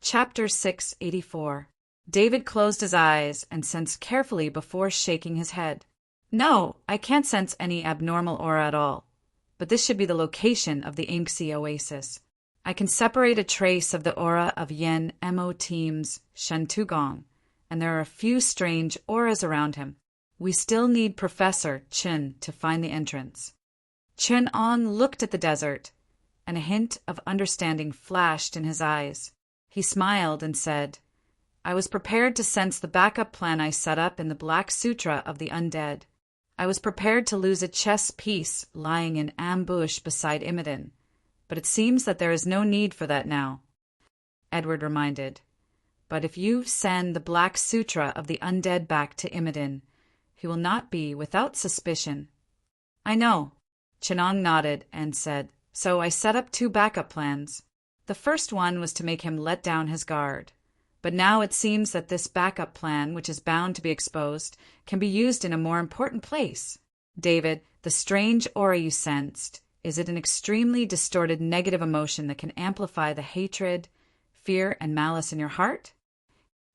Chapter 684. David closed his eyes and sensed carefully before shaking his head. No, I can't sense any abnormal aura at all. But this should be the location of the Inksea oasis. I can separate a trace of the aura of Yen Mo Team's Shentugong, and there are a few strange auras around him. We still need Professor Chen to find the entrance. Chen Ong looked at the desert, and a hint of understanding flashed in his eyes. He smiled and said, I was prepared to sense the backup plan I set up in the Black Sutra of the Undead. I was prepared to lose a chess piece lying in ambush beside Imodin, but it seems that there is no need for that now. Edward reminded, but if you send the Black Sutra of the Undead back to Imodin, he will not be without suspicion. I know. Chenong nodded and said, so I set up 2 backup plans. The first one was to make him let down his guard. But now it seems that this backup plan, which is bound to be exposed, can be used in a more important place. David, the strange aura you sensed, is it an extremely distorted negative emotion that can amplify the hatred, fear, and malice in your heart?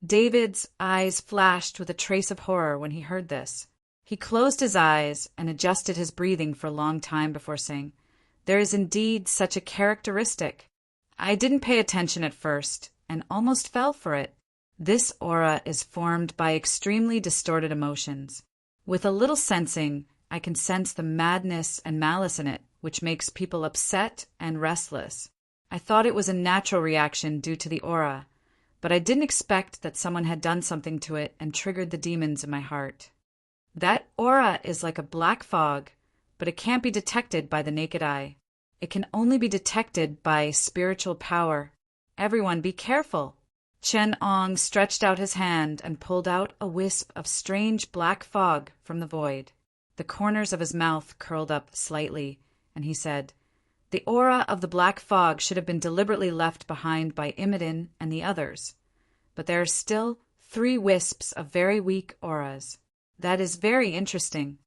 David's eyes flashed with a trace of horror when he heard this. He closed his eyes and adjusted his breathing for a long time before saying, There is indeed such a characteristic. I didn't pay attention at first, and almost fell for it. This aura is formed by extremely distorted emotions. With a little sensing, I can sense the madness and malice in it, which makes people upset and restless. I thought it was a natural reaction due to the aura, but I didn't expect that someone had done something to it and triggered the demons in my heart. That aura is like a black fog, but it can't be detected by the naked eye. It can only be detected by spiritual power. Everyone be careful. Chen Ong stretched out his hand and pulled out a wisp of strange black fog from the void. The corners of his mouth curled up slightly, and he said, The aura of the black fog should have been deliberately left behind by Imodin and the others. But there are still 3 wisps of very weak auras. That is very interesting.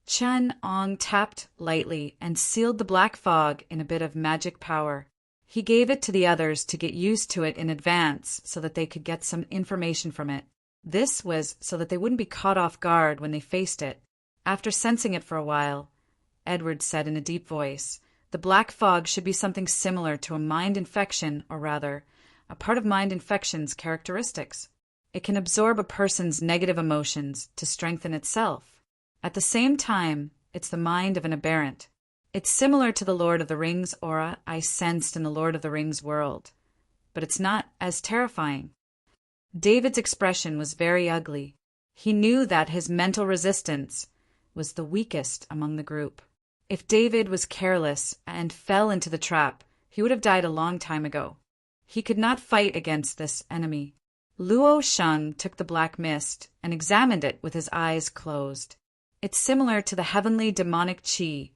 Chen Ong tapped lightly and sealed the black fog in a bit of magic power. He gave it to the others to get used to it in advance so that they could get some information from it. This was so that they wouldn't be caught off guard when they faced it. After sensing it for a while, Edward said in a deep voice, The black fog should be something similar to a mind infection, or rather, a part of mind infection's characteristics. It can absorb a person's negative emotions to strengthen itself. At the same time, it's the mind of an aberrant. It's similar to the Lord of the Rings aura I sensed in the Lord of the Rings world, but it's not as terrifying. David's expression was very ugly. He knew that his mental resistance was the weakest among the group. If David was careless and fell into the trap, he would have died a long time ago. He could not fight against this enemy. Luo Sheng took the black mist and examined it with his eyes closed. It's similar to the heavenly demonic qi,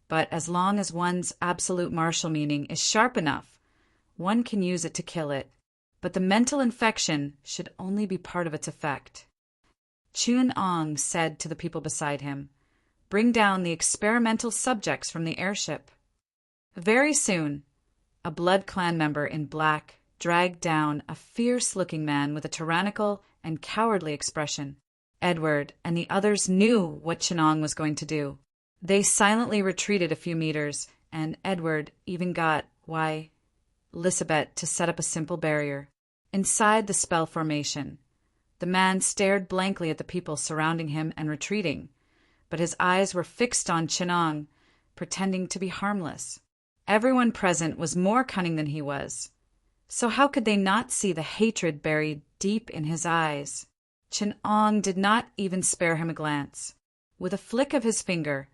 but as long as one's absolute martial meaning is sharp enough, one can use it to kill it. But the mental infection should only be part of its effect. Chun Ong said to the people beside him, Bring down the experimental subjects from the airship. Very soon, a Blood Clan member in black dragged down a fierce-looking man with a tyrannical and cowardly expression. Edward and the others knew what Chenong was going to do. They silently retreated a few meters, and Edward even got, Lisabeth to set up a simple barrier. Inside the spell formation, the man stared blankly at the people surrounding him and retreating, but his eyes were fixed on Chenong, pretending to be harmless. Everyone present was more cunning than he was, so how could they not see the hatred buried deep in his eyes? Chenong did not even spare him a glance. With a flick of his finger,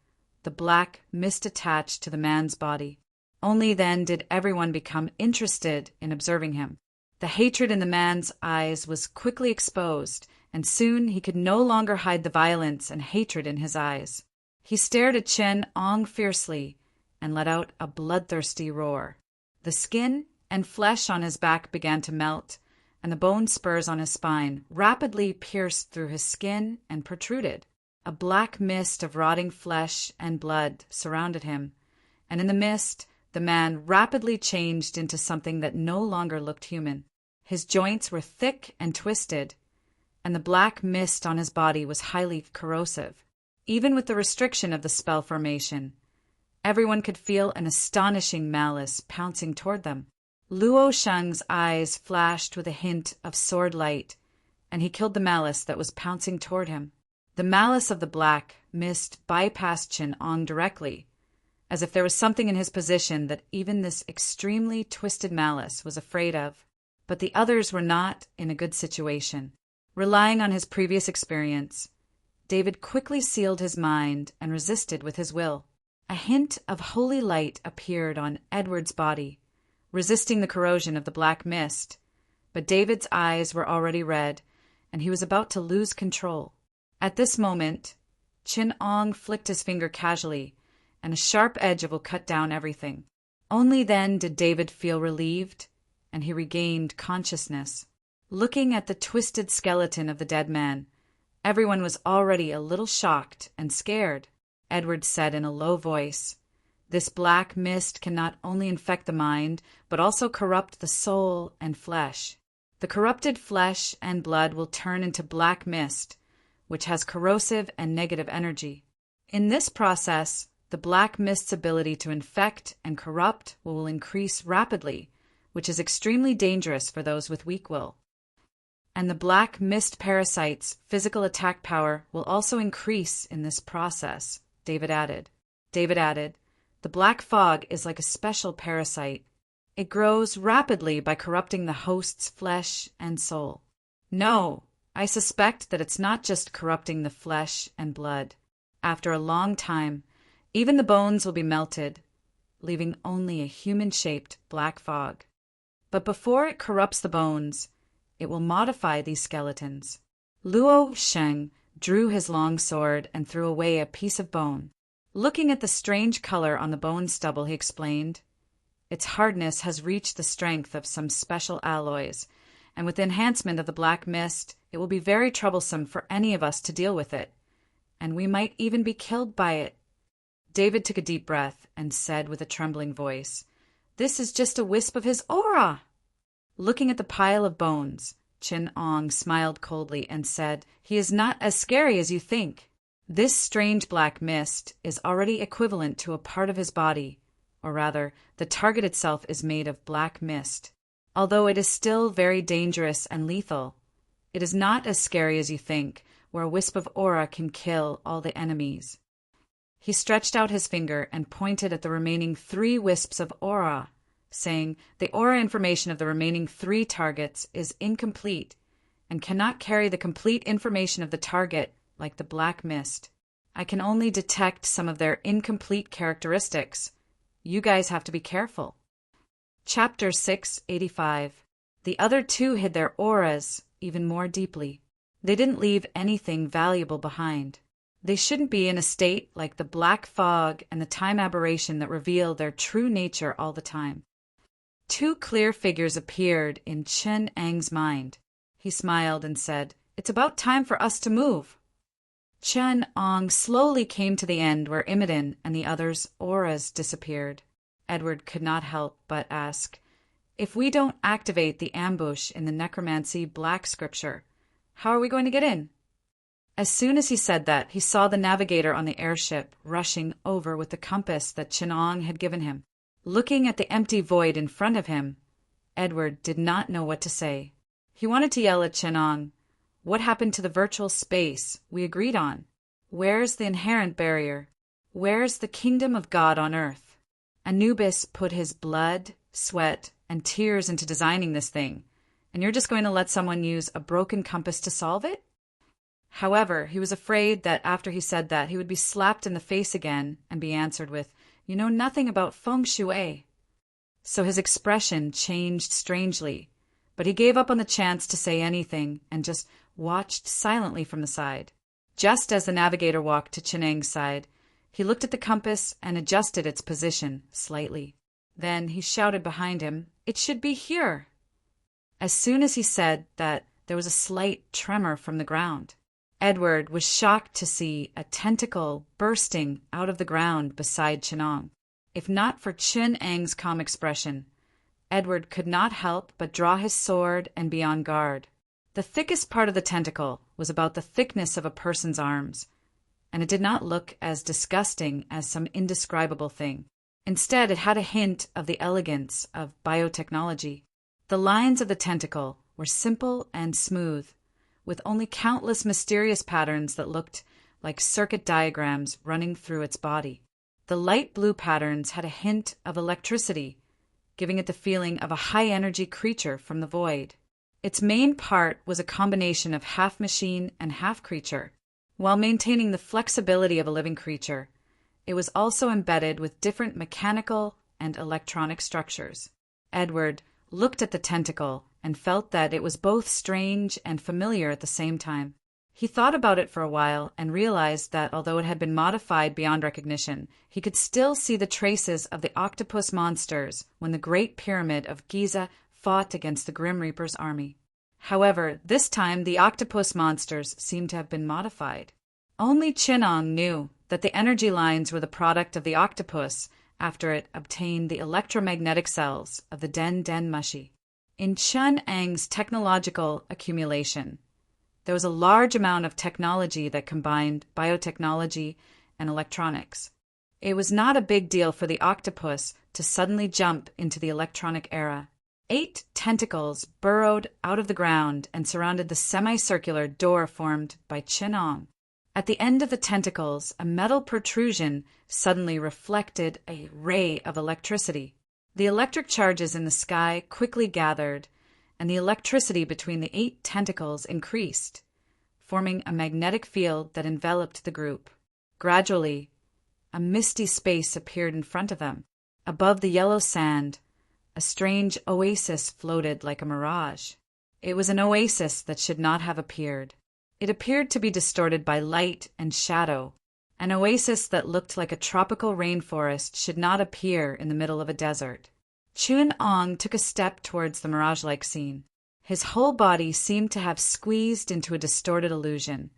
the black mist attached to the man's body. Only then did everyone become interested in observing him. The hatred in the man's eyes was quickly exposed, and soon he could no longer hide the violence and hatred in his eyes. He stared at Chen Ong fiercely and let out a bloodthirsty roar. The skin and flesh on his back began to melt, and the bone spurs on his spine rapidly pierced through his skin and protruded. A black mist of rotting flesh and blood surrounded him, and in the mist the man rapidly changed into something that no longer looked human. His joints were thick and twisted, and the black mist on his body was highly corrosive. Even with the restriction of the spell formation, everyone could feel an astonishing malice pouncing toward them. Luo Sheng's eyes flashed with a hint of sword light, and he killed the malice that was pouncing toward him. The malice of the black mist bypassed Qin Ong directly, as if there was something in his position that even this extremely twisted malice was afraid of. But the others were not in a good situation. Relying on his previous experience, David quickly sealed his mind and resisted with his will. A hint of holy light appeared on Edward's body, resisting the corrosion of the black mist, but David's eyes were already red, and he was about to lose control. At this moment, Qin Ong flicked his finger casually, and a sharp edge will cut down everything. Only then did David feel relieved, and he regained consciousness. Looking at the twisted skeleton of the dead man, everyone was already a little shocked and scared. Edward said in a low voice, "This black mist can not only infect the mind, but also corrupt the soul and flesh. The corrupted flesh and blood will turn into black mist, which has corrosive and negative energy. In this process, the black mist's ability to infect and corrupt will increase rapidly, which is extremely dangerous for those with weak will. And the black mist parasite's physical attack power will also increase in this process," David added. "The black fog is like a special parasite. It grows rapidly by corrupting the host's flesh and soul. No, I suspect that it's not just corrupting the flesh and blood. After a long time, even the bones will be melted, leaving only a human-shaped black fog. But before it corrupts the bones, it will modify these skeletons." Luo Sheng drew his long sword and threw away a piece of bone. Looking at the strange color on the bone stubble, he explained, "Its hardness has reached the strength of some special alloys, and with the enhancement of the black mist, it will be very troublesome for any of us to deal with it, and we might even be killed by it." David took a deep breath and said with a trembling voice, "This is just a wisp of his aura." Looking at the pile of bones, Qin Ong smiled coldly and said, "He is not as scary as you think. This strange black mist is already equivalent to a part of his body, or rather, the target itself is made of black mist. Although it is still very dangerous and lethal, it is not as scary as you think, where a wisp of aura can kill all the enemies." He stretched out his finger and pointed at the remaining 3 wisps of aura, saying, "The aura information of the remaining 3 targets is incomplete and cannot carry the complete information of the target like the black mist. I can only detect some of their incomplete characteristics. You guys have to be careful." Chapter 685. The other 2 hid their auras even more deeply. They didn't leave anything valuable behind. They shouldn't be in a state like the black fog and the time aberration that reveal their true nature all the time. 2 clear figures appeared in Qin Eng's mind. He smiled and said, "It's about time for us to move." Qin Ong slowly came to the end where Imodin and the others' auras disappeared. Edward could not help but ask, "If we don't activate the ambush in the necromancy black scripture, how are we going to get in?" As soon as he said that, he saw the navigator on the airship rushing over with the compass that Qin Ong had given him. Looking at the empty void in front of him, Edward did not know what to say. He wanted to yell at Qin Ong, "What happened to the virtual space we agreed on? Where's the inherent barrier? Where's the kingdom of God on earth? Anubis put his blood, sweat, and tears into designing this thing, and you're just going to let someone use a broken compass to solve it?" However, he was afraid that after he said that, he would be slapped in the face again and be answered with, "You know nothing about feng shui." So his expression changed strangely, but he gave up on the chance to say anything and just watched silently from the side. Just as the navigator walked to Chineng's side, he looked at the compass and adjusted its position slightly. Then he shouted behind him, "It should be here." As soon as he said that, there was a slight tremor from the ground. Edward was shocked to see a tentacle bursting out of the ground beside Qin Ong. If not for Qin Eng's calm expression, Edward could not help but draw his sword and be on guard. The thickest part of the tentacle was about the thickness of a person's arms, and it did not look as disgusting as some indescribable thing. Instead, it had a hint of the elegance of biotechnology. The lines of the tentacle were simple and smooth, with only countless mysterious patterns that looked like circuit diagrams running through its body. The light blue patterns had a hint of electricity, giving it the feeling of a high-energy creature from the void. Its main part was a combination of half machine and half creature. While maintaining the flexibility of a living creature, it was also embedded with different mechanical and electronic structures. Edward looked at the tentacle and felt that it was both strange and familiar at the same time. He thought about it for a while and realized that although it had been modified beyond recognition, he could still see the traces of the octopus monsters when the Great Pyramid of Giza fought against the Grim Reaper's army. However, this time the octopus monsters seemed to have been modified. Only Chinong knew that the energy lines were the product of the octopus after it obtained the electromagnetic cells of the Den Den Mushi. In Chun Ang's technological accumulation, there was a large amount of technology that combined biotechnology and electronics. It was not a big deal for the octopus to suddenly jump into the electronic era. 8 tentacles burrowed out of the ground and surrounded the semicircular door formed by Chinong. At the end of the tentacles, a metal protrusion suddenly reflected a ray of electricity. The electric charges in the sky quickly gathered, and the electricity between the 8 tentacles increased, forming a magnetic field that enveloped the group. Gradually, a misty space appeared in front of them. Above the yellow sand, a strange oasis floated like a mirage. It was an oasis that should not have appeared. It appeared to be distorted by light and shadow. An oasis that looked like a tropical rainforest should not appear in the middle of a desert. Chun Ong took a step towards the mirage-like scene. His whole body seemed to have squeezed into a distorted illusion,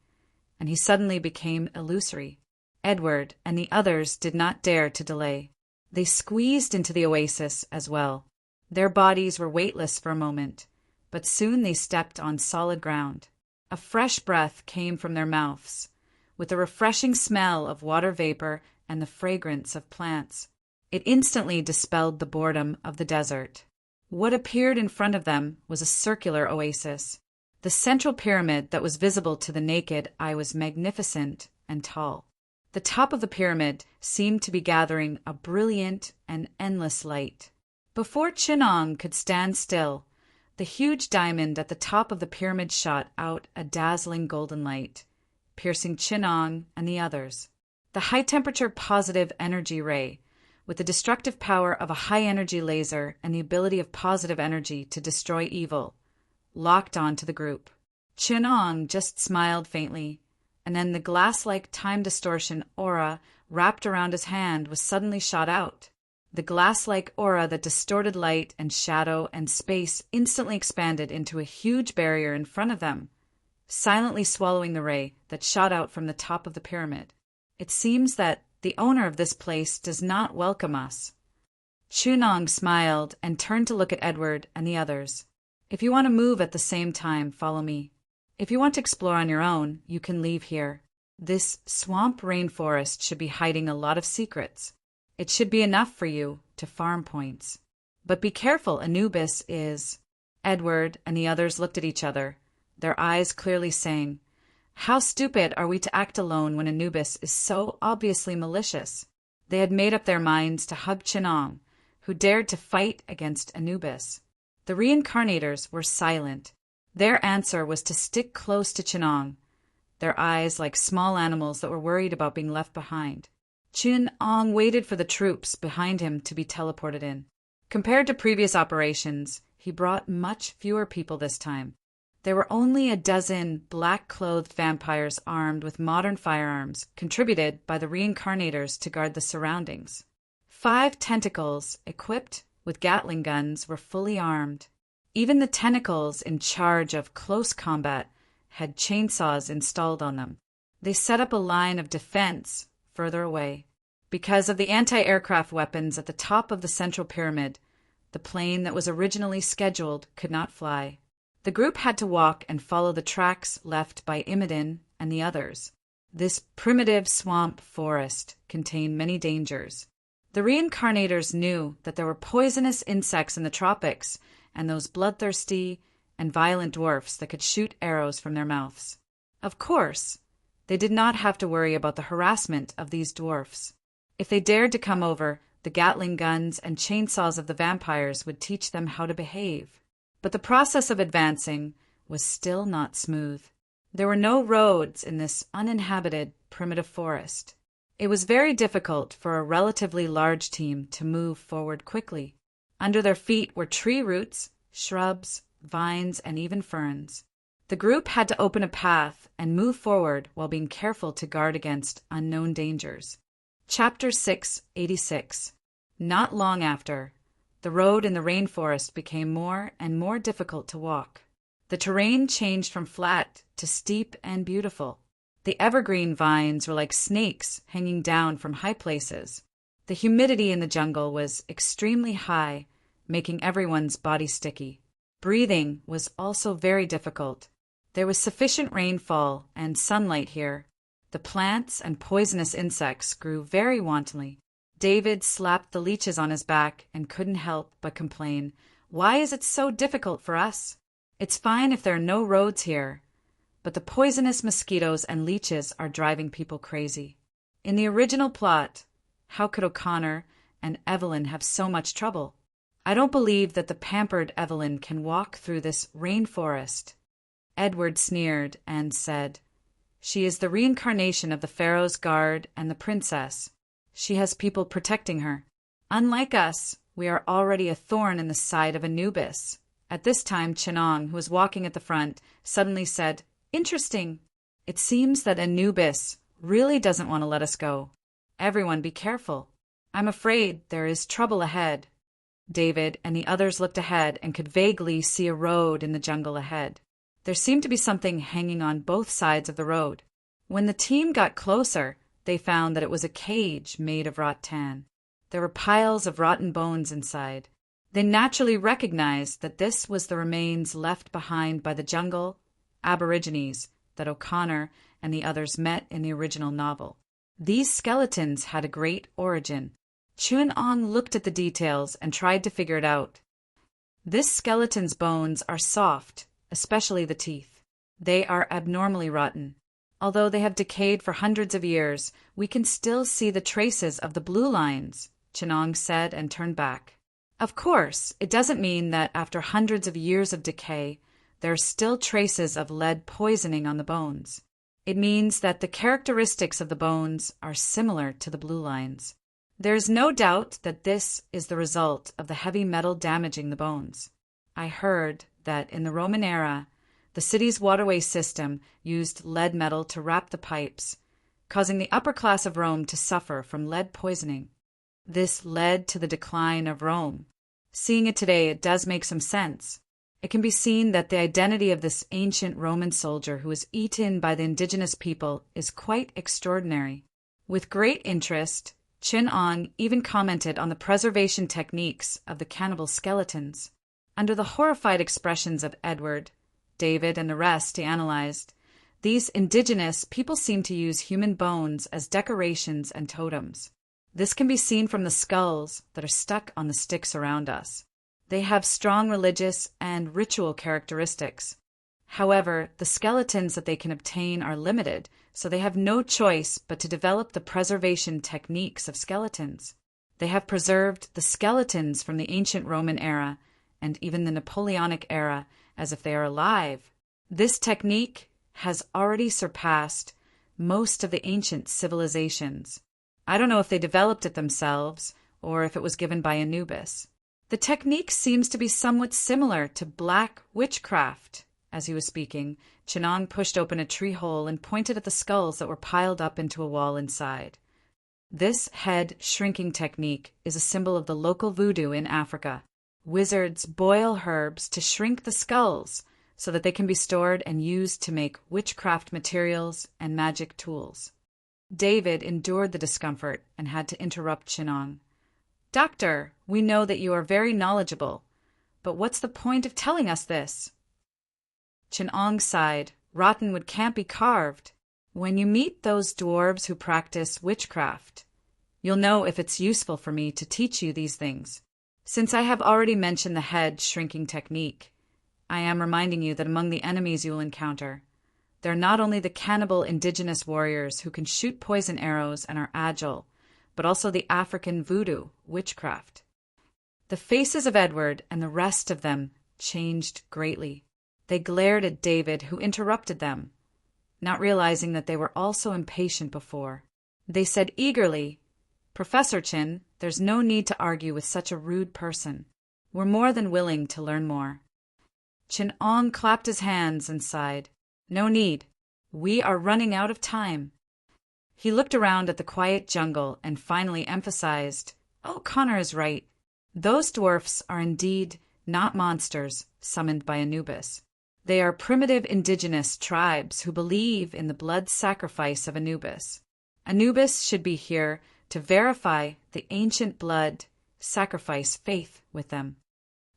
and he suddenly became illusory. Edward and the others did not dare to delay. They squeezed into the oasis as well. Their bodies were weightless for a moment, but soon they stepped on solid ground. A fresh breath came from their mouths, with a refreshing smell of water vapor and the fragrance of plants. It instantly dispelled the boredom of the desert. What appeared in front of them was a circular oasis. The central pyramid that was visible to the naked eye was magnificent and tall. The top of the pyramid seemed to be gathering a brilliant and endless light. Before Chinong could stand still, the huge diamond at the top of the pyramid shot out a dazzling golden light, piercing Chinong and the others. The high-temperature positive energy ray, with the destructive power of a high-energy laser and the ability of positive energy to destroy evil, locked onto the group. Chinong just smiled faintly, and then the glass-like time distortion aura wrapped around his hand was suddenly shot out. The glass-like aura that distorted light and shadow and space instantly expanded into a huge barrier in front of them, silently swallowing the ray that shot out from the top of the pyramid. It seems that the owner of this place does not welcome us. Chunong smiled and turned to look at Edward and the others. If you want to move at the same time, follow me. If you want to explore on your own, you can leave here. This swamp rainforest should be hiding a lot of secrets. It should be enough for you to farm points. But be careful, Anubis is... Edward and the others looked at each other, their eyes clearly saying, "How stupid are we to act alone when Anubis is so obviously malicious?" They had made up their minds to hug Chinong, who dared to fight against Anubis. The reincarnators were silent. Their answer was to stick close to Chinong, their eyes like small animals that were worried about being left behind. Chinong waited for the troops behind him to be teleported in. Compared to previous operations, he brought much fewer people this time. There were only a dozen black-clothed vampires armed with modern firearms, contributed by the reincarnators to guard the surroundings. 5 tentacles, equipped with Gatling guns, were fully armed. Even the tentacles in charge of close combat had chainsaws installed on them. They set up a line of defense further away. Because of the anti-aircraft weapons at the top of the central pyramid, The plane that was originally scheduled could not fly. The group had to walk and follow the tracks left by Imodin and the others. This primitive swamp forest contained many dangers. The reincarnators knew that there were poisonous insects in the tropics and those bloodthirsty and violent dwarfs that could shoot arrows from their mouths. Of course, they did not have to worry about the harassment of these dwarfs. If they dared to come over, the Gatling guns and chainsaws of the vampires would teach them how to behave. But the process of advancing was still not smooth. There were no roads in this uninhabited, primitive forest. It was very difficult for a relatively large team to move forward quickly. Under their feet were tree roots, shrubs, vines, and even ferns. The group had to open a path and move forward while being careful to guard against unknown dangers. Chapter 686. Not long after, the road in the rainforest became more and more difficult to walk. The terrain changed from flat to steep and beautiful. The evergreen vines were like snakes hanging down from high places. The humidity in the jungle was extremely high, making everyone's body sticky. Breathing was also very difficult. There was sufficient rainfall and sunlight here. The plants and poisonous insects grew very wantonly. David slapped the leeches on his back and couldn't help but complain, "Why is it so difficult for us? It's fine if there are no roads here, but the poisonous mosquitoes and leeches are driving people crazy." In the original plot, how could O'Connor and Evelyn have so much trouble? I don't believe that the pampered Evelyn can walk through this rainforest. Edward sneered and said, "She is the reincarnation of the Pharaoh's guard and the princess. She has people protecting her. Unlike us, we are already a thorn in the side of Anubis." At this time, Chinong, who was walking at the front, suddenly said, "Interesting. It seems that Anubis really doesn't want to let us go. Everyone be careful. I'm afraid there is trouble ahead." David and the others looked ahead and could vaguely see a road in the jungle ahead. There seemed to be something hanging on both sides of the road. When the team got closer, they found that it was a cage made of rattan. There were piles of rotten bones inside. They naturally recognized that this was the remains left behind by the jungle aborigines that O'Connor and the others met in the original novel. These skeletons had a great origin. Chun-Ong looked at the details and tried to figure it out. This skeleton's bones are soft, especially the teeth. They are abnormally rotten. Although they have decayed for hundreds of years, we can still see the traces of the blue lines, Chinong said and turned back. Of course, it doesn't mean that after hundreds of years of decay, there are still traces of lead poisoning on the bones. It means that the characteristics of the bones are similar to the blue lines. There is no doubt that this is the result of the heavy metal damaging the bones. I heard that in the Roman era, the city's waterway system used lead metal to wrap the pipes, causing the upper class of Rome to suffer from lead poisoning. This led to the decline of Rome. Seeing it today, it does make some sense. It can be seen that the identity of this ancient Roman soldier who was eaten by the indigenous people is quite extraordinary. With great interest, Chin-Ong even commented on the preservation techniques of the cannibal skeletons. Under the horrified expressions of Edward, David, and the rest he analyzed, these indigenous people seem to use human bones as decorations and totems. This can be seen from the skulls that are stuck on the sticks around us. They have strong religious and ritual characteristics. However, the skeletons that they can obtain are limited, so they have no choice but to develop the preservation techniques of skeletons. They have preserved the skeletons from the ancient Roman era and even the Napoleonic era as if they are alive. This technique has already surpassed most of the ancient civilizations. I don't know if they developed it themselves or if it was given by Anubis. The technique seems to be somewhat similar to black witchcraft. As he was speaking, Chinong pushed open a tree hole and pointed at the skulls that were piled up into a wall inside. This head shrinking technique is a symbol of the local voodoo in Africa. Wizards boil herbs to shrink the skulls so that they can be stored and used to make witchcraft materials and magic tools. David endured the discomfort and had to interrupt Chinong. "Doctor, We know that you are very knowledgeable, but what's the point of telling us this? Chin-Ong sighed. Rottenwood can't be carved. When you meet those dwarves who practice witchcraft, you'll know if it's useful for me to teach you these things. Since I have already mentioned the head shrinking technique, I am reminding you that among the enemies you will encounter, there are not only the cannibal indigenous warriors who can shoot poison arrows and are agile, but also the African voodoo witchcraft. The faces of Edward and the rest of them changed greatly. They glared at David, who interrupted them, not realizing that they were also impatient before. They said eagerly, "Professor Chin, there's no need to argue with such a rude person. We're more than willing to learn more." Chin-Ong clapped his hands and sighed. "No need. We are running out of time." He looked around at the quiet jungle and finally emphasized, "Oh, Connor is right. Those dwarfs are indeed not monsters summoned by Anubis. They are primitive indigenous tribes who believe in the blood sacrifice of Anubis. Anubis should be here to verify the ancient blood sacrifice faith with them.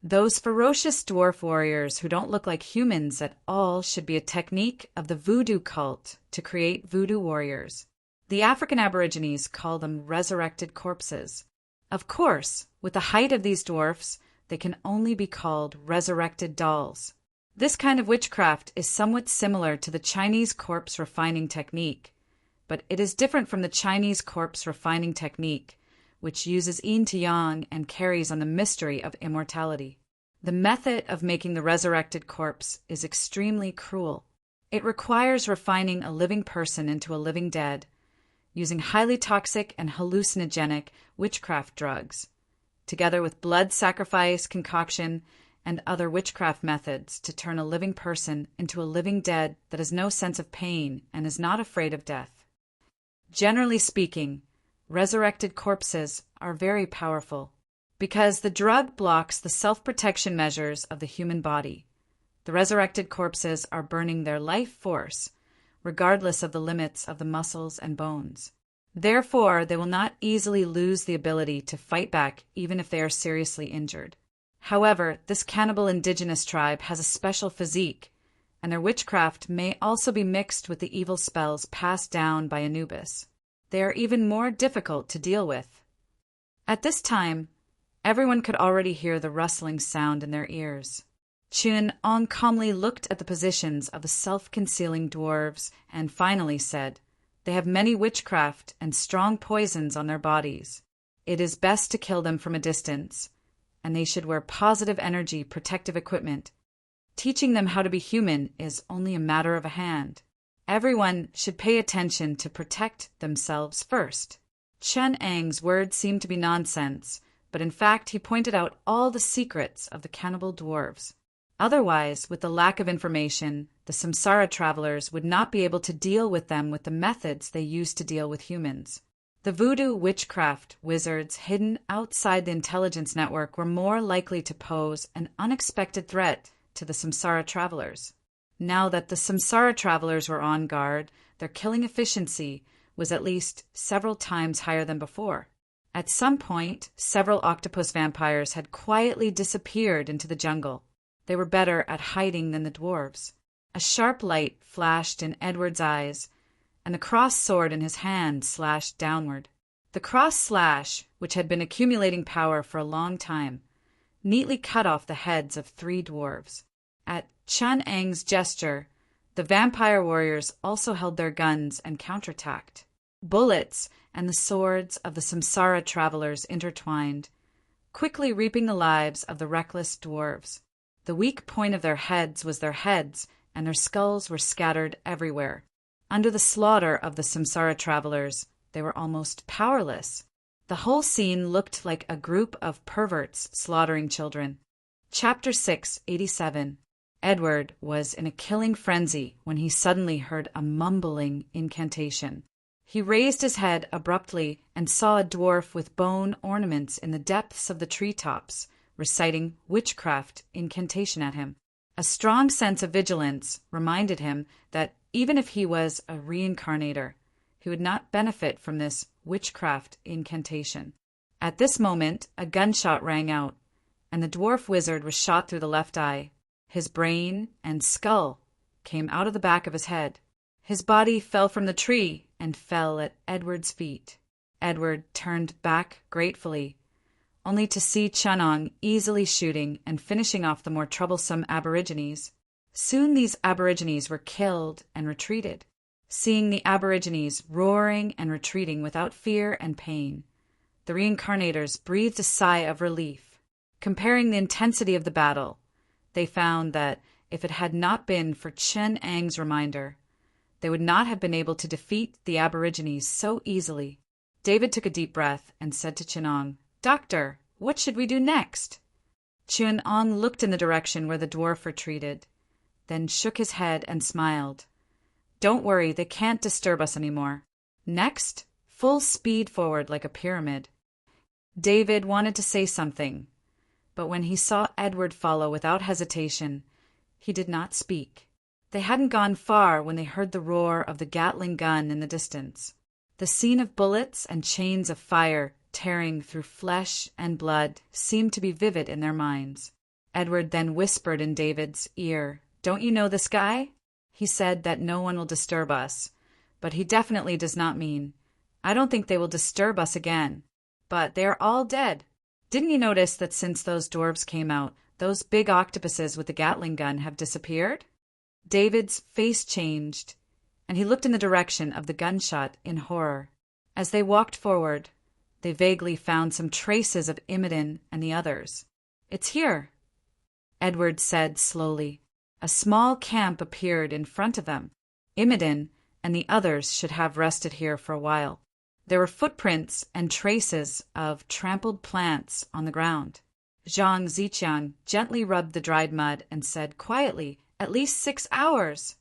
Those ferocious dwarf warriors who don't look like humans at all should be a technique of the voodoo cult to create voodoo warriors. The African Aborigines call them resurrected corpses. Of course, with the height of these dwarfs, they can only be called resurrected dolls. This kind of witchcraft is somewhat similar to the Chinese corpse refining technique, but it is different from the Chinese corpse refining technique, which uses yin to yang and carries on the mystery of immortality. The method of making the resurrected corpse is extremely cruel. It requires refining a living person into a living dead, using highly toxic and hallucinogenic witchcraft drugs, together with blood sacrifice, concoction, and other witchcraft methods to turn a living person into a living dead that has no sense of pain and is not afraid of death. Generally speaking, resurrected corpses are very powerful because the drug blocks the self-protection measures of the human body. The resurrected corpses are burning their life force, regardless of the limits of the muscles and bones. Therefore, they will not easily lose the ability to fight back even if they are seriously injured. However, this cannibal indigenous tribe has a special physique, and their witchcraft may also be mixed with the evil spells passed down by Anubis. They are even more difficult to deal with. At this time, everyone could already hear the rustling sound in their ears. Chin-Ong calmly looked at the positions of the self-concealing dwarves and finally said, "They have many witchcraft and strong poisons on their bodies. It is best to kill them from a distance, and they should wear positive energy protective equipment. Teaching them how to be human is only a matter of a hand. Everyone should pay attention to protect themselves first." Chin-Ang's words seemed to be nonsense, but in fact he pointed out all the secrets of the cannibal dwarves. Otherwise, with the lack of information, the samsara travelers would not be able to deal with them with the methods they used to deal with humans. The voodoo witchcraft wizards hidden outside the intelligence network were more likely to pose an unexpected threat to the samsara travelers. Now that the samsara travelers were on guard, their killing efficiency was at least several times higher than before. At some point, several octopus vampires had quietly disappeared into the jungle. They were better at hiding than the dwarves. A sharp light flashed in Edward's eyes, and the crossed sword in his hand slashed downward. The cross slash, which had been accumulating power for a long time, neatly cut off the heads of 3 dwarves. At Chin-Ang's gesture, the vampire warriors also held their guns and counterattacked. Bullets and the swords of the samsara travelers intertwined, quickly reaping the lives of the reckless dwarves. The weak point of their heads was their heads, and their skulls were scattered everywhere. Under the slaughter of the samsara travelers, they were almost powerless. The whole scene looked like a group of perverts slaughtering children. Chapter 687. Edward was in a killing frenzy when he suddenly heard a mumbling incantation. He raised his head abruptly and saw a dwarf with bone ornaments in the depths of the treetops, reciting witchcraft incantation at him. A strong sense of vigilance reminded him that even if he was a reincarnator, he would not benefit from this witchcraft incantation. At this moment, a gunshot rang out, and the dwarf wizard was shot through the left eye. His brain and skull came out of the back of his head. His body fell from the tree and fell at Edward's feet. Edward turned back gratefully, only to see Chunong easily shooting and finishing off the more troublesome aborigines. Soon these aborigines were killed and retreated. Seeing the aborigines roaring and retreating without fear and pain, the reincarnators breathed a sigh of relief. Comparing the intensity of the battle, they found that if it had not been for Chen Ang's reminder, they would not have been able to defeat the aborigines so easily. David took a deep breath and said to Chenong, "Doctor, what should we do next?" Chenong looked in the direction where the dwarf retreated, then shook his head and smiled. "Don't worry, they can't disturb us anymore. Next, full speed forward like a pyramid." David wanted to say something, but when he saw Edward follow without hesitation, he did not speak. They hadn't gone far when they heard the roar of the Gatling gun in the distance. The scene of bullets and chains of fire tearing through flesh and blood seemed to be vivid in their minds. Edward then whispered in David's ear, "Don't you know this guy? He said that no one will disturb us, but he definitely does not mean, I don't think they will disturb us again. But they are all dead. Didn't you notice that since those dwarves came out, those big octopuses with the Gatling gun have disappeared?" David's face changed, and he looked in the direction of the gunshot in horror. As they walked forward, they vaguely found some traces of Imodin and the others. "It's here," Edward said slowly. A small camp appeared in front of them. Imodin and the others should have rested here for a while. There were footprints and traces of trampled plants on the ground. Zhang Ziqiang gently rubbed the dried mud and said quietly, "At least 6 hours."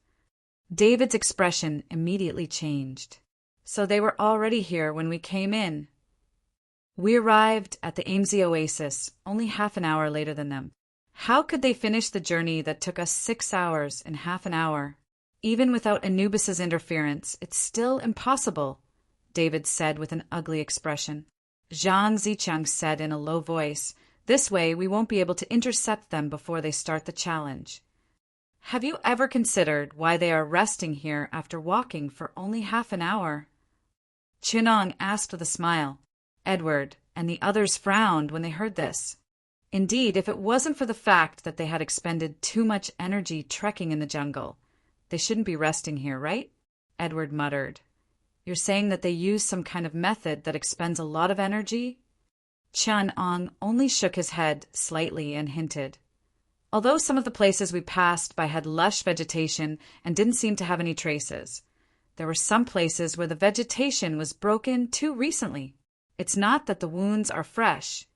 David's expression immediately changed. "So they were already here when we came in." "We arrived at the Amesy Oasis only half an hour later than them. How could they finish the journey that took us 6 hours in half an hour? Even without Anubis's interference, it's still impossible," David said with an ugly expression. Zhang Ziqiang said in a low voice, "This way we won't be able to intercept them before they start the challenge. Have you ever considered why they are resting here after walking for only half an hour?" Chenong asked with a smile. Edward and the others frowned when they heard this. Indeed, if it wasn't for the fact that they had expended too much energy trekking in the jungle, they shouldn't be resting here, right? Edward muttered. "You're saying that they use some kind of method that expends a lot of energy?" Chenong only shook his head slightly and hinted, "Although some of the places we passed by had lush vegetation and didn't seem to have any traces, there were some places where the vegetation was broken too recently. It's not that the wounds are fresh,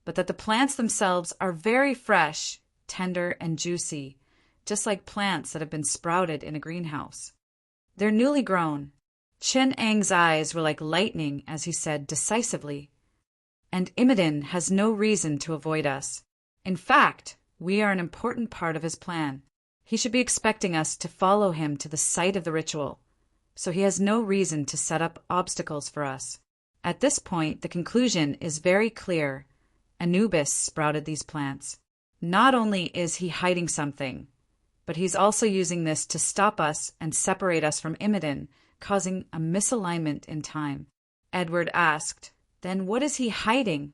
but that the plants themselves are very fresh, tender, and juicy, just like plants that have been sprouted in a greenhouse. They're newly grown." Chen Ang's eyes were like lightning as he said decisively, "And Imodin has no reason to avoid us. In fact, we are an important part of his plan. He should be expecting us to follow him to the site of the ritual, so he has no reason to set up obstacles for us. At this point, the conclusion is very clear. Anubis sprouted these plants. Not only is he hiding something, but he's also using this to stop us and separate us from Imodin, causing a misalignment in time." Edward asked, "Then what is he hiding?"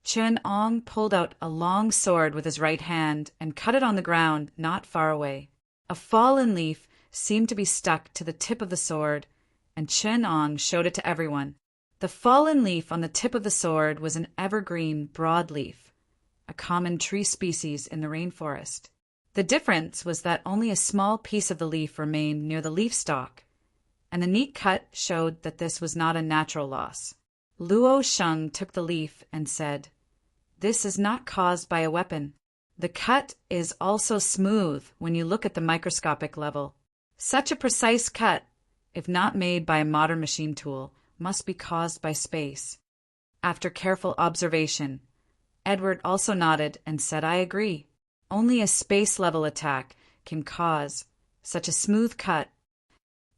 Chenong pulled out a long sword with his right hand and cut it on the ground not far away. A fallen leaf seemed to be stuck to the tip of the sword, and Chenong showed it to everyone. The fallen leaf on the tip of the sword was an evergreen broadleaf, a common tree species in the rainforest. The difference was that only a small piece of the leaf remained near the leaf stalk, and the neat cut showed that this was not a natural loss. Luo Sheng took the leaf and said, "This is not caused by a weapon. The cut is also smooth when you look at the microscopic level. Such a precise cut, if not made by a modern machine tool, must be caused by space." After careful observation, Edward also nodded and said, "I agree. Only a space-level attack can cause such a smooth cut."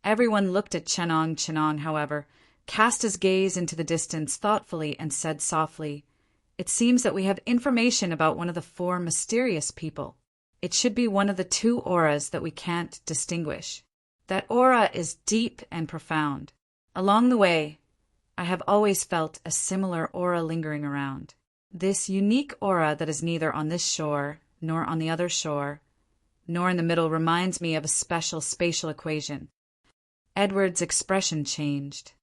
Everyone looked at Chenong, however, cast his gaze into the distance thoughtfully, and said softly, "It seems that we have information about one of the four mysterious people. It should be one of the two auras that we can't distinguish. That aura is deep and profound. Along the way, I have always felt a similar aura lingering around. This unique aura that is neither on this shore, nor on the other shore, nor in the middle reminds me of a special spatial equation." Edward's expression changed.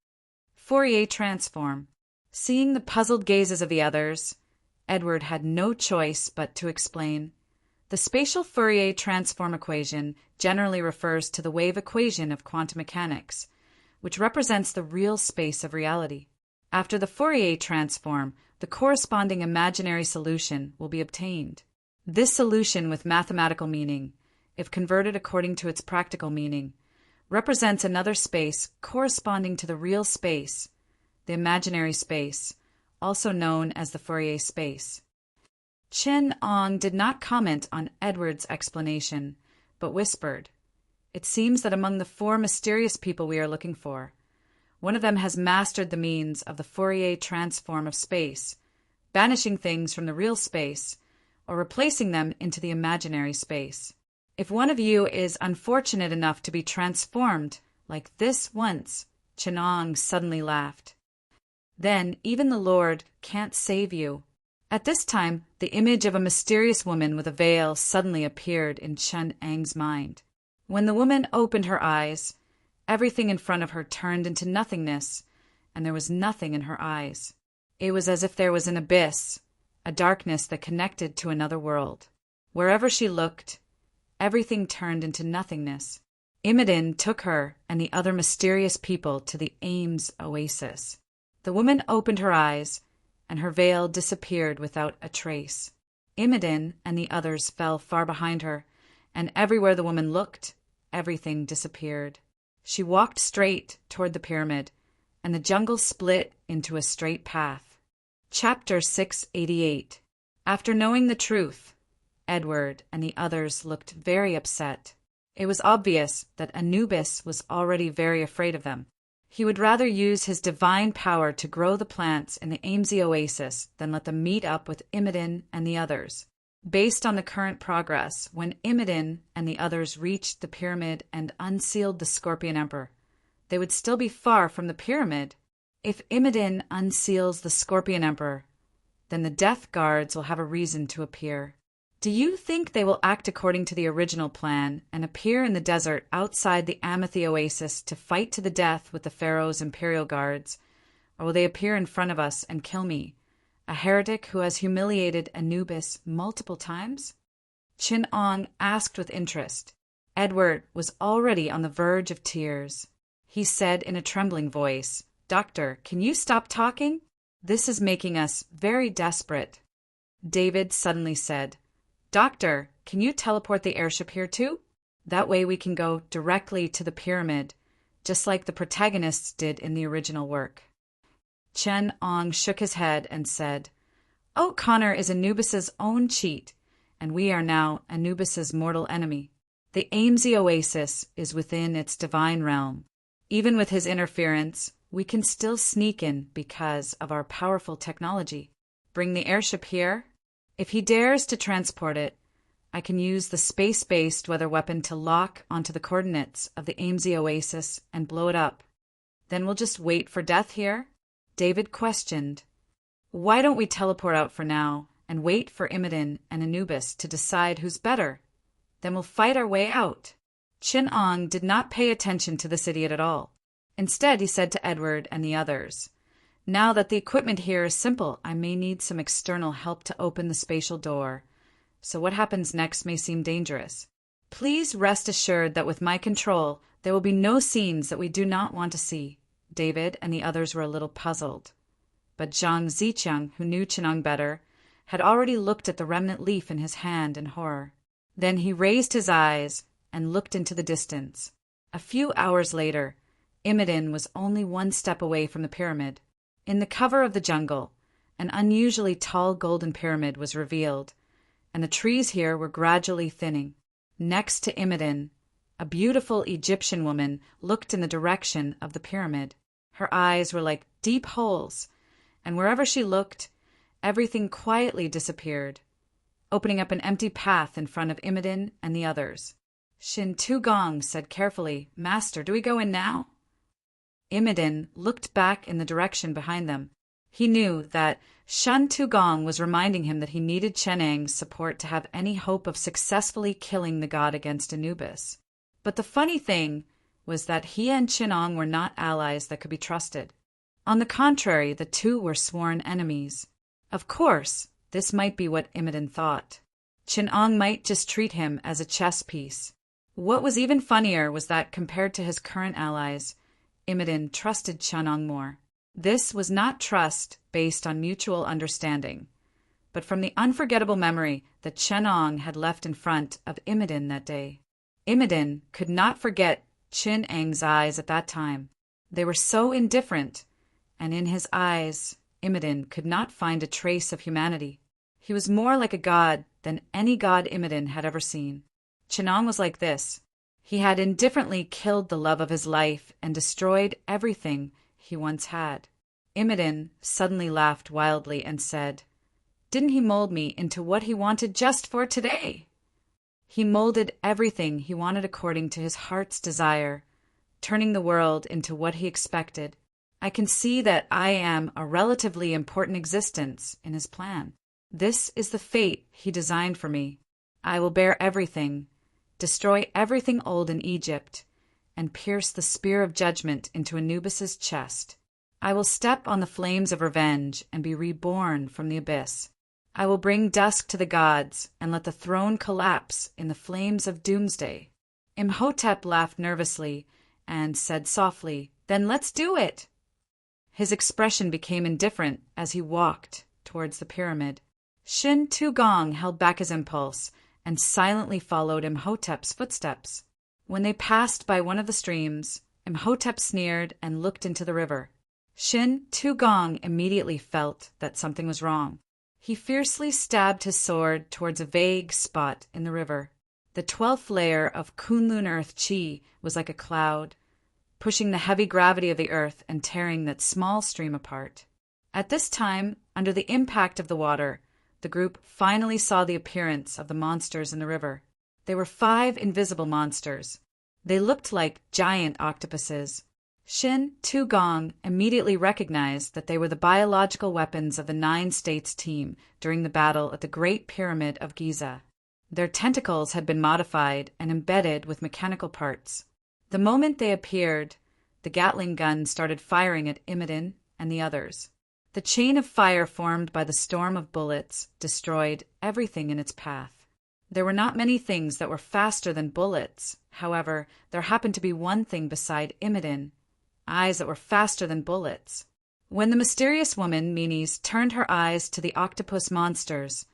Fourier transform. Seeing the puzzled gazes of the others, Edward had no choice but to explain. The spatial Fourier transform equation generally refers to the wave equation of quantum mechanics, which represents the real space of reality. After the Fourier transform, the corresponding imaginary solution will be obtained. This solution with mathematical meaning, if converted according to its practical meaning, represents another space corresponding to the real space, the imaginary space, also known as the Fourier space. Chen Ong did not comment on Edward's explanation, but whispered, "It seems that among the four mysterious people we are looking for, one of them has mastered the means of the Fourier transform of space, banishing things from the real space, or replacing them into the imaginary space. If one of you is unfortunate enough to be transformed like this once," Chenong suddenly laughed, "then even the Lord can't save you." At this time, the image of a mysterious woman with a veil suddenly appeared in Chen Ang's mind. When the woman opened her eyes, everything in front of her turned into nothingness, and there was nothing in her eyes. It was as if there was an abyss, a darkness that connected to another world. Wherever she looked, everything turned into nothingness. Imodin took her and the other mysterious people to the Ames oasis. The woman opened her eyes, and her veil disappeared without a trace. Imodin and the others fell far behind her, and everywhere the woman looked, everything disappeared. She walked straight toward the pyramid, and the jungle split into a straight path. Chapter 688. After knowing the truth, Edward and the others looked very upset. It was obvious that Anubis was already very afraid of them. He would rather use his divine power to grow the plants in the Amesy oasis than let them meet up with Imodin and the others. Based on the current progress, when Imodin and the others reached the pyramid and unsealed the Scorpion Emperor, they would still be far from the pyramid. If Imodin unseals the Scorpion Emperor, then the Death Guards will have a reason to appear. Do you think they will act according to the original plan and appear in the desert outside the Amethy Oasis to fight to the death with the Pharaoh's Imperial Guards, or will they appear in front of us and kill me, a heretic who has humiliated Anubis multiple times? Chin Ong asked with interest. Edward was already on the verge of tears. He said in a trembling voice, "Doctor, can you stop talking? This is making us very desperate." David suddenly said, "Doctor, can you teleport the airship here too? That way we can go directly to the pyramid, just like the protagonists did in the original work." Chen Ong shook his head and said, "O'Connor is Anubis's own cheat, and we are now Anubis's mortal enemy. The Amesy Oasis is within its divine realm. Even with his interference, we can still sneak in because of our powerful technology. Bring the airship here. If he dares to transport it, I can use the space-based weather weapon to lock onto the coordinates of the Amesy Oasis and blow it up. Then we'll just wait for death here?" David questioned. "Why don't we teleport out for now and wait for Imodin and Anubis to decide who's better? Then we'll fight our way out." Chin Ong did not pay attention to this idiot at all. Instead, he said to Edward and the others, "Now that the equipment here is simple, I may need some external help to open the spatial door, so what happens next may seem dangerous. Please rest assured that with my control, there will be no scenes that we do not want to see." David and the others were a little puzzled, but Zhang Ziqiang, who knew Chenong better, had already looked at the remnant leaf in his hand in horror. Then he raised his eyes and looked into the distance. A few hours later, Imodin was only one step away from the pyramid. In the cover of the jungle, an unusually tall golden pyramid was revealed, and the trees here were gradually thinning. Next to Imodin, a beautiful Egyptian woman looked in the direction of the pyramid. Her eyes were like deep holes, and wherever she looked, everything quietly disappeared, opening up an empty path in front of Imodin and the others. Shin Tu-gong said carefully, "Master, do we go in now?" Imodin looked back in the direction behind them. He knew that Shin Tu-gong was reminding him that he needed Chang's support to have any hope of successfully killing the god against Anubis. But the funny thing was that he and Chenong were not allies that could be trusted. On the contrary, the two were sworn enemies. Of course, this might be what Imodin thought. Chenong might just treat him as a chess piece. What was even funnier was that compared to his current allies, Imodin trusted Chenong more. This was not trust based on mutual understanding, but from the unforgettable memory that Chenong had left in front of Imodin that day. Imodin could not forget Chenong's eyes at that time. They were so indifferent, and in his eyes, Imodin could not find a trace of humanity. He was more like a god than any god Imodin had ever seen. Chenong was like this. He had indifferently killed the love of his life and destroyed everything he once had. Imodin suddenly laughed wildly and said, "Didn't he mold me into what he wanted just for today?" He molded everything he wanted according to his heart's desire, turning the world into what he expected. I can see that I am a relatively important existence in his plan. This is the fate he designed for me. I will bear everything, destroy everything old in Egypt, and pierce the spear of judgment into Anubis's chest. I will step on the flames of revenge and be reborn from the abyss. I will bring dusk to the gods and let the throne collapse in the flames of doomsday. Imhotep laughed nervously and said softly, "Then let's do it." His expression became indifferent as he walked towards the pyramid. Shin Tu-gong held back his impulse and silently followed Imhotep's footsteps. When they passed by one of the streams, Imhotep sneered and looked into the river. Shin Tu-gong immediately felt that something was wrong. He fiercely stabbed his sword towards a vague spot in the river. The 12th layer of Kunlun Earth Chi was like a cloud, pushing the heavy gravity of the earth and tearing that small stream apart. At this time, under the impact of the water, the group finally saw the appearance of the monsters in the river. They were 5 invisible monsters. They looked like giant octopuses. Shin Tu-gong immediately recognized that they were the biological weapons of the 9 States team during the battle at the Great Pyramid of Giza. Their tentacles had been modified and embedded with mechanical parts. The moment they appeared, the Gatling gun started firing at Imodin and the others. The chain of fire formed by the storm of bullets destroyed everything in its path. There were not many things that were faster than bullets. However, there happened to be one thing beside Imodin, eyes that were faster than bullets. When the mysterious woman, Menes, turned her eyes to the octopus monsters,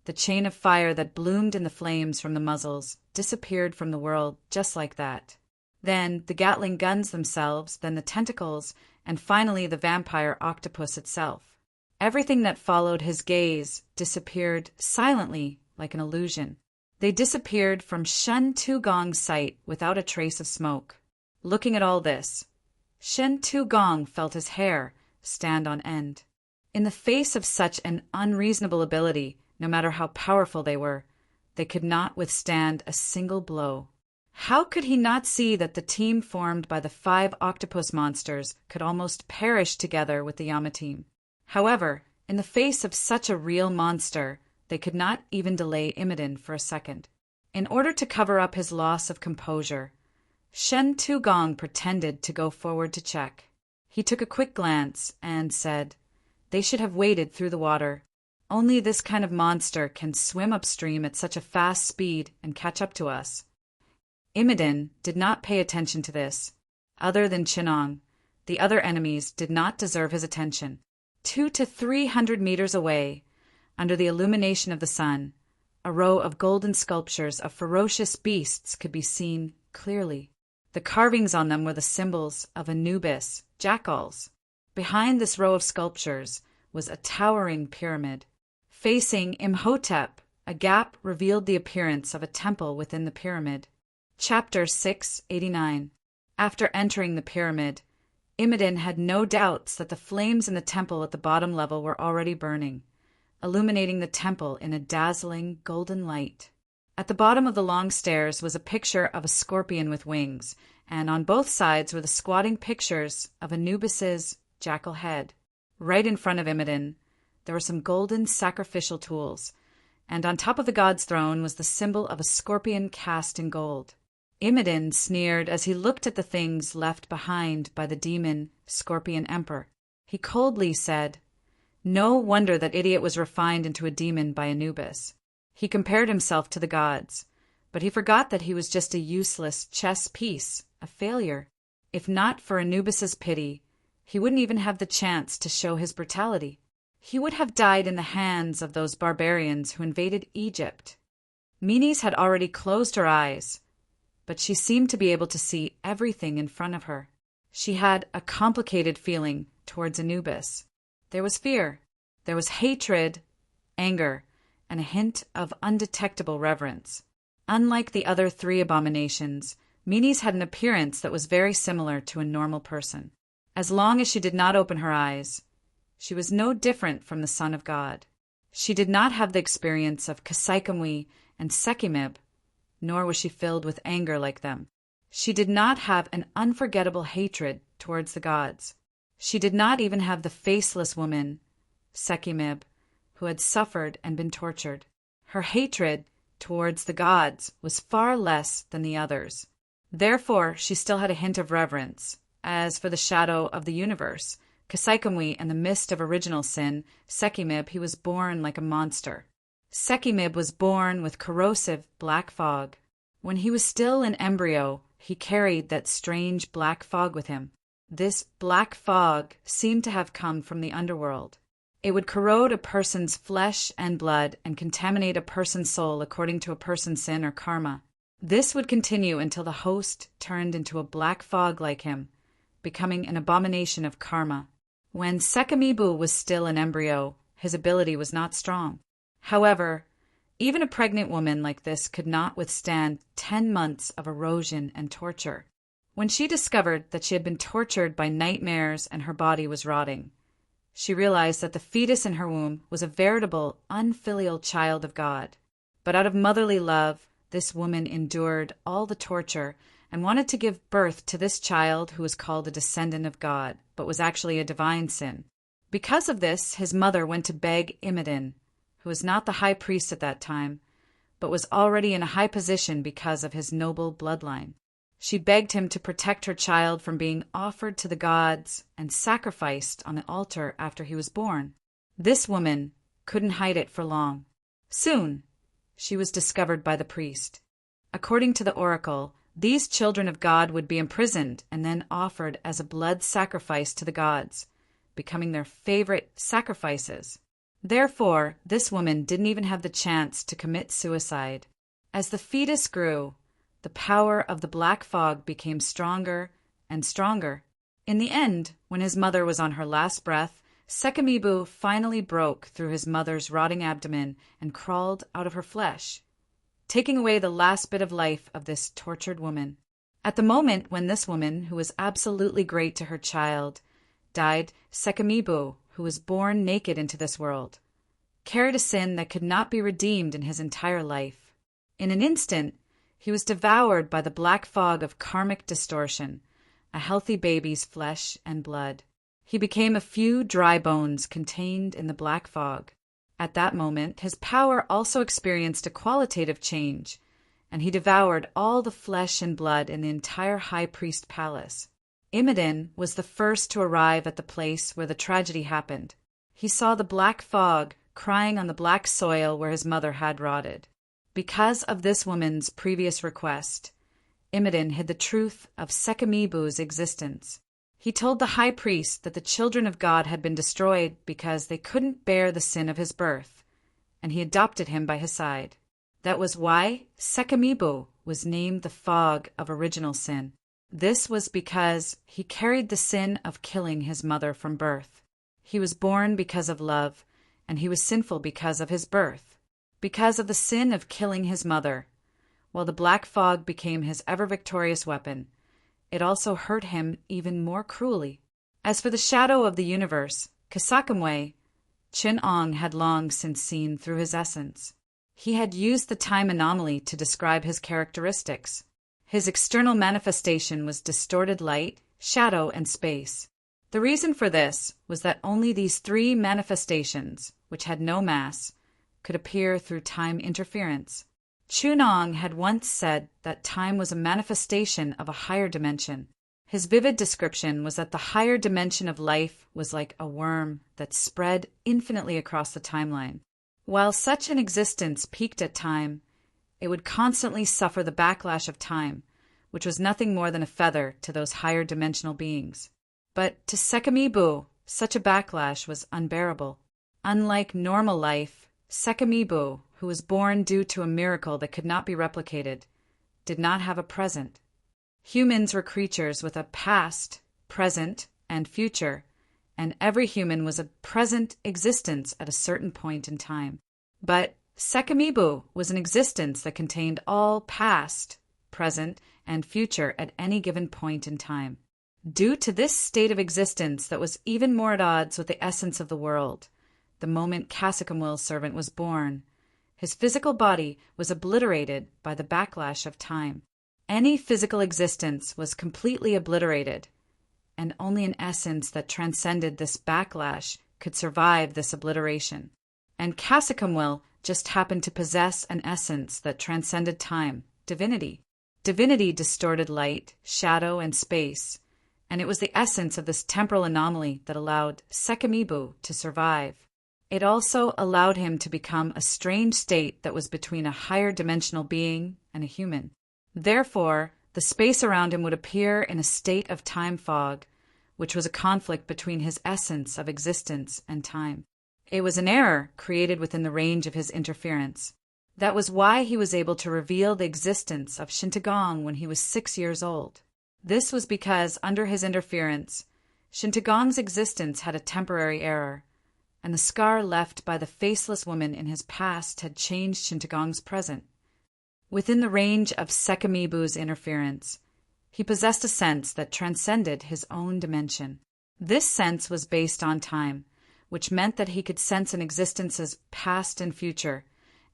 the chain of fire that bloomed in the flames from the muzzles disappeared from the world just like that. Then the Gatling guns themselves, then the tentacles, and finally the vampire octopus itself. Everything that followed his gaze disappeared silently like an illusion. They disappeared from Shin Tu-gong's sight without a trace of smoke. Looking at all this, Shin Tu-gong felt his hair stand on end. In the face of such an unreasonable ability, no matter how powerful they could not withstand a single blow. How could he not see that the team formed by the 5 octopus monsters could almost perish together with the Yama team? However, in the face of such a real monster, they could not even delay Imodin for a second. In order to cover up his loss of composure, Shin Tu-gong pretended to go forward to check. He took a quick glance and said, "They should have waded through the water. Only this kind of monster can swim upstream at such a fast speed and catch up to us." Imodin did not pay attention to this. Other than Chenong, the other enemies did not deserve his attention. 200 to 300 meters away, under the illumination of the sun, a row of golden sculptures of ferocious beasts could be seen clearly. The carvings on them were the symbols of Anubis, jackals. Behind this row of sculptures was a towering pyramid. Facing Imhotep, a gap revealed the appearance of a temple within the pyramid. Chapter 689. After entering the pyramid, Imodin had no doubts that the flames in the temple at the bottom level were already burning, illuminating the temple in a dazzling golden light. At the bottom of the long stairs was a picture of a scorpion with wings, and on both sides were the squatting pictures of Anubis's jackal head. Right in front of Imodin, there were some golden sacrificial tools, and on top of the god's throne was the symbol of a scorpion cast in gold. Imodin sneered as he looked at the things left behind by the demon Scorpion Emperor. He coldly said, "No wonder that idiot was refined into a demon by Anubis." He compared himself to the gods, but he forgot that he was just a useless chess piece, a failure. If not for Anubis's pity, he wouldn't even have the chance to show his brutality. He would have died in the hands of those barbarians who invaded Egypt. Menes had already closed her eyes, but she seemed to be able to see everything in front of her. She had a complicated feeling towards Anubis. There was fear, there was hatred, anger, and a hint of undetectable reverence. Unlike the other three abominations, Menes had an appearance that was very similar to a normal person. As long as she did not open her eyes, she was no different from the Son of God. She did not have the experience of Cassicamwe and Sekhimib, nor was she filled with anger like them. She did not have an unforgettable hatred towards the gods. She did not even have the faceless woman, Sekhimib, who had suffered and been tortured. Her hatred towards the gods was far less than the others. Therefore, she still had a hint of reverence. As for the shadow of the universe, Cassicamwe and the mist of original sin, Sekhimib, he was born like a monster. Sekhimib was born with corrosive black fog. When he was still an embryo, he carried that strange black fog with him. This black fog seemed to have come from the underworld. It would corrode a person's flesh and blood and contaminate a person's soul according to a person's sin or karma. This would continue until the host turned into a black fog like him, becoming an abomination of karma. When Sekhimibu was still an embryo, his ability was not strong. However, even a pregnant woman like this could not withstand 10 months of erosion and torture. When she discovered that she had been tortured by nightmares and her body was rotting, she realized that the fetus in her womb was a veritable unfilial child of God. But out of motherly love, this woman endured all the torture and wanted to give birth to this child who was called a descendant of God, but was actually a divine sin. Because of this, his mother went to beg Imodin, who was not the high priest at that time, but was already in a high position because of his noble bloodline. She begged him to protect her child from being offered to the gods and sacrificed on the altar after he was born. This woman couldn't hide it for long. Soon, she was discovered by the priest. According to the oracle, these children of God would be imprisoned and then offered as a blood sacrifice to the gods, becoming their favorite sacrifices. Therefore, this woman didn't even have the chance to commit suicide. As the fetus grew, the power of the black fog became stronger and stronger. In the end, when his mother was on her last breath, Sekhimibu finally broke through his mother's rotting abdomen and crawled out of her flesh, taking away the last bit of life of this tortured woman. At the moment when this woman, who was absolutely great to her child, died, Sekhimibu, who was born naked into this world, carried a sin that could not be redeemed in his entire life. In an instant, he was devoured by the black fog of karmic distortion, a healthy baby's flesh and blood. He became a few dry bones contained in the black fog. At that moment, his power also experienced a qualitative change, and he devoured all the flesh and blood in the entire high priest palace. Imodin was the first to arrive at the place where the tragedy happened. He saw the black fog crying on the black soil where his mother had rotted. Because of this woman's previous request, Imodin hid the truth of Sekhimibu's existence. He told the high priest that the children of God had been destroyed because they couldn't bear the sin of his birth, and he adopted him by his side. That was why Sekhimibu was named the fog of original sin. This was because he carried the sin of killing his mother from birth. He was born because of love, and he was sinful because of his birth. Because of the sin of killing his mother, while the black fog became his ever-victorious weapon, it also hurt him even more cruelly. As for the shadow of the universe, Kasakamwe, Chin-Ong had long since seen through his essence. He had used the time anomaly to describe his characteristics. His external manifestation was distorted light, shadow, and space. The reason for this was that only these three manifestations, which had no mass, could appear through time interference. Chin-Ong had once said that time was a manifestation of a higher dimension. His vivid description was that the higher dimension of life was like a worm that spread infinitely across the timeline. While such an existence peaked at time, it would constantly suffer the backlash of time, which was nothing more than a feather to those higher dimensional beings. But to Sekamibu, such a backlash was unbearable. Unlike normal life, Sekamibu, who was born due to a miracle that could not be replicated, did not have a present. Humans were creatures with a past, present, and future, and every human was a present existence at a certain point in time. But Sekamibu was an existence that contained all past, present, and future at any given point in time. Due to this state of existence that was even more at odds with the essence of the world, the moment Casakamwill's servant was born, his physical body was obliterated by the backlash of time. Any physical existence was completely obliterated, and only an essence that transcended this backlash could survive this obliteration. And Casakamwill just happened to possess an essence that transcended time, divinity. Divinity distorted light, shadow, and space, and it was the essence of this temporal anomaly that allowed Sekamibu to survive. It also allowed him to become a strange state that was between a higher dimensional being and a human. Therefore, the space around him would appear in a state of time fog, which was a conflict between his essence of existence and time. It was an error created within the range of his interference. That was why he was able to reveal the existence of Shintagong when he was 6 years old. This was because, under his interference, Shintagong's existence had a temporary error, and the scar left by the faceless woman in his past had changed Shintagong's present. Within the range of Sekamibu's interference, he possessed a sense that transcended his own dimension. This sense was based on time, which meant that he could sense an existence's past and future,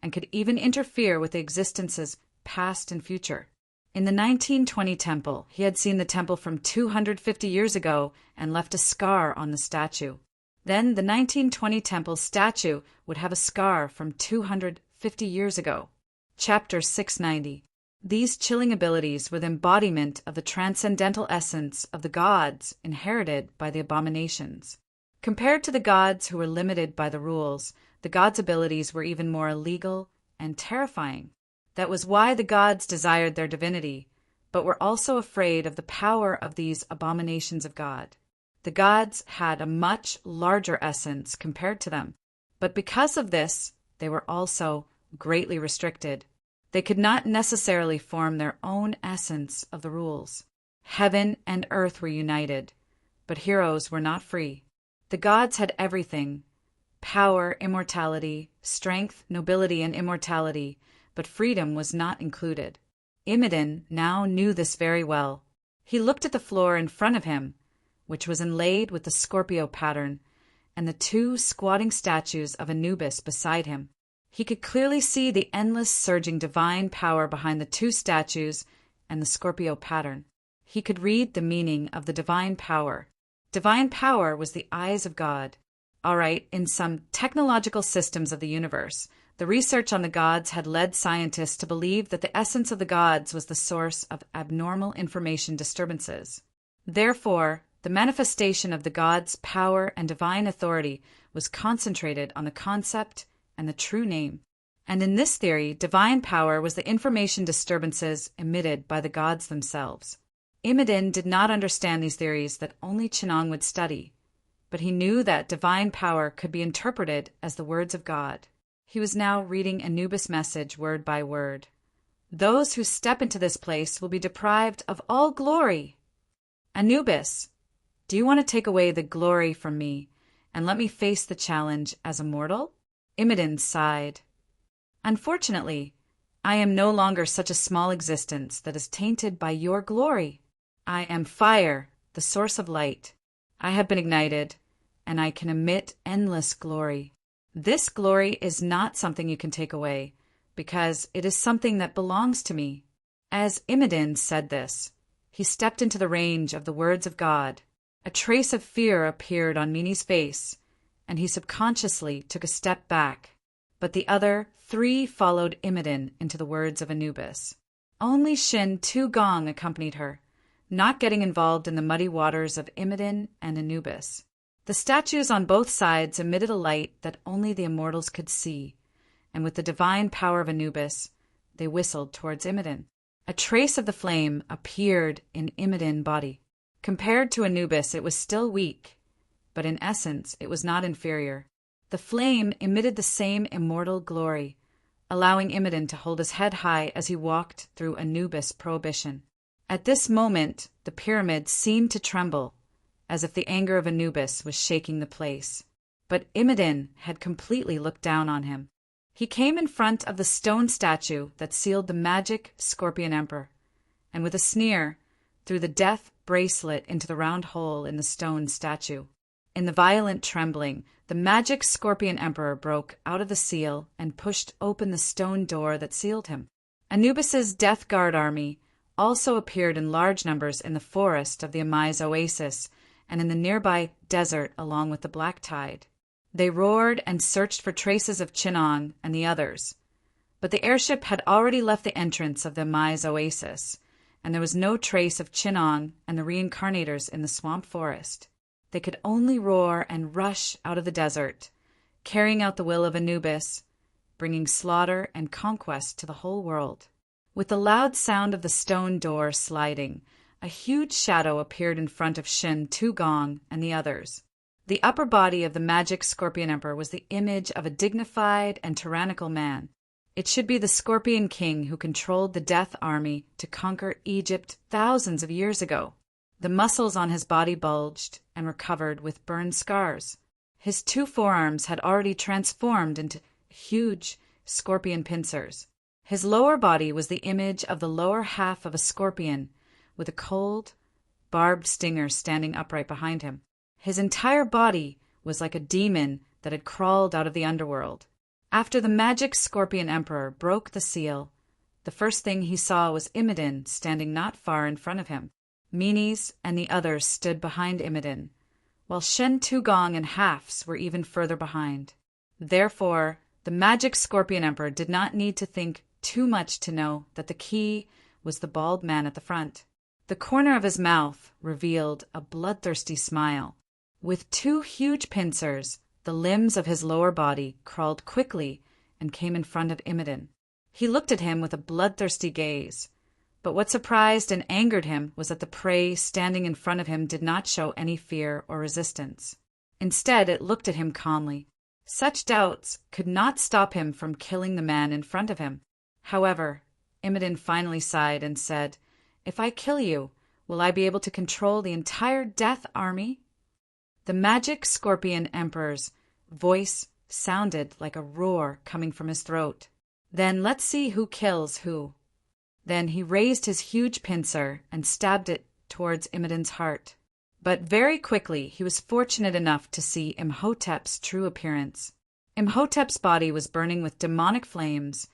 and could even interfere with the existence's past and future. In the 1920 temple, he had seen the temple from 250 years ago and left a scar on the statue. Then the 1920 temple statue would have a scar from 250 years ago. Chapter 690. These chilling abilities were the embodiment of the transcendental essence of the gods inherited by the abominations. Compared to the gods who were limited by the rules, the gods' abilities were even more illegal and terrifying. That was why the gods desired their divinity, but were also afraid of the power of these abominations of God. The gods had a much larger essence compared to them, but because of this, they were also greatly restricted. They could not necessarily form their own essence of the rules. Heaven and earth were united, but heroes were not free. The gods had everything: power, immortality, strength, nobility, and immortality, but freedom was not included. Imodin now knew this very well. He looked at the floor in front of him, which was inlaid with the Scorpio pattern, and the two squatting statues of Anubis beside him. He could clearly see the endless surging divine power behind the two statues and the Scorpio pattern. He could read the meaning of the divine power. Divine power was the eyes of God. All right, in some technological systems of the universe, the research on the gods had led scientists to believe that the essence of the gods was the source of abnormal information disturbances. Therefore, the manifestation of the gods' power and divine authority was concentrated on the concept and the true name. And in this theory, divine power was the information disturbances emitted by the gods themselves. Imodin did not understand these theories that only Chin-Ong would study, but he knew that divine power could be interpreted as the words of God. He was now reading Anubis' message word by word. Those who step into this place will be deprived of all glory. Anubis, do you want to take away the glory from me and let me face the challenge as a mortal? Imodin sighed. Unfortunately, I am no longer such a small existence that is tainted by your glory. I am fire, the source of light. I have been ignited, and I can emit endless glory. This glory is not something you can take away, because it is something that belongs to me." As Imodin said this, he stepped into the range of the words of God. A trace of fear appeared on Mini's face, and he subconsciously took a step back. But the other 3 followed Imodin into the words of Anubis. Only Shin Tu Gong accompanied her, not getting involved in the muddy waters of Imodin and Anubis. The statues on both sides emitted a light that only the immortals could see, and with the divine power of Anubis, they whistled towards Imodin. A trace of the flame appeared in Imodin's body. Compared to Anubis, it was still weak, but in essence, it was not inferior. The flame emitted the same immortal glory, allowing Imodin to hold his head high as he walked through Anubis' prohibition. At this moment, the pyramid seemed to tremble, as if the anger of Anubis was shaking the place. But Imodin had completely looked down on him. He came in front of the stone statue that sealed the magic Scorpion Emperor, and with a sneer, threw the death bracelet into the round hole in the stone statue. In the violent trembling, the magic Scorpion Emperor broke out of the seal and pushed open the stone door that sealed him. Anubis's Death Guard army also appeared in large numbers in the forest of the Amai's oasis and in the nearby desert along with the black tide. They roared and searched for traces of Chinong and the others, but the airship had already left the entrance of the Amai's oasis, and there was no trace of Chinong and the reincarnators in the swamp forest. They could only roar and rush out of the desert, carrying out the will of Anubis, bringing slaughter and conquest to the whole world. With the loud sound of the stone door sliding, a huge shadow appeared in front of Shin Tu Gong and the others. The upper body of the magic Scorpion Emperor was the image of a dignified and tyrannical man. It should be the Scorpion King who controlled the Death Army to conquer Egypt thousands of years ago. The muscles on his body bulged and were covered with burned scars. His 2 forearms had already transformed into huge scorpion pincers. His lower body was the image of the lower half of a scorpion, with a cold, barbed stinger standing upright behind him. His entire body was like a demon that had crawled out of the underworld. After the magic Scorpion Emperor broke the seal, the first thing he saw was Imodin standing not far in front of him. Menes and the others stood behind Imodin, while Shen Tu Gong and Hafs were even further behind. Therefore, the magic Scorpion Emperor did not need to think too much to know that the key was the bald man at the front. The corner of his mouth revealed a bloodthirsty smile. With 2 huge pincers, the limbs of his lower body crawled quickly and came in front of Imodin. He looked at him with a bloodthirsty gaze, but what surprised and angered him was that the prey standing in front of him did not show any fear or resistance. Instead, it looked at him calmly. Such doubts could not stop him from killing the man in front of him. However, Imodin finally sighed and said, "If I kill you, will I be able to control the entire Death Army?" The magic Scorpion Emperor's voice sounded like a roar coming from his throat. "Then let's see who kills who." Then he raised his huge pincer and stabbed it towards Imodin's heart. But very quickly he was fortunate enough to see Imhotep's true appearance. Imhotep's body was burning with demonic flames,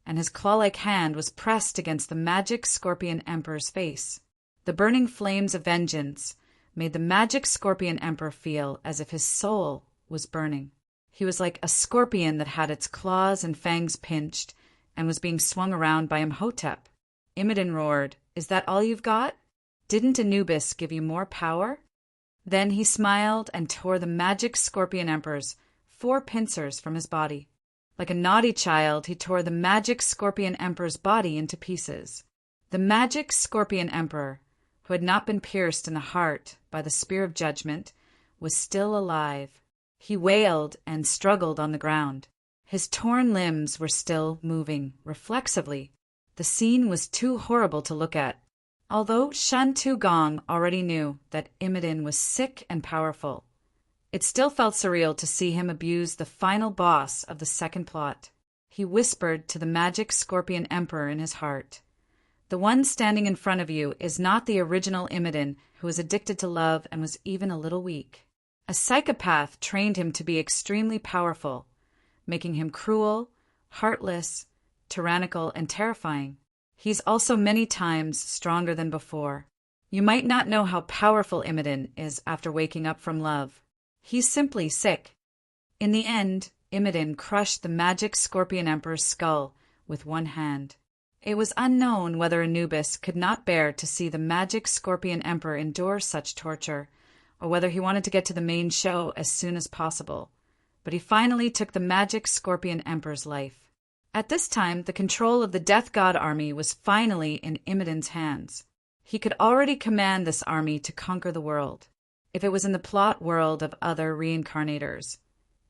and his claw-like hand was pressed against the magic Scorpion Emperor's face. The burning flames of vengeance made the magic Scorpion Emperor feel as if his soul was burning. He was like a scorpion that had its claws and fangs pinched and was being swung around by Imhotep. Imodin roared, "Is that all you've got? Didn't Anubis give you more power?" Then he smiled and tore the magic Scorpion Emperor's 4 pincers from his body. Like a naughty child, he tore the magic Scorpion Emperor's body into pieces. The magic Scorpion Emperor, who had not been pierced in the heart by the spear of judgment, was still alive. He wailed and struggled on the ground. His torn limbs were still moving reflexively. The scene was too horrible to look at. Although Shan Tu Gong already knew that Imodin was sick and powerful, it still felt surreal to see him abuse the final boss of the second plot. He whispered to the magic Scorpion Emperor in his heart, The one standing in front of you is not the original Imodin who was addicted to love and was even a little weak. A psychopath trained him to be extremely powerful, making him cruel, heartless, tyrannical, and terrifying. He's also many times stronger than before. You might not know how powerful Imodin is after waking up from love. He's simply sick. In the end, Imodin crushed the magic Scorpion Emperor's skull with one hand. It was unknown whether Anubis could not bear to see the magic Scorpion Emperor endure such torture, or whether he wanted to get to the main show as soon as possible. But he finally took the magic Scorpion Emperor's life. At this time, the control of the Death God army was finally in Imodin's hands. He could already command this army to conquer the world. If it was in the plot world of other reincarnators,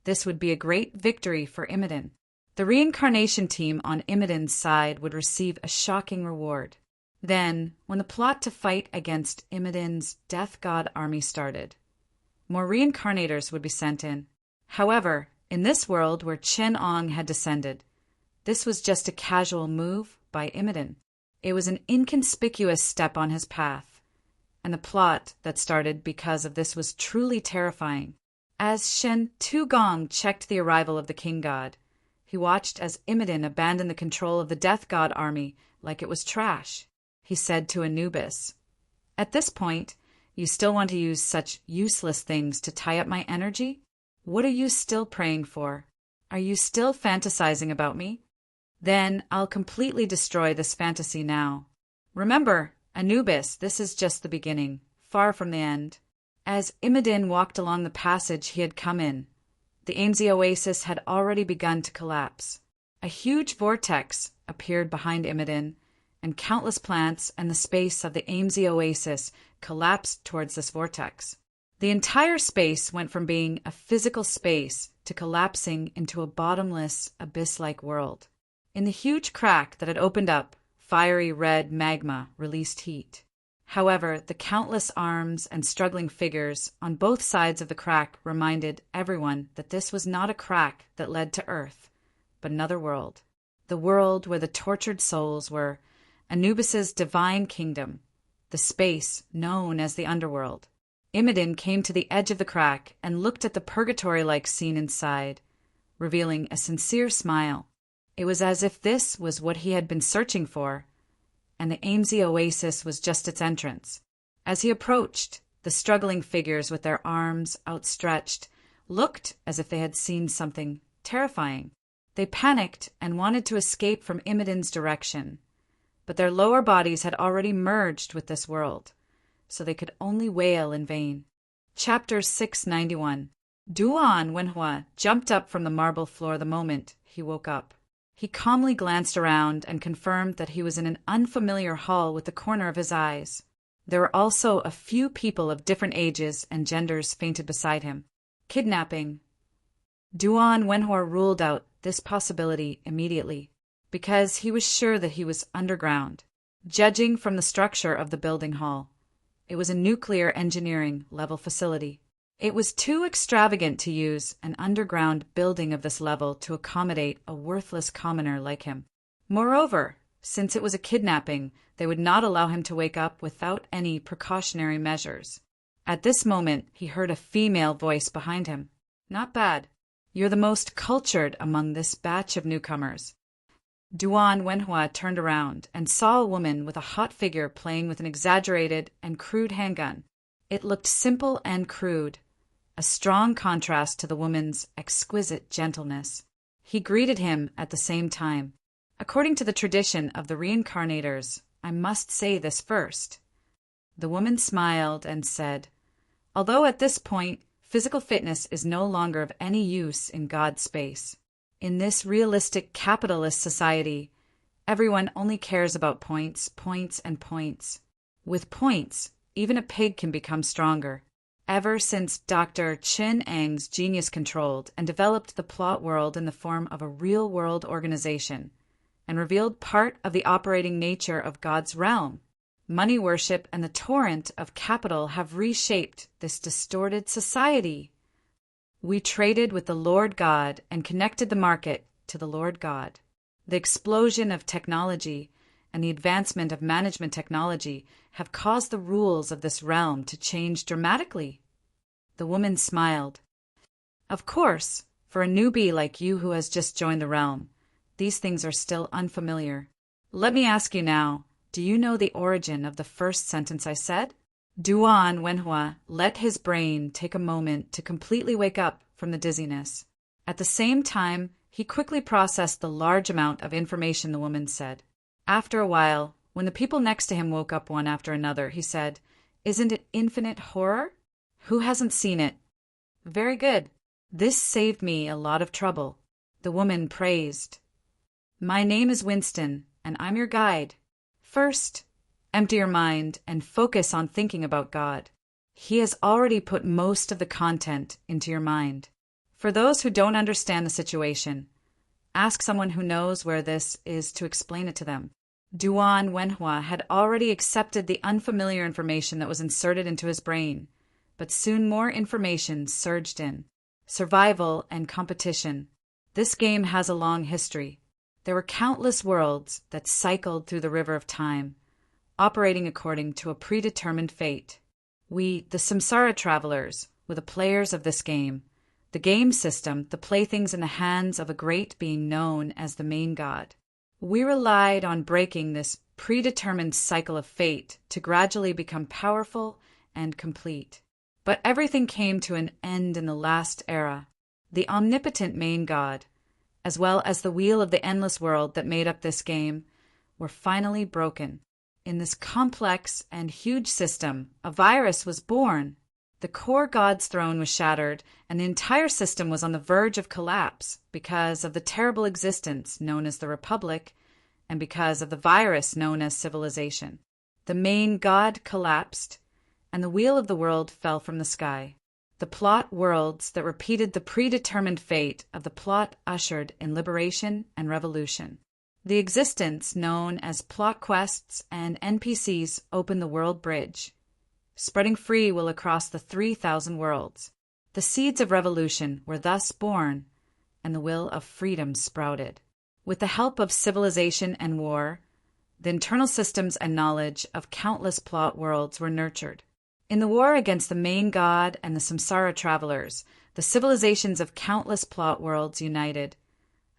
this would be a great victory for Imodin. The reincarnation team on Imodin's side would receive a shocking reward. Then, when the plot to fight against Imodin's Death God army started, more reincarnators would be sent in. However, in this world where Chen-Ong had descended, this was just a casual move by Imodin. It was an inconspicuous step on his path, and the plot that started because of this was truly terrifying. As Shen Tu-Gong checked the arrival of the King God, he watched as Imodin abandoned the control of the Death God army like it was trash. He said to Anubis, "At this point, you still want to use such useless things to tie up my energy? What are you still praying for? Are you still fantasizing about me? Then I'll completely destroy this fantasy now. Remember, Anubis, this is just the beginning, far from the end." As Imodin walked along the passage he had come in, the Aimsey oasis had already begun to collapse. A huge vortex appeared behind Imodin, and countless plants and the space of the Aimsey oasis collapsed towards this vortex. The entire space went from being a physical space to collapsing into a bottomless, abyss-like world. In the huge crack that had opened up, fiery red magma released heat. However, the countless arms and struggling figures on both sides of the crack reminded everyone that this was not a crack that led to Earth, but another world. The world where the tortured souls were Anubis's divine kingdom, the space known as the underworld. Imodin came to the edge of the crack and looked at the purgatory-like scene inside, revealing a sincere smile. It was as if this was what he had been searching for, and the Aimsey oasis was just its entrance. As he approached, the struggling figures with their arms outstretched looked as if they had seen something terrifying. They panicked and wanted to escape from Imodin's direction, but their lower bodies had already merged with this world, so they could only wail in vain. Chapter 691. Duan Wenhua jumped up from the marble floor the moment he woke up. He calmly glanced around and confirmed that he was in an unfamiliar hall with the corner of his eyes. There were also a few people of different ages and genders fainted beside him. Kidnapping. Duan Wenhua ruled out this possibility immediately, because he was sure that he was underground. Judging from the structure of the building hall, it was a nuclear engineering level facility. It was too extravagant to use an underground building of this level to accommodate a worthless commoner like him. Moreover, since it was a kidnapping, they would not allow him to wake up without any precautionary measures. At this moment, he heard a female voice behind him. "Not bad. You're the most cultured among this batch of newcomers." Duan Wenhua turned around and saw a woman with a hot figure playing with an exaggerated and crude handgun. It looked simple and crude, a strong contrast to the woman's exquisite gentleness. He greeted him at the same time. According to the tradition of the reincarnators, I must say this first. The woman smiled and said, "Although at this point, physical fitness is no longer of any use in God's space. In this realistic capitalist society, everyone only cares about points, points, and points. With points, even a pig can become stronger. Ever since Dr. Chen-Ang's genius controlled and developed the plot world in the form of a real-world organization and revealed part of the operating nature of God's realm, money worship and the torrent of capital have reshaped this distorted society. We traded with the Lord God and connected the market to the Lord God. The explosion of technology and the advancement of management technology have caused the rules of this realm to change dramatically. The woman smiled. Of course, for a newbie like you who has just joined the realm, these things are still unfamiliar. Let me ask you now, do you know the origin of the first sentence I said? Duan Wenhua let his brain take a moment to completely wake up from the dizziness. At the same time, he quickly processed the large amount of information the woman said. After a while, when the people next to him woke up one after another, he said, "Isn't it infinite horror? Who hasn't seen it?" Very good. This saved me a lot of trouble. The woman praised. My name is Winston, and I'm your guide. First, empty your mind and focus on thinking about God. He has already put most of the content into your mind. For those who don't understand the situation, ask someone who knows where this is to explain it to them. Duan Wenhua had already accepted the unfamiliar information that was inserted into his brain, but soon more information surged in. Survival and competition. This game has a long history. There were countless worlds that cycled through the river of time, operating according to a predetermined fate. We, the samsara travelers, were the players of this game. The game system, the playthings in the hands of a great being known as the main god. We relied on breaking this predetermined cycle of fate to gradually become powerful and complete. But everything came to an end in the last era. The omnipotent main god, as well as the wheel of the endless world that made up this game, were finally broken. In this complex and huge system, a virus was born. The core god's throne was shattered, and the entire system was on the verge of collapse because of the terrible existence known as the Republic and because of the virus known as civilization. The main god collapsed, and the wheel of the world fell from the sky. The plot worlds that repeated the predetermined fate of the plot ushered in liberation and revolution. The existence known as plot quests and NPCs opened the world bridge, spreading free will across the 3,000 worlds. The seeds of revolution were thus born, and the will of freedom sprouted. With the help of civilization and war, the internal systems and knowledge of countless plot worlds were nurtured. In the war against the main god and the samsara travelers, the civilizations of countless plot worlds united,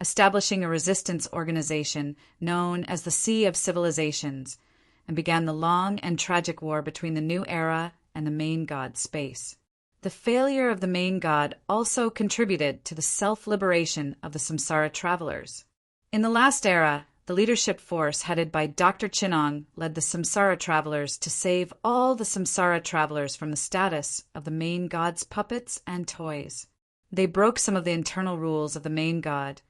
establishing a resistance organization known as the Sea of Civilizations, and began the long and tragic war between the new era and the main god space. The failure of the main god also contributed to the self-liberation of the samsara travelers. In the last era, the leadership force headed by Dr. Chinong led the samsara travelers to save all the samsara travelers from the status of the main god's puppets and toys. They broke some of the internal rules of the main god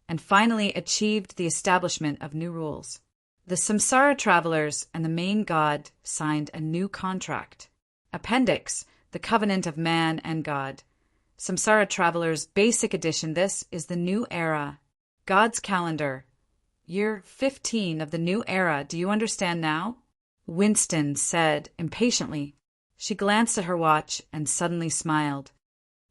and finally achieved the establishment of new rules. The samsara travelers and the main god signed a new contract. Appendix, the Covenant of Man and God. Samsara Travelers Basic Edition. This is the new era. God's calendar. Year 15 of the new era. Do you understand now? Winston said impatiently. She glanced at her watch and suddenly smiled.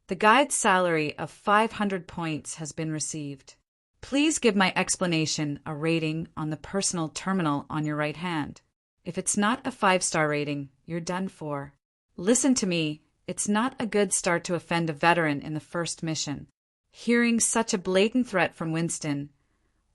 The guide's salary of 500 points has been received. Please give my explanation a rating on the personal terminal on your right hand. If it's not a 5-star rating, you're done for. Listen to me, it's not a good start to offend a veteran in the first mission. Hearing such a blatant threat from Winston,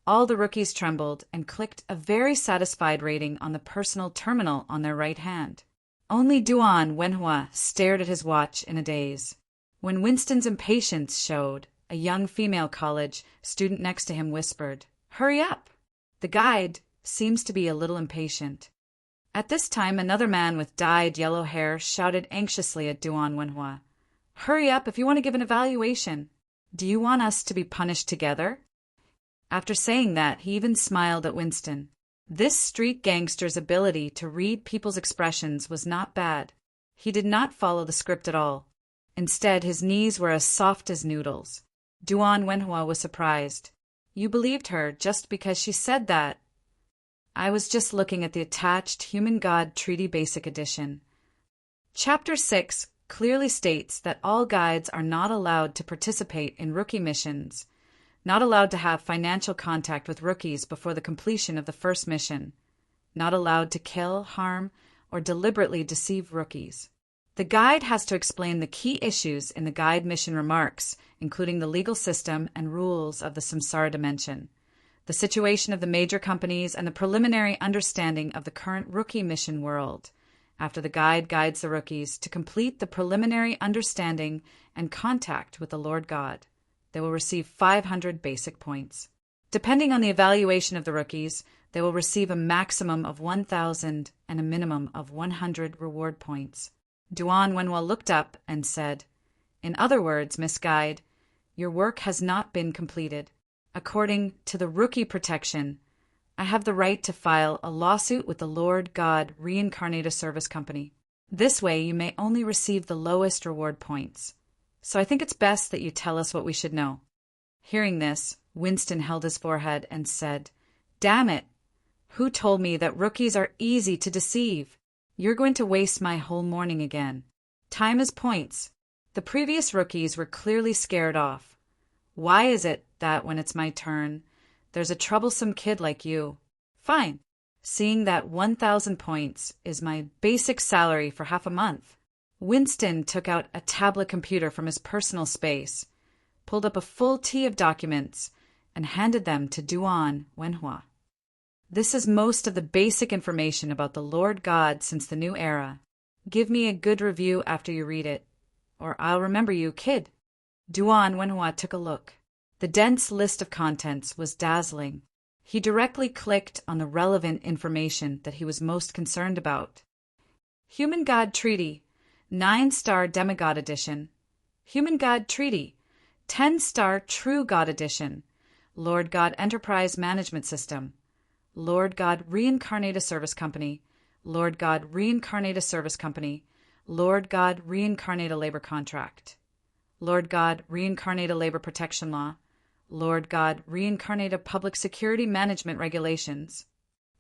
all the rookies trembled and clicked a very satisfied rating on the personal terminal on their right hand. Only Duan Wenhua stared at his watch in a daze. When Winston's impatience showed, a young female college student next to him whispered, "Hurry up!" The guide seems to be a little impatient. At this time, another man with dyed yellow hair shouted anxiously at Duan Wenhua, "Hurry up if you want to give an evaluation. Do you want us to be punished together?" After saying that, he even smiled at Winston. This street gangster's ability to read people's expressions was not bad. He did not follow the script at all. Instead, his knees were as soft as noodles. Duan Wenhua was surprised. "You believed her just because she said that." "I was just looking at the attached Human God Treaty Basic Edition. Chapter 6 clearly states that all guides are not allowed to participate in rookie missions. not allowed to have financial contact with rookies before the completion of the first mission, not allowed to kill, harm, or deliberately deceive rookies. The guide has to explain the key issues in the guide mission remarks, including the legal system and rules of the samsara dimension, the situation of the major companies, and the preliminary understanding of the current rookie mission world. After the guide guides the rookies to complete the preliminary understanding and contact with the Lord God, they will receive 500 basic points. Depending on the evaluation of the rookies, they will receive a maximum of 1,000 and a minimum of 100 reward points. Duan Wenhua looked up and said, "In other words, Miss Guide, your work has not been completed. According to the rookie protection, I have the right to file a lawsuit with the Lord God Reincarnated Service Company. This way you may only receive the lowest reward points. So I think it's best that you tell us what we should know." Hearing this, Winston held his forehead and said, "Damn it! Who told me that rookies are easy to deceive? You're going to waste my whole morning again. Time is points. The previous rookies were clearly scared off. Why is it that when it's my turn, there's a troublesome kid like you? Fine. Seeing that 1,000 points is my basic salary for half a month." Winston took out a tablet computer from his personal space, pulled up a full tee of documents, and handed them to Duan Wenhua. "This is most of the basic information about the Lord God since the new era. Give me a good review after you read it, or I'll remember you, kid." Duan Wenhua took a look. The dense list of contents was dazzling. He directly clicked on the relevant information that he was most concerned about. Human God Treaty, 9-star Demigod Edition. Human God Treaty, 10-star True God Edition. Lord God Enterprise Management System. Lord God Reincarnated Service Company. Lord God Reincarnated Service Company. Lord God Reincarnated Labor Contract. Lord God Reincarnated Labor Protection Law. Lord God Reincarnated Public Security Management Regulations.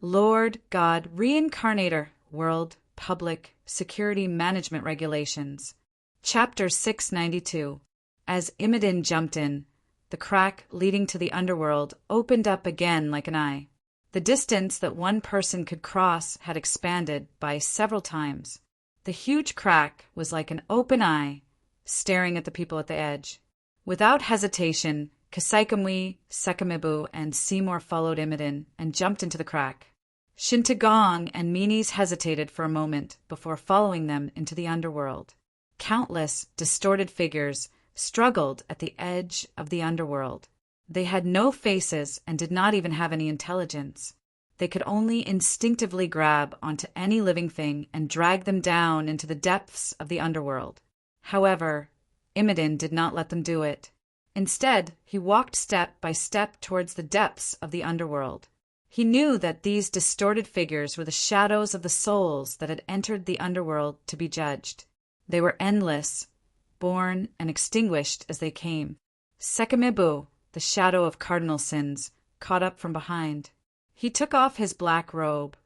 Lord God Reincarnator World Public Security Management Regulations. Chapter 692. As Imodin jumped in, the crack leading to the underworld opened up again like an eye. The distance that one person could cross had expanded by several times. The huge crack was like an open eye, staring at the people at the edge. Without hesitation, Kasaikamwi, Sekamibu, and Seymour followed Imodin and jumped into the crack. Shintagong and Menes hesitated for a moment before following them into the underworld. Countless distorted figures struggled at the edge of the underworld. They had no faces and did not even have any intelligence. They could only instinctively grab onto any living thing and drag them down into the depths of the underworld. However, Imodin did not let them do it. Instead, he walked step by step towards the depths of the underworld. He knew that these distorted figures were the shadows of the souls that had entered the underworld to be judged. They were endless, born and extinguished as they came. Sekamibu, the shadow of cardinal sins, caught up from behind. He took off his black robe,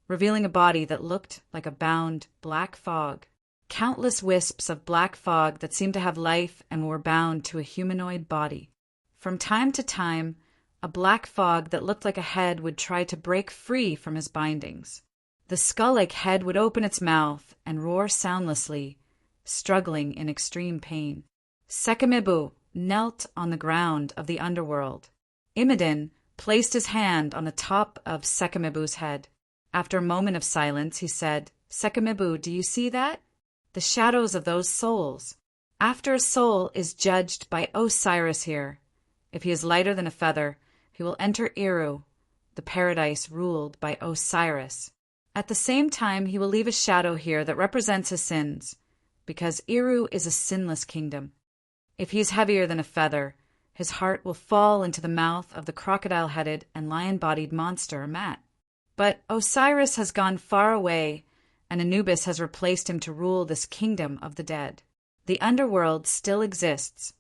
revealing a body that looked like a bound black fog. Countless wisps of black fog that seemed to have life and were bound to a humanoid body. From time to time, a black fog that looked like a head would try to break free from his bindings. The skull-like head would open its mouth and roar soundlessly, struggling in extreme pain. Sekamibu knelt on the ground of the underworld. Imodin placed his hand on the top of Sekamibu's head. After a moment of silence, he said, "Sekamibu, do you see that? The shadows of those souls. After a soul is judged by Osiris here, if he is lighter than a feather, he will enter Iru, the paradise ruled by Osiris. At the same time, he will leave a shadow here that represents his sins, because Iru is a sinless kingdom. If he is heavier than a feather, his heart will fall into the mouth of the crocodile-headed and lion-bodied monster Amat. But Osiris has gone far away, and Anubis has replaced him to rule this kingdom of the dead. The underworld still exists,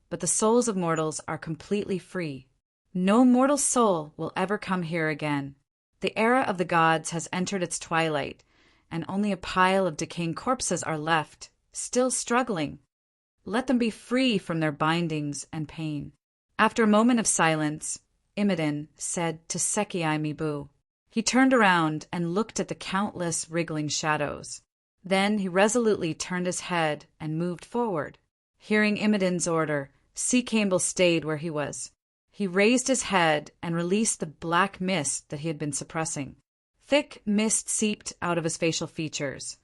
but the souls of mortals are completely free. No mortal soul will ever come here again. The era of the gods has entered its twilight, and only a pile of decaying corpses are left, still struggling. Let them be free from their bindings and pain." After a moment of silence, Imodin said to Sekiai Mibu. He turned around and looked at the countless wriggling shadows. Then he resolutely turned his head and moved forward. Hearing Imodin's order, C. Campbell stayed where he was. He raised his head and released the black mist that he had been suppressing. Thick mist seeped out of his facial features,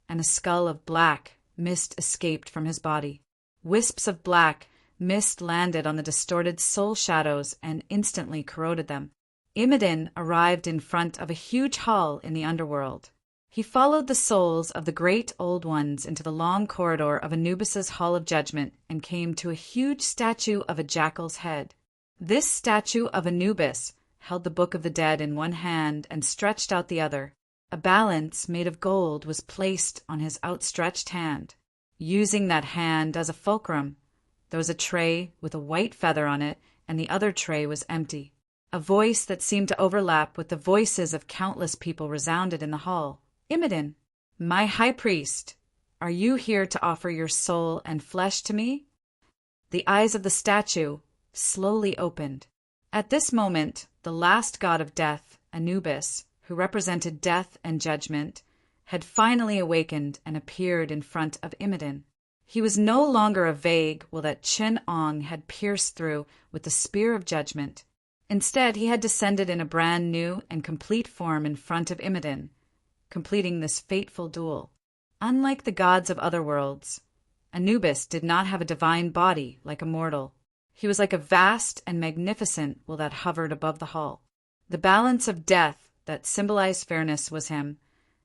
and a skull of black mist escaped from his body. Wisps of black mist landed on the distorted soul shadows and instantly corroded them. Imodin arrived in front of a huge hall in the underworld. He followed the souls of the great old ones into the long corridor of Anubis's Hall of Judgment and came to a huge statue of a jackal's head. This statue of Anubis held the Book of the Dead in one hand and stretched out the other. A balance made of gold was placed on his outstretched hand. Using that hand as a fulcrum, there was a tray with a white feather on it, and the other tray was empty. A voice that seemed to overlap with the voices of countless people resounded in the hall. Imodin, my high priest, are you here to offer your soul and flesh to me? The eyes of the statue slowly opened. At this moment, the last god of death, Anubis, who represented death and judgment, had finally awakened and appeared in front of Imodin. He was no longer a vague will that Chin Ong had pierced through with the spear of judgment. Instead, he had descended in a brand new and complete form in front of Imodin, completing this fateful duel. Unlike the gods of other worlds, Anubis did not have a divine body like a mortal. He was like a vast and magnificent will that hovered above the hall. The balance of death that symbolized fairness was him,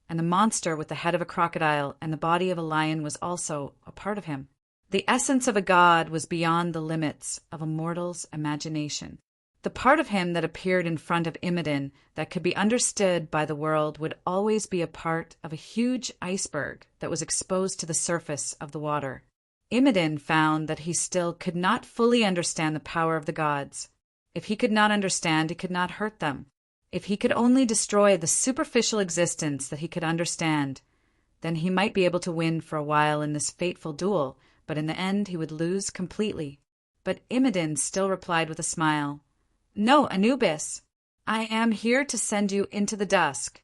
and the monster with the head of a crocodile and the body of a lion was also a part of him. The essence of a god was beyond the limits of a mortal's imagination. The part of him that appeared in front of Imodin that could be understood by the world would always be a part of a huge iceberg that was exposed to the surface of the water. Imodin found that he still could not fully understand the power of the gods. If he could not understand, he could not hurt them. If he could only destroy the superficial existence that he could understand, then he might be able to win for a while in this fateful duel, but in the end he would lose completely. But Imodin still replied with a smile, "No, Anubis, I am here to send you into the dusk.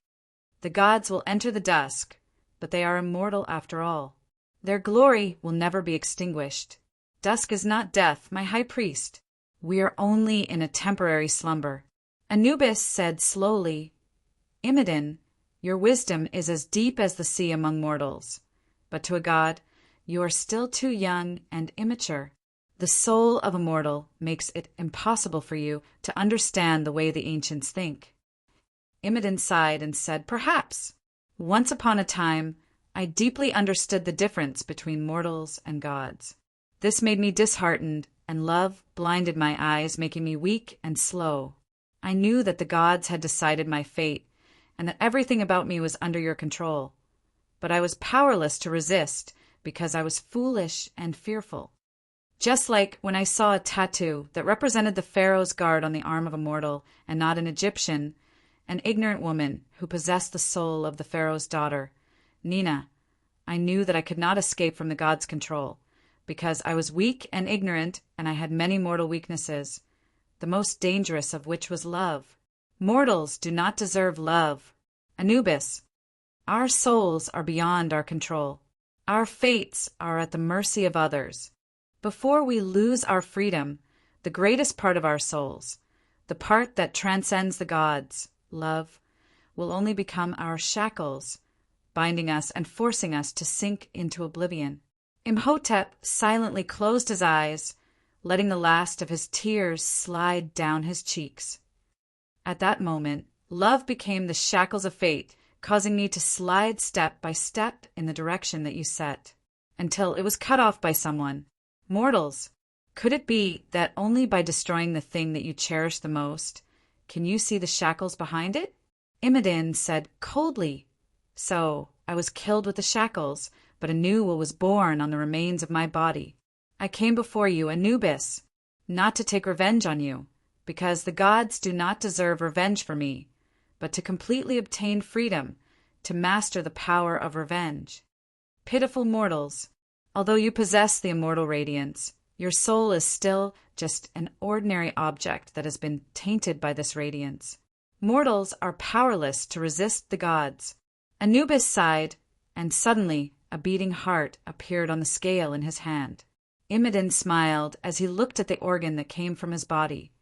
The gods will enter the dusk, but they are immortal after all. Their glory will never be extinguished. Dusk is not death, my high priest. We are only in a temporary slumber." Anubis said slowly, "Imodin, your wisdom is as deep as the sea among mortals, but to a god, you are still too young and immature. The soul of a mortal makes it impossible for you to understand the way the ancients think." Imodin sighed and said, "Perhaps. Once upon a time, I deeply understood the difference between mortals and gods. This made me disheartened, and love blinded my eyes, making me weak and slow. I knew that the gods had decided my fate, and that everything about me was under your control. But I was powerless to resist because I was foolish and fearful. Just like when I saw a tattoo that represented the pharaoh's guard on the arm of a mortal and not an Egyptian, an ignorant woman who possessed the soul of the pharaoh's daughter, Nina, I knew that I could not escape from the gods' control, because I was weak and ignorant and I had many mortal weaknesses, the most dangerous of which was love. Mortals do not deserve love. Anubis, our souls are beyond our control. Our fates are at the mercy of others. Before we lose our freedom, the greatest part of our souls, the part that transcends the gods, love, will only become our shackles, binding us and forcing us to sink into oblivion." Imhotep silently closed his eyes, letting the last of his tears slide down his cheeks. At that moment, love became the shackles of fate, causing me to slide step by step in the direction that you set, until it was cut off by someone. Mortals, could it be that only by destroying the thing that you cherish the most can you see the shackles behind it? Imodin said coldly, "So, I was killed with the shackles, but a new will was born on the remains of my body. I came before you, Anubis, not to take revenge on you, because the gods do not deserve revenge for me, but to completely obtain freedom, to master the power of revenge. Pitiful mortals, although you possess the immortal radiance, your soul is still just an ordinary object that has been tainted by this radiance. Mortals are powerless to resist the gods. Anubis sighed, and suddenly a beating heart appeared on the scale in his hand. Imidin smiled as he looked at the organ that came from his body,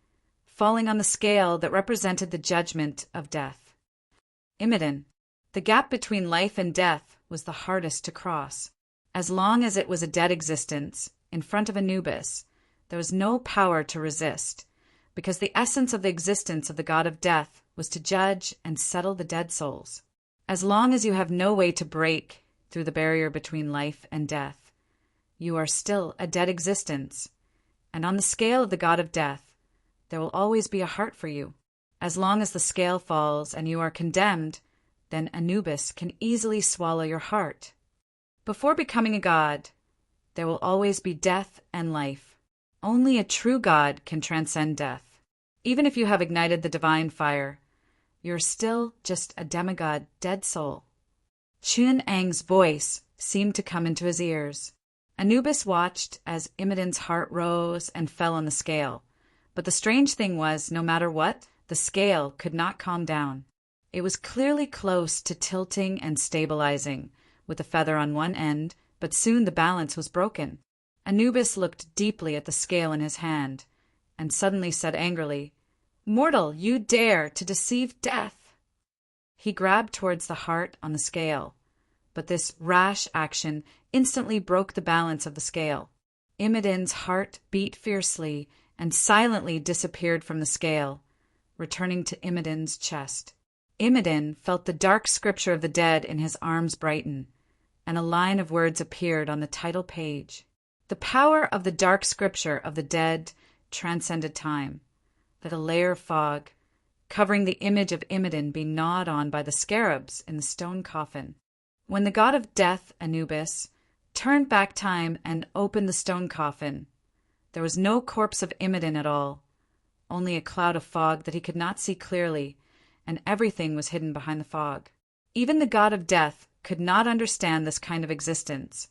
falling on the scale that represented the judgment of death. Imidin, the gap between life and death was the hardest to cross. As long as it was a dead existence, in front of Anubis, there was no power to resist, because the essence of the existence of the god of death was to judge and settle the dead souls. As long as you have no way to break through the barrier between life and death, you are still a dead existence, and on the scale of the god of death, there will always be a heart for you. As long as the scale falls and you are condemned, then Anubis can easily swallow your heart. Before becoming a god, there will always be death and life. Only a true god can transcend death. Even if you have ignited the divine fire, you're still just a demigod dead soul. Chun-Ang's voice seemed to come into his ears. Anubis watched as Imidin's heart rose and fell on the scale, but the strange thing was, no matter what, the scale could not calm down. It was clearly close to tilting and stabilizing, with a feather on one end, but soon the balance was broken. Anubis looked deeply at the scale in his hand, and suddenly said angrily, "Mortal, you dare to deceive death!" He grabbed towards the heart on the scale, but this rash action instantly broke the balance of the scale. Imidin's heart beat fiercely and silently disappeared from the scale, returning to Imidin's chest. Imidin felt the dark scripture of the dead in his arms brighten, and a line of words appeared on the title page. The power of the dark scripture of the dead transcended time. Let a layer of fog, covering the image of Imidin, be gnawed on by the scarabs in the stone coffin. When the god of death, Anubis, turned back time and opened the stone coffin, there was no corpse of Imidin at all, only a cloud of fog that he could not see clearly, and everything was hidden behind the fog. Even the god of death could not understand this kind of existence,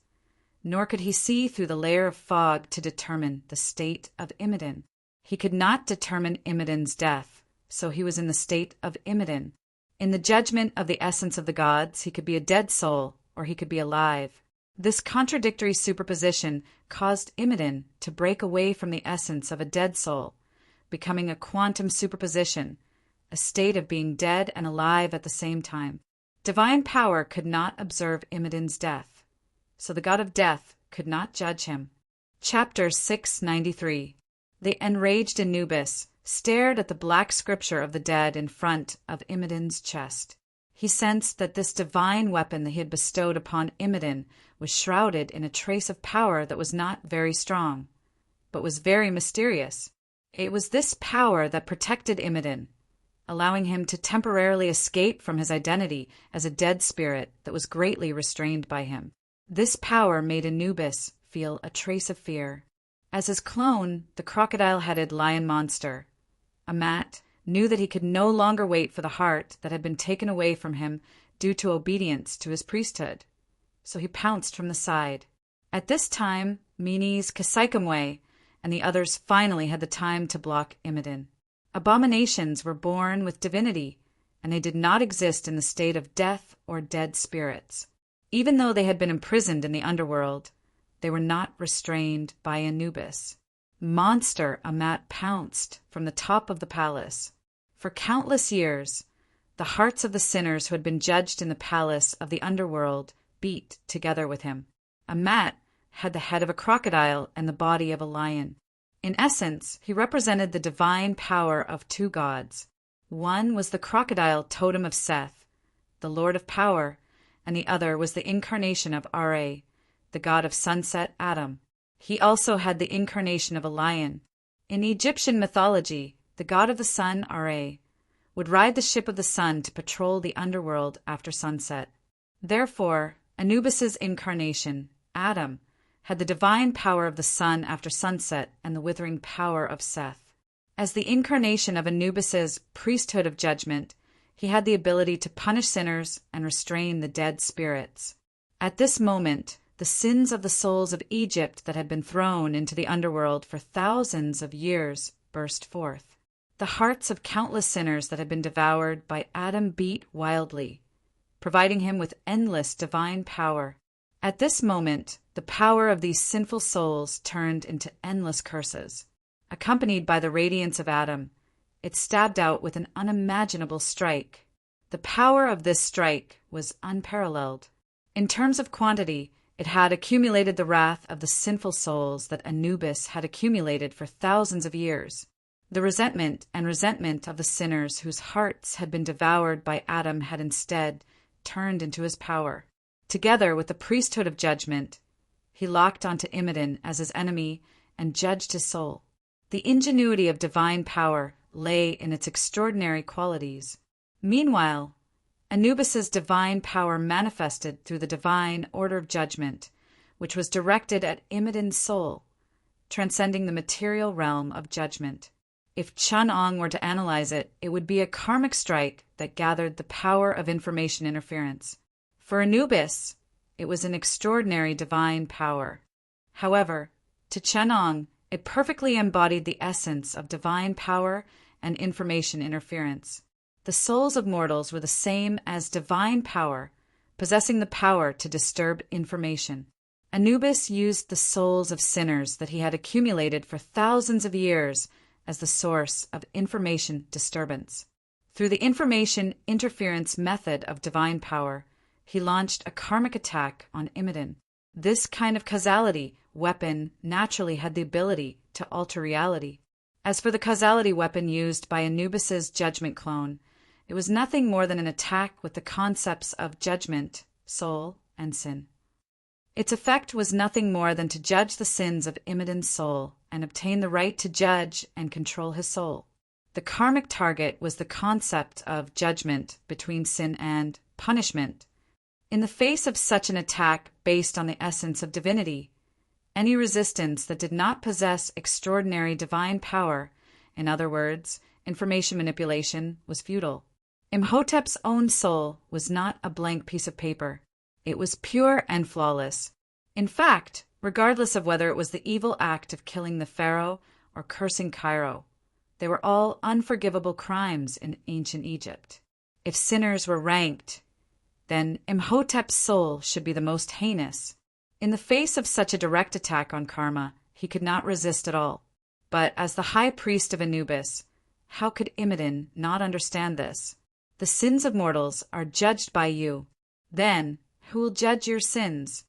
nor could he see through the layer of fog to determine the state of Imidin. He could not determine Imidin's death, so he was in the state of Imidin. In the judgment of the essence of the gods, he could be a dead soul, or he could be alive. This contradictory superposition caused Imidin to break away from the essence of a dead soul, becoming a quantum superposition, a state of being dead and alive at the same time. Divine power could not observe Imidin's death, so the god of death could not judge him. Chapter 693. The enraged Anubis stared at the black scripture of the dead in front of Imidin's chest. He sensed that this divine weapon that he had bestowed upon Imidin was shrouded in a trace of power that was not very strong, but was very mysterious. It was this power that protected Imidin, allowing him to temporarily escape from his identity as a dead spirit that was greatly restrained by him. This power made Anubis feel a trace of fear. As his clone, the crocodile-headed lion monster, Amat knew that he could no longer wait for the heart that had been taken away from him due to obedience to his priesthood, so he pounced from the side. At this time, Menes, Kasaikamwe, and the others finally had the time to block Imidin. Abominations were born with divinity, and they did not exist in the state of death or dead spirits. Even though they had been imprisoned in the underworld, they were not restrained by Anubis. Monster Amat pounced from the top of the palace. For countless years, the hearts of the sinners who had been judged in the palace of the underworld beat together with him. Amat had the head of a crocodile and the body of a lion. In essence, he represented the divine power of two gods. One was the crocodile totem of Seth, the Lord of Power, and the other was the incarnation of Ra, the god of sunset Adam. He also had the incarnation of a lion. In Egyptian mythology, the god of the sun, Ra, would ride the ship of the sun to patrol the underworld after sunset. Therefore, Anubis's incarnation, Adam, had the divine power of the sun after sunset and the withering power of Seth. As the incarnation of Anubis's priesthood of judgment, he had the ability to punish sinners and restrain the dead spirits. At this moment, the sins of the souls of Egypt that had been thrown into the underworld for thousands of years burst forth. The hearts of countless sinners that had been devoured by Adam beat wildly, providing him with endless divine power. At this moment, the power of these sinful souls turned into endless curses. Accompanied by the radiance of Adam, it stabbed out with an unimaginable strike. The power of this strike was unparalleled. In terms of quantity, it had accumulated the wrath of the sinful souls that Anubis had accumulated for thousands of years. The resentment of the sinners whose hearts had been devoured by Adam had instead turned into his power. Together with the priesthood of judgment, he locked onto Imodin as his enemy and judged his soul. The ingenuity of divine power lay in its extraordinary qualities. Meanwhile, Anubis's divine power manifested through the divine order of judgment, which was directed at Imodin's soul, transcending the material realm of judgment. If Chun'ong were to analyze it, it would be a karmic strike that gathered the power of information interference. For Anubis, it was an extraordinary divine power. However, to Chun'ong, it perfectly embodied the essence of divine power and information interference. The souls of mortals were the same as divine power, possessing the power to disturb information. Anubis used the souls of sinners that he had accumulated for thousands of years as the source of information disturbance. Through the information interference method of divine power, he launched a karmic attack on Imodin. This kind of causality weapon naturally had the ability to alter reality. As for the causality weapon used by Anubis's judgment clone, it was nothing more than an attack with the concepts of judgment, soul, and sin. Its effect was nothing more than to judge the sins of Imodin's soul and obtain the right to judge and control his soul. The karmic target was the concept of judgment between sin and punishment. In the face of such an attack based on the essence of divinity, any resistance that did not possess extraordinary divine power, in other words, information manipulation, was futile. Imhotep's own soul was not a blank piece of paper. It was pure and flawless. In fact, regardless of whether it was the evil act of killing the pharaoh or cursing Cairo, they were all unforgivable crimes in ancient Egypt. If sinners were ranked, then Imhotep's soul should be the most heinous. In the face of such a direct attack on karma, he could not resist at all. But as the high priest of Anubis, how could Imodin not understand this? The sins of mortals are judged by you. Then, who will judge your sins?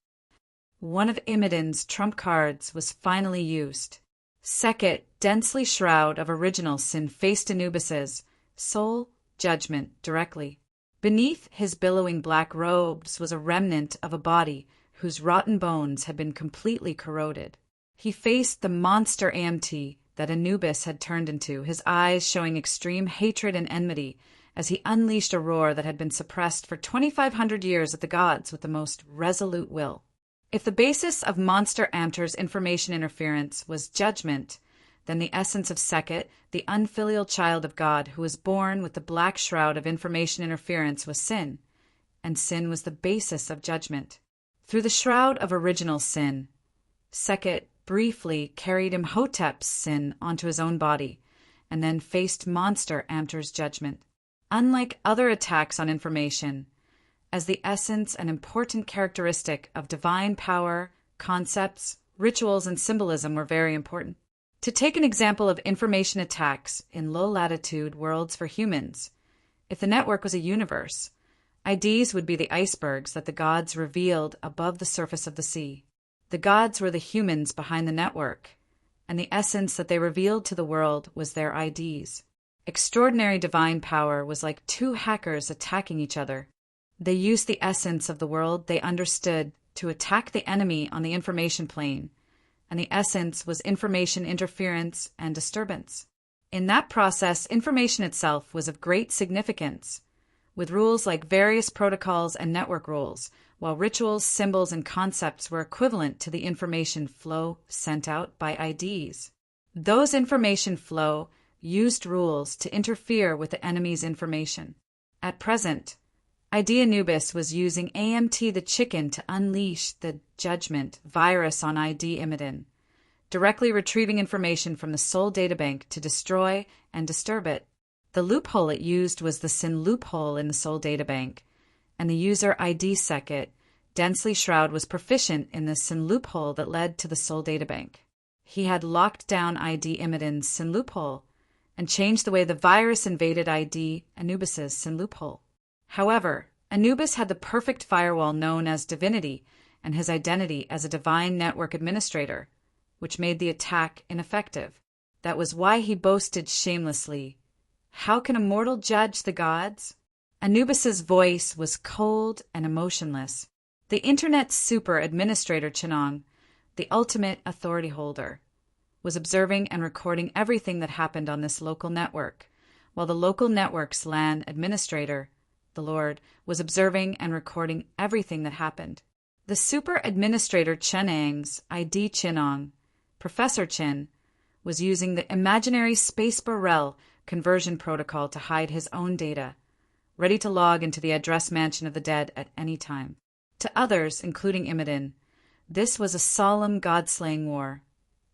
One of Imodin's trump cards was finally used. Sekhet, densely shroud of original sin, faced Anubis's soul judgment directly. Beneath his billowing black robes was a remnant of a body whose rotten bones had been completely corroded. He faced the monster Amt that Anubis had turned into, his eyes showing extreme hatred and enmity as he unleashed a roar that had been suppressed for 2,500 years at the gods with the most resolute will. If the basis of Monster Amter's information interference was judgment, then the essence of Sekhet, the unfilial child of God who was born with the black shroud of information interference, was sin, and sin was the basis of judgment. Through the shroud of original sin, Sekhet briefly carried Imhotep's sin onto his own body, and then faced Monster Amter's judgment. Unlike other attacks on information, as the essence and important characteristic of divine power, concepts, rituals, and symbolism were very important. To take an example of information attacks in low-latitude worlds for humans, if the network was a universe, IDs would be the icebergs that the gods revealed above the surface of the sea. The gods were the humans behind the network, and the essence that they revealed to the world was their IDs. Extraordinary divine power was like two hackers attacking each other. They used the essence of the world they understood to attack the enemy on the information plane, and the essence was information interference and disturbance. In that process, information itself was of great significance, with rules like various protocols and network rules, while rituals, symbols, and concepts were equivalent to the information flow sent out by IDs. Those information flow used rules to interfere with the enemy's information. At present, ID Anubis was using AMT the chicken to unleash the judgment virus on ID Imidin, directly retrieving information from the Soul databank to destroy and disturb it. The loophole it used was the SYN loophole in the Soul databank, and the user ID Secret, Densely Shroud, was proficient in the SYN loophole that led to the Soul databank. He had locked down ID Imidin's SYN loophole and changed the way the virus invaded ID Anubis's SYN loophole. However, Anubis had the perfect firewall known as Divinity and his identity as a divine network administrator, which made the attack ineffective. That was why he boasted shamelessly, "How can a mortal judge the gods?" Anubis's voice was cold and emotionless. The Internet's super administrator Chinong, the ultimate authority holder, was observing and recording everything that happened on this local network, while the local network's LAN administrator, the Lord, was observing and recording everything that happened. The super administrator Chenang's ID Chinong, Professor Chin, was using the imaginary Space Burrell conversion protocol to hide his own data, ready to log into the address mansion of the dead at any time. To others, including Imidin, this was a solemn god-slaying war,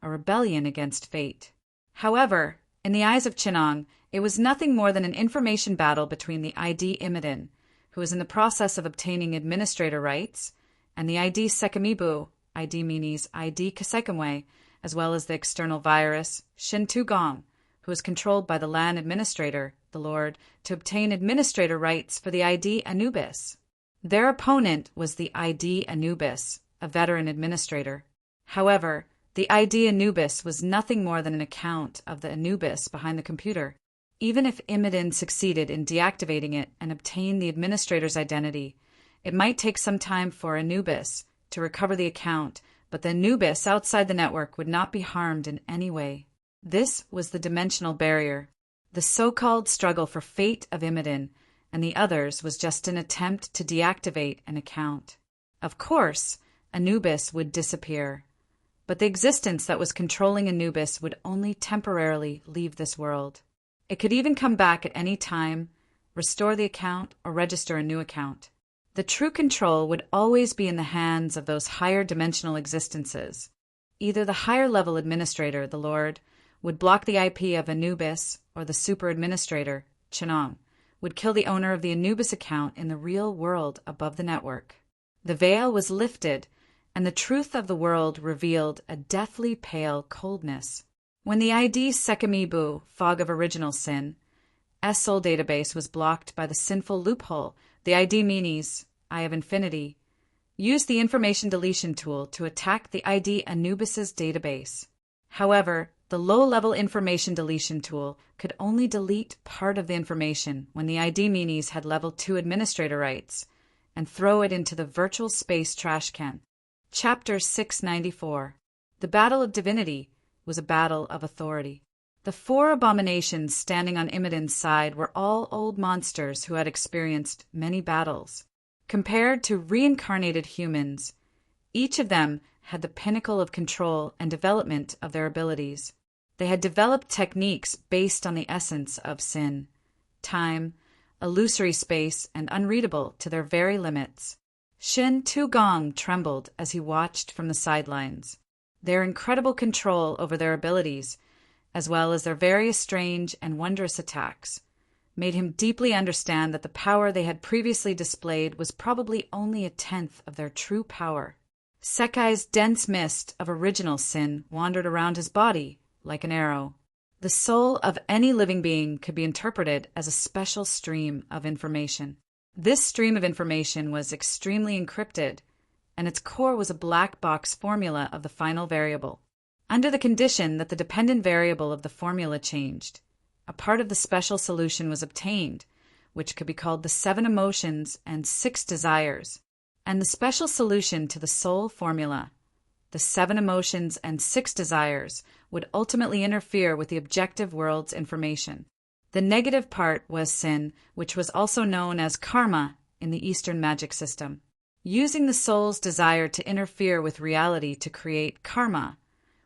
a rebellion against fate. However, in the eyes of Chinong, it was nothing more than an information battle between the ID Imidin, who was in the process of obtaining administrator rights, and the ID Sekamibu, ID Mini's ID Kasekamwe, as well as the external virus, Shin Tugong, who was controlled by the LAN administrator, the Lord, to obtain administrator rights for the ID Anubis. Their opponent was the ID Anubis, a veteran administrator. However, the ID Anubis was nothing more than an account of the Anubis behind the computer. Even if Imidin succeeded in deactivating it and obtained the administrator's identity, it might take some time for Anubis to recover the account, but the Anubis outside the network would not be harmed in any way. This was the dimensional barrier. The so-called struggle for fate of Imidin and the others was just an attempt to deactivate an account. Of course, Anubis would disappear, but the existence that was controlling Anubis would only temporarily leave this world. It could even come back at any time, restore the account, or register a new account. The true control would always be in the hands of those higher dimensional existences. Either the higher level administrator, the Lord, would block the IP of Anubis, or the super administrator, Chinong, would kill the owner of the Anubis account in the real world above the network. The veil was lifted, and the truth of the world revealed a deathly pale coldness. When the ID Sekamibu, Fog of Original Sin, S-Soul database was blocked by the sinful loophole, the ID Mini's Eye of Infinity used the information deletion tool to attack the ID Anubis's database. However, the low-level information deletion tool could only delete part of the information when the ID Minis had level 2 administrator rights and throw it into the virtual space trash can. Chapter 694. The Battle of Divinity was a battle of authority. The 4 abominations standing on Imidin's side were all old monsters who had experienced many battles. Compared to reincarnated humans, each of them had the pinnacle of control and development of their abilities. They had developed techniques based on the essence of sin, time, illusory space, and unreadable to their very limits. Shin Tu-gong trembled as he watched from the sidelines. Their incredible control over their abilities, as well as their various strange and wondrous attacks, made him deeply understand that the power they had previously displayed was probably only a tenth of their true power. Sekai's dense mist of original sin wandered around his body like an arrow. The soul of any living being could be interpreted as a special stream of information. This stream of information was extremely encrypted, and its core was a black box formula of the final variable. Under the condition that the dependent variable of the formula changed, a part of the special solution was obtained, which could be called the 7 emotions and 6 desires. And the special solution to the soul formula, the 7 emotions and 6 desires, would ultimately interfere with the objective world's information. The negative part was sin, which was also known as karma in the Eastern magic system. Using the soul's desire to interfere with reality to create karma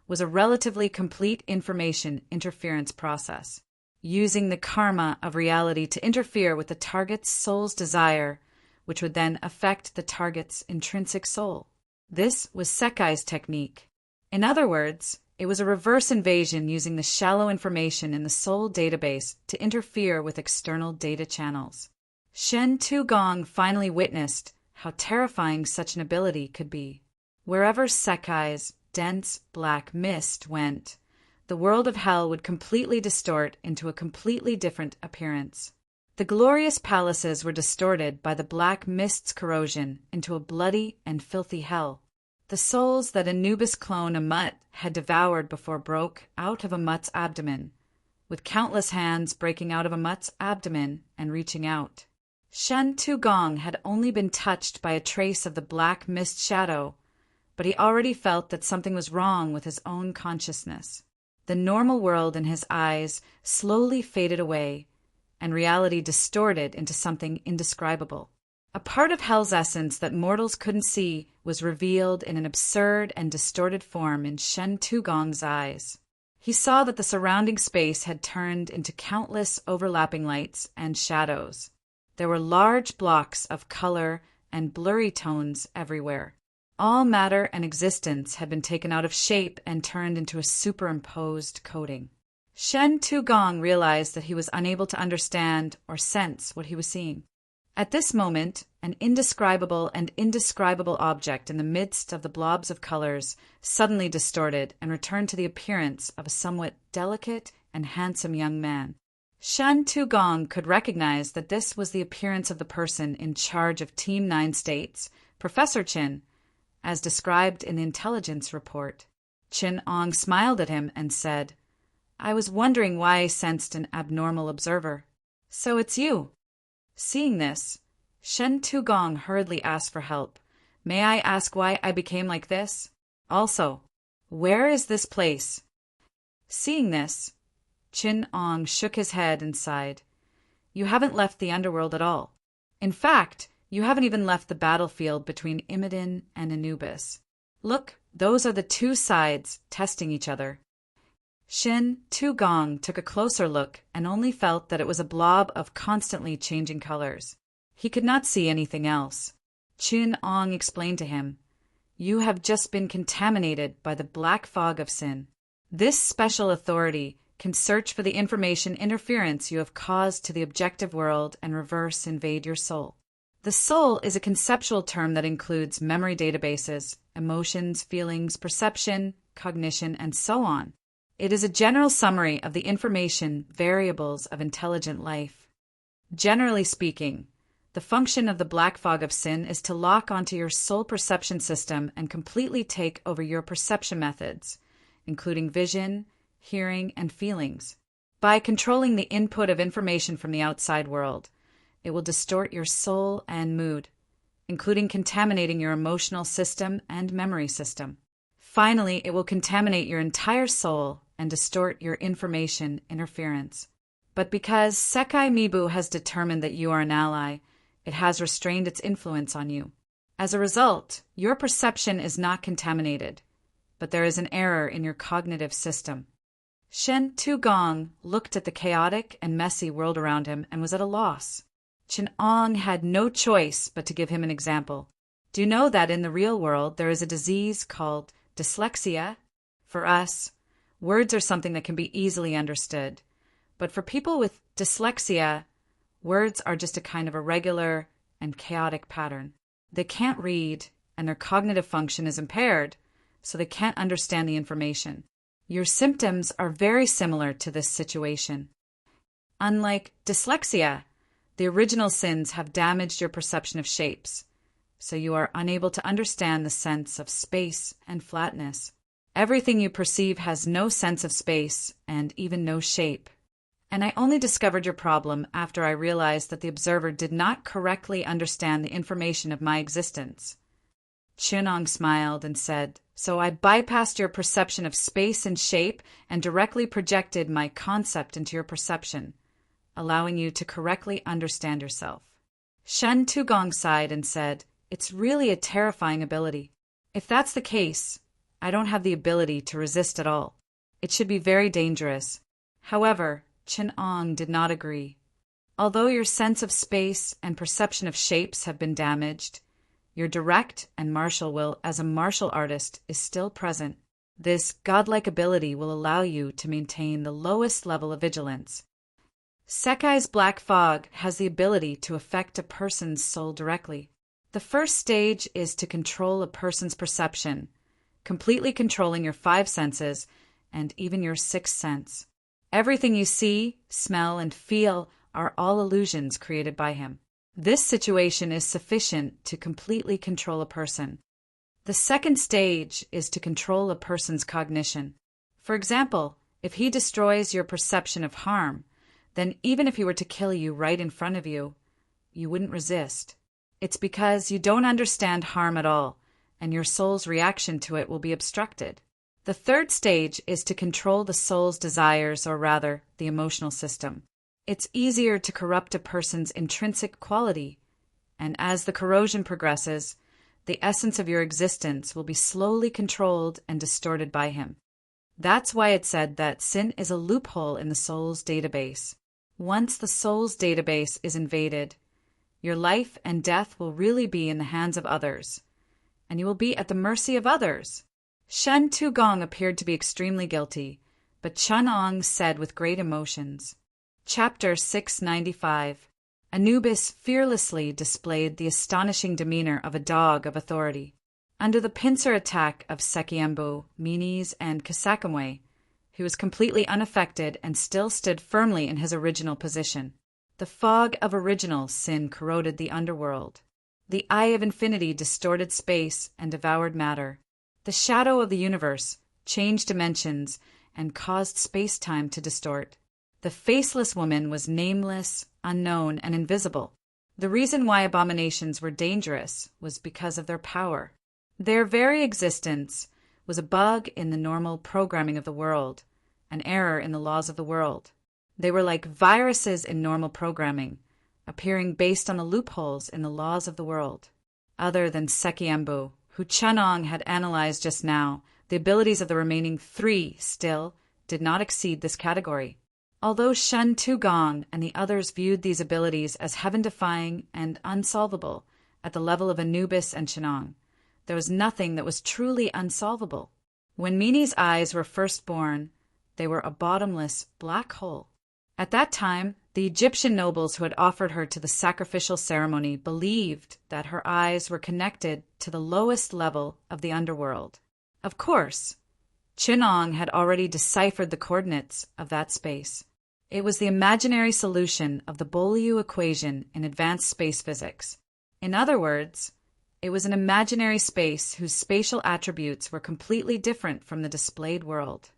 was a relatively complete information interference process. Using the karma of reality to interfere with the target's soul's desire which would then affect the target's intrinsic soul. This was Sekai's technique. In other words, it was a reverse invasion using the shallow information in the soul database to interfere with external data channels. Shen Tugong finally witnessed how terrifying such an ability could be. Wherever Sekai's dense black mist went, the world of hell would completely distort into a completely different appearance. The glorious palaces were distorted by the black mist's corrosion into a bloody and filthy hell. The souls that Anubis clone Amut had devoured before broke out of Amut's abdomen, with countless hands breaking out of Amut's abdomen and reaching out. Shen Tugong had only been touched by a trace of the black mist shadow, but he already felt that something was wrong with his own consciousness. The normal world in his eyes slowly faded away, and reality distorted into something indescribable. A part of hell's essence that mortals couldn't see was revealed in an absurd and distorted form in Shen Tugong's eyes. He saw that the surrounding space had turned into countless overlapping lights and shadows. There were large blocks of color and blurry tones everywhere. All matter and existence had been taken out of shape and turned into a superimposed coating. Shen Tugong realized that he was unable to understand or sense what he was seeing. At this moment, an indescribable and indescribable object in the midst of the blobs of colors suddenly distorted and returned to the appearance of a somewhat delicate and handsome young man. Shen Tugong could recognize that this was the appearance of the person in charge of Team 9 States, Professor Qin, as described in the intelligence report. Qin Ong smiled at him and said, "I was wondering why I sensed an abnormal observer. So it's you." Seeing this, Shen Tugong hurriedly asked for help. "May I ask why I became like this? Also, where is this place?" Seeing this, Qin Ong shook his head and sighed. "You haven't left the underworld at all. In fact, you haven't even left the battlefield between Imodin and Anubis. Look, those are the two sides testing each other." Shen Tugong took a closer look and only felt that it was a blob of constantly changing colors. He could not see anything else. Qin Ong explained to him, "You have just been contaminated by the black fog of sin. This special authority can search for the information interference you have caused to the objective world and reverse invade your soul." The soul is a conceptual term that includes memory databases, emotions, feelings, perception, cognition, and so on. It is a general summary of the information variables of intelligent life. Generally speaking, the function of the black fog of sin is to lock onto your soul perception system and completely take over your perception methods, including vision, hearing, and feelings. By controlling the input of information from the outside world, it will distort your soul and mood, including contaminating your emotional system and memory system. Finally, it will contaminate your entire soul and distort your information interference. But because Sekai Mibu has determined that you are an ally, it has restrained its influence on you. As a result, your perception is not contaminated, but there is an error in your cognitive system. Shen Tugong looked at the chaotic and messy world around him and was at a loss. Qin Ong had no choice but to give him an example. Do you know that in the real world there is a disease called dyslexia? For us, words are something that can be easily understood. But for people with dyslexia, words are just a kind of irregular and chaotic pattern. They can't read, and their cognitive function is impaired, so they can't understand the information. Your symptoms are very similar to this situation. Unlike dyslexia, the original sins have damaged your perception of shapes, so you are unable to understand the sense of space and flatness. Everything you perceive has no sense of space and even no shape. And I only discovered your problem after I realized that the observer did not correctly understand the information of my existence. Qin Ong smiled and said, "So I bypassed your perception of space and shape and directly projected my concept into your perception, allowing you to correctly understand yourself." Shen Tugong sighed and said, "It's really a terrifying ability. If that's the case, I don't have the ability to resist at all. It should be very dangerous." However, Qin Ong did not agree. Although your sense of space and perception of shapes have been damaged, your direct and martial will as a martial artist is still present. This godlike ability will allow you to maintain the lowest level of vigilance. Sekai's black fog has the ability to affect a person's soul directly. The first stage is to control a person's perception, completely controlling your five senses and even your sixth sense. Everything you see, smell, and feel are all illusions created by him. This situation is sufficient to completely control a person. The second stage is to control a person's cognition. For example, if he destroys your perception of harm, then even if he were to kill you right in front of you, you wouldn't resist. It's because you don't understand harm at all, and your soul's reaction to it will be obstructed. The third stage is to control the soul's desires, or rather, the emotional system. It's easier to corrupt a person's intrinsic quality, and as the corrosion progresses, the essence of your existence will be slowly controlled and distorted by him. That's why it's said that sin is a loophole in the soul's database. Once the soul's database is invaded, your life and death will really be in the hands of others, and you will be at the mercy of others. Shen Tugong appeared to be extremely guilty, but Chunong said with great emotions. Chapter 695. Anubis fearlessly displayed the astonishing demeanor of a dog of authority. Under the pincer attack of Sekiembu, Minis, and Kasakamwe, he was completely unaffected and still stood firmly in his original position. The fog of original sin corroded the underworld. The eye of infinity distorted space and devoured matter. The shadow of the universe changed dimensions and caused space-time to distort. The faceless woman was nameless, unknown, and invisible. The reason why abominations were dangerous was because of their power. Their very existence was a bug in the normal programming of the world, an error in the laws of the world. They were like viruses in normal programming, appearing based on the loopholes in the laws of the world. Other than Sekiembu, who Chunong had analyzed just now, the abilities of the remaining three still did not exceed this category. Although Shen Tugong and the others viewed these abilities as heaven-defying and unsolvable at the level of Anubis and Chunong, there was nothing that was truly unsolvable. When Mini's eyes were first born, they were a bottomless black hole. At that time, the Egyptian nobles who had offered her to the sacrificial ceremony believed that her eyes were connected to the lowest level of the underworld. Of course, Chunong had already deciphered the coordinates of that space. It was the imaginary solution of the Bolyai equation in advanced space physics. In other words, it was an imaginary space whose spatial attributes were completely different from the displayed world.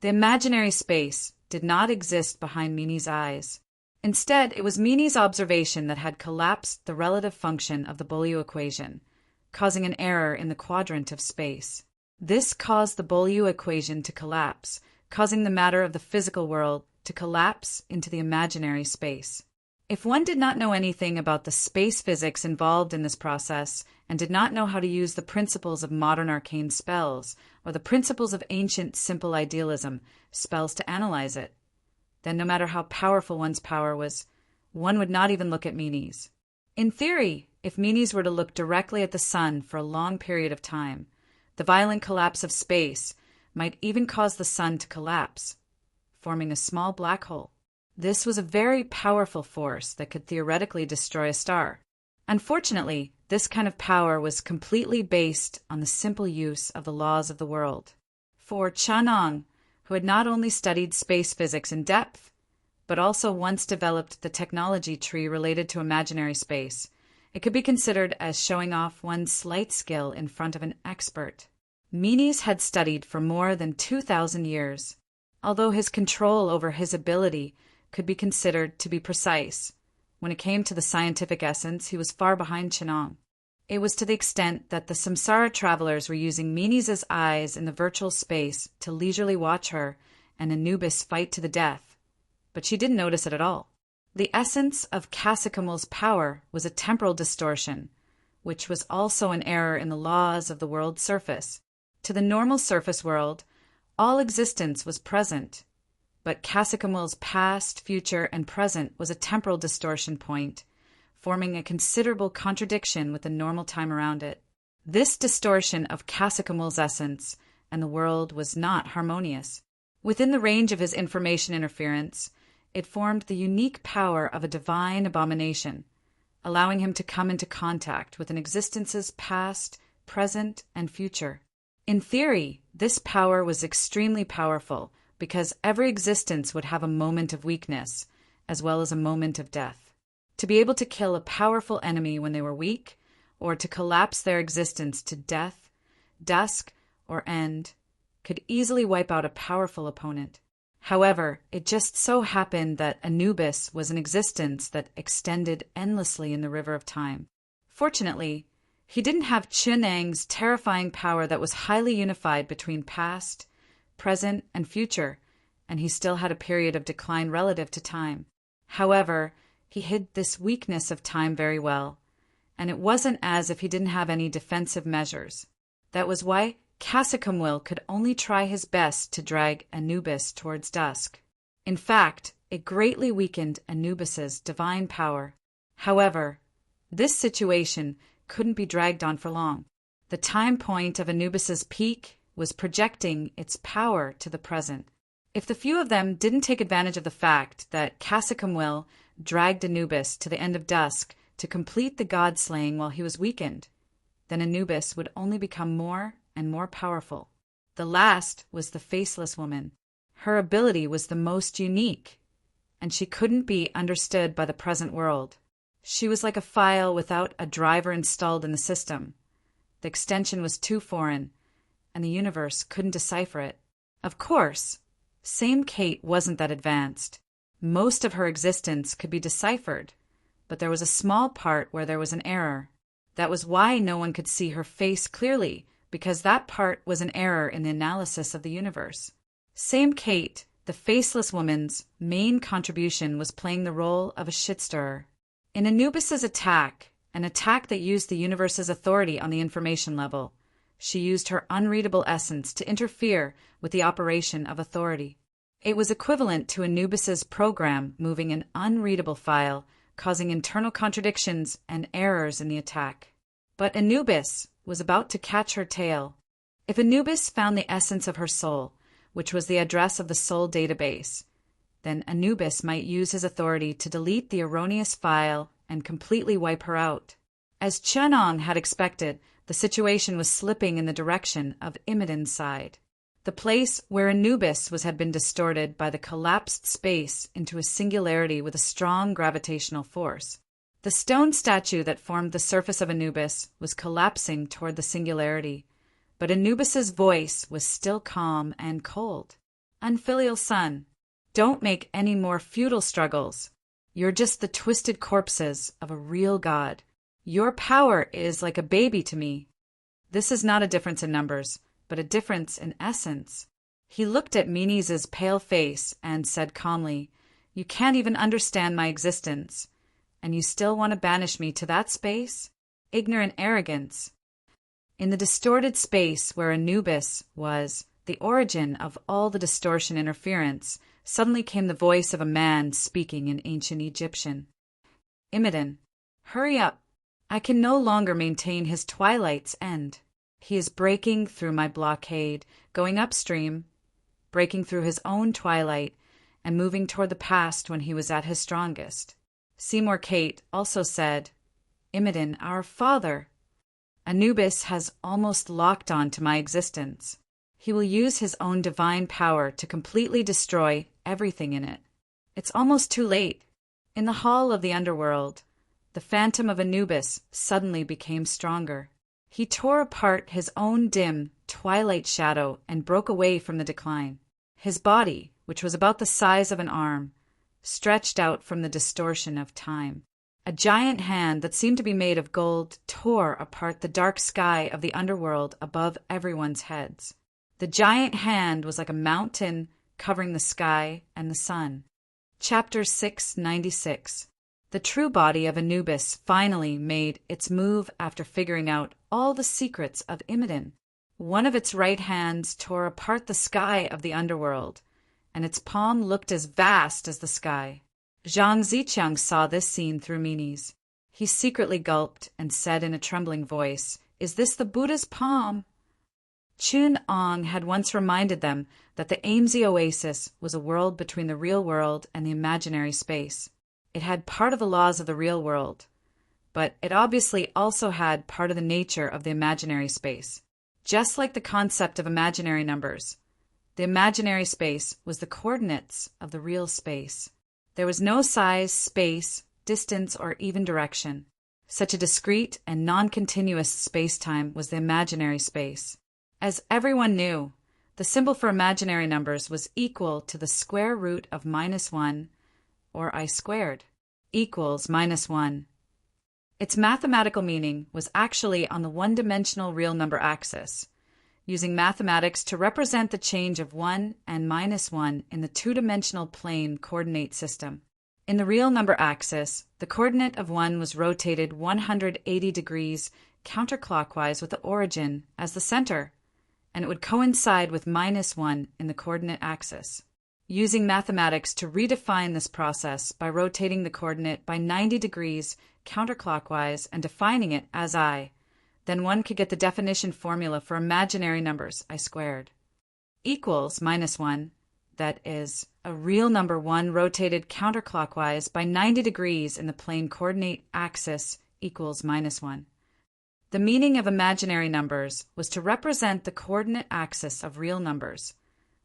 The imaginary space did not exist behind Mini's eyes. Instead, it was Mini's observation that had collapsed the relative function of the Bolyai equation, causing an error in the quadrant of space. This caused the Bolyai equation to collapse, causing the matter of the physical world to collapse into the imaginary space. If one did not know anything about the space physics involved in this process and did not know how to use the principles of modern arcane spells or the principles of ancient simple idealism spells to analyze it, then no matter how powerful one's power was, one would not even look at Minis. In theory, if Minis were to look directly at the sun for a long period of time, the violent collapse of space might even cause the sun to collapse, forming a small black hole. This was a very powerful force that could theoretically destroy a star. Unfortunately, this kind of power was completely based on the simple use of the laws of the world. For Chunong, who had not only studied space physics in depth, but also once developed the technology tree related to imaginary space, it could be considered as showing off one's slight skill in front of an expert. Minis had studied for more than 2,000 years. Although his control over his ability could be considered to be precise, when it came to the scientific essence, he was far behind Chunong. It was to the extent that the samsara travelers were using Minis' eyes in the virtual space to leisurely watch her and Anubis fight to the death, but she didn't notice it at all. The essence of Casacamel's power was a temporal distortion, which was also an error in the laws of the world's surface. To the normal surface world, all existence was present. But Cassicumwell's past, future, and present was a temporal distortion point, forming a considerable contradiction with the normal time around it. This distortion of Cassicumwell's essence and the world was not harmonious. Within the range of his information interference, it formed the unique power of a divine abomination, allowing him to come into contact with an existence's past, present, and future. In theory, this power was extremely powerful because every existence would have a moment of weakness, as well as a moment of death. To be able to kill a powerful enemy when they were weak, or to collapse their existence to death, dusk, or end, could easily wipe out a powerful opponent. However, it just so happened that Anubis was an existence that extended endlessly in the river of time. Fortunately, he didn't have Chunang's terrifying power that was highly unified between past, present, and future, and he still had a period of decline relative to time. However, he hid this weakness of time very well, and it wasn't as if he didn't have any defensive measures. That was why Cassicumwell could only try his best to drag Anubis towards dusk. In fact, it greatly weakened Anubis's divine power. However, this situation couldn't be dragged on for long. The time point of Anubis's peak was projecting its power to the present. If the few of them didn't take advantage of the fact that Cassicumwell dragged Anubis to the end of dusk to complete the god-slaying while he was weakened, then Anubis would only become more and more powerful. The last was the faceless woman. Her ability was the most unique, and she couldn't be understood by the present world. She was like a file without a driver installed in the system. The extension was too foreign, and the universe couldn't decipher it. Of course, Same Kate wasn't that advanced. Most of her existence could be deciphered, but there was a small part where there was an error. That was why no one could see her face clearly, because that part was an error in the analysis of the universe. Same Kate, the faceless woman's main contribution was playing the role of a shit-stirrer. In Anubis's attack, an attack that used the universe's authority on the information level, she used her unreadable essence to interfere with the operation of authority. It was equivalent to Anubis's program moving an unreadable file, causing internal contradictions and errors in the attack. But Anubis was about to catch her tail. If Anubis found the essence of her soul, which was the address of the soul database, then Anubis might use his authority to delete the erroneous file and completely wipe her out. As Chunang had expected, the situation was slipping in the direction of Immoden's side. The place where Anubis had been distorted by the collapsed space into a singularity with a strong gravitational force. The stone statue that formed the surface of Anubis was collapsing toward the singularity, but Anubis's voice was still calm and cold. Unfilial son, don't make any more futile struggles. You're just the twisted corpses of a real god. Your power is like a baby to me. This is not a difference in numbers, but a difference in essence. He looked at Menes's pale face and said calmly, "You can't even understand my existence, and you still want to banish me to that space? Ignorant arrogance." In the distorted space where Anubis was, the origin of all the distortion interference, suddenly came the voice of a man speaking in ancient Egyptian. "Immoden, hurry up. I can no longer maintain his twilight's end. He is breaking through my blockade, going upstream, breaking through his own twilight, and moving toward the past when he was at his strongest." Seymour Kate also said, "Immoden, our father. Anubis has almost locked on to my existence. He will use his own divine power to completely destroy everything in it. It's almost too late." In the hall of the underworld, the phantom of Anubis suddenly became stronger. He tore apart his own dim, twilight shadow and broke away from the decline. His body, which was about the size of an arm, stretched out from the distortion of time. A giant hand that seemed to be made of gold tore apart the dark sky of the underworld above everyone's heads. The giant hand was like a mountain covering the sky and the sun. Chapter 696. The true body of Anubis finally made its move after figuring out all the secrets of Immoden. One of its right hands tore apart the sky of the underworld, and its palm looked as vast as the sky. Zhang Ziqiang saw this scene through meanies. He secretly gulped and said in a trembling voice, "Is this the Buddha's palm?" Chun Ong had once reminded them that the Amzi oasis was a world between the real world and the imaginary space. It had part of the laws of the real world, but it obviously also had part of the nature of the imaginary space. Just like the concept of imaginary numbers, the imaginary space was the coordinates of the real space. There was no size, space, distance, or even direction. Such a discrete and non-continuous space-time was the imaginary space. As everyone knew, the symbol for imaginary numbers was equal to the square root of -1, or I squared, equals -1. Its mathematical meaning was actually on the one-dimensional real number axis, using mathematics to represent the change of 1 and -1 in the two-dimensional plane coordinate system. In the real number axis, the coordinate of 1 was rotated 180 degrees counterclockwise with the origin as the center, and it would coincide with -1 in the coordinate axis. Using mathematics to redefine this process by rotating the coordinate by 90 degrees counterclockwise and defining it as I, then one could get the definition formula for imaginary numbers I squared. Equals -1, that is, a real number 1 rotated counterclockwise by 90 degrees in the plane coordinate axis equals -1. The meaning of imaginary numbers was to represent the coordinate axis of real numbers,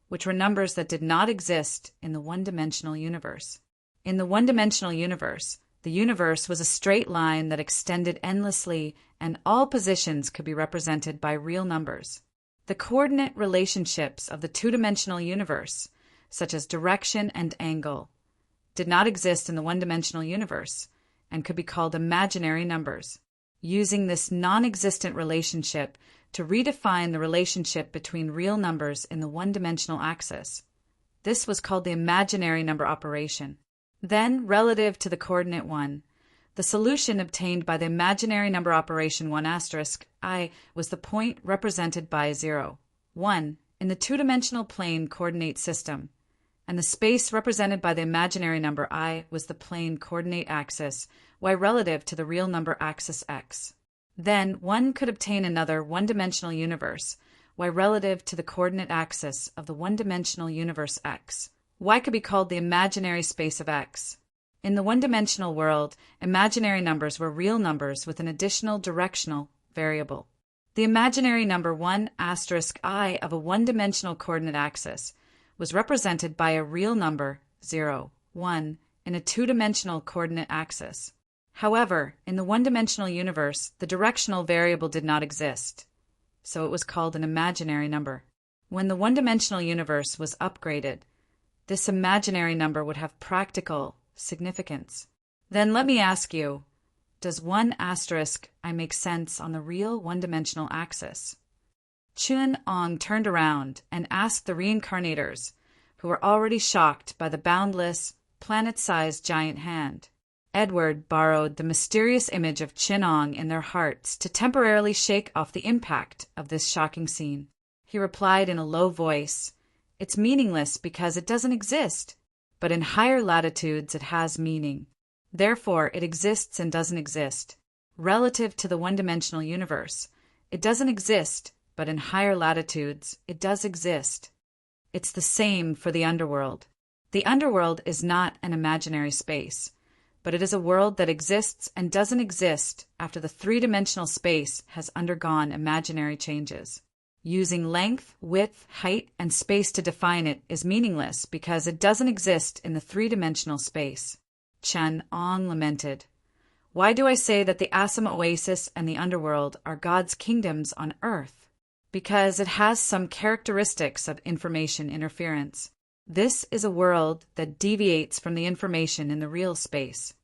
which were numbers that did not exist in the one-dimensional universe. In the one-dimensional universe, the universe was a straight line that extended endlessly, and all positions could be represented by real numbers. The coordinate relationships of the two-dimensional universe, such as direction and angle, did not exist in the one-dimensional universe and could be called imaginary numbers. Using this non-existent relationship to redefine the relationship between real numbers in the one-dimensional axis. This was called the imaginary number operation. Then, relative to the coordinate 1, the solution obtained by the imaginary number operation 1 asterisk I was the point represented by 0, 1 in the two-dimensional plane coordinate system, and the space represented by the imaginary number I was the plane coordinate axis, y relative to the real number axis x. Then one could obtain another one-dimensional universe, y relative to the coordinate axis of the one-dimensional universe x. Y could be called the imaginary space of x. In the one-dimensional world, imaginary numbers were real numbers with an additional directional variable. The imaginary number 1 asterisk I of a one-dimensional coordinate axis was represented by a real number 0, 1 in a two-dimensional coordinate axis. However, in the one-dimensional universe, the directional variable did not exist, so it was called an imaginary number. When the one-dimensional universe was upgraded, this imaginary number would have practical significance. Then let me ask you, does 1 asterisk I make sense on the real one-dimensional axis? Chun Ong turned around and asked the reincarnators, who were already shocked by the boundless, planet-sized giant hand. Edward borrowed the mysterious image of Chun Ong in their hearts to temporarily shake off the impact of this shocking scene. He replied in a low voice, "It's meaningless because it doesn't exist, but in higher latitudes it has meaning. Therefore, it exists and doesn't exist. Relative to the one-dimensional universe, it doesn't exist, but in higher latitudes, it does exist. It's the same for the underworld. The underworld is not an imaginary space, but it is a world that exists and doesn't exist after the three-dimensional space has undergone imaginary changes. Using length, width, height, and space to define it is meaningless because it doesn't exist in the three-dimensional space." Chun Ong lamented, "Why do I say that the Assam Oasis and the underworld are God's kingdoms on earth? Because it has some characteristics of information interference. This is a world that deviates from the information in the real space.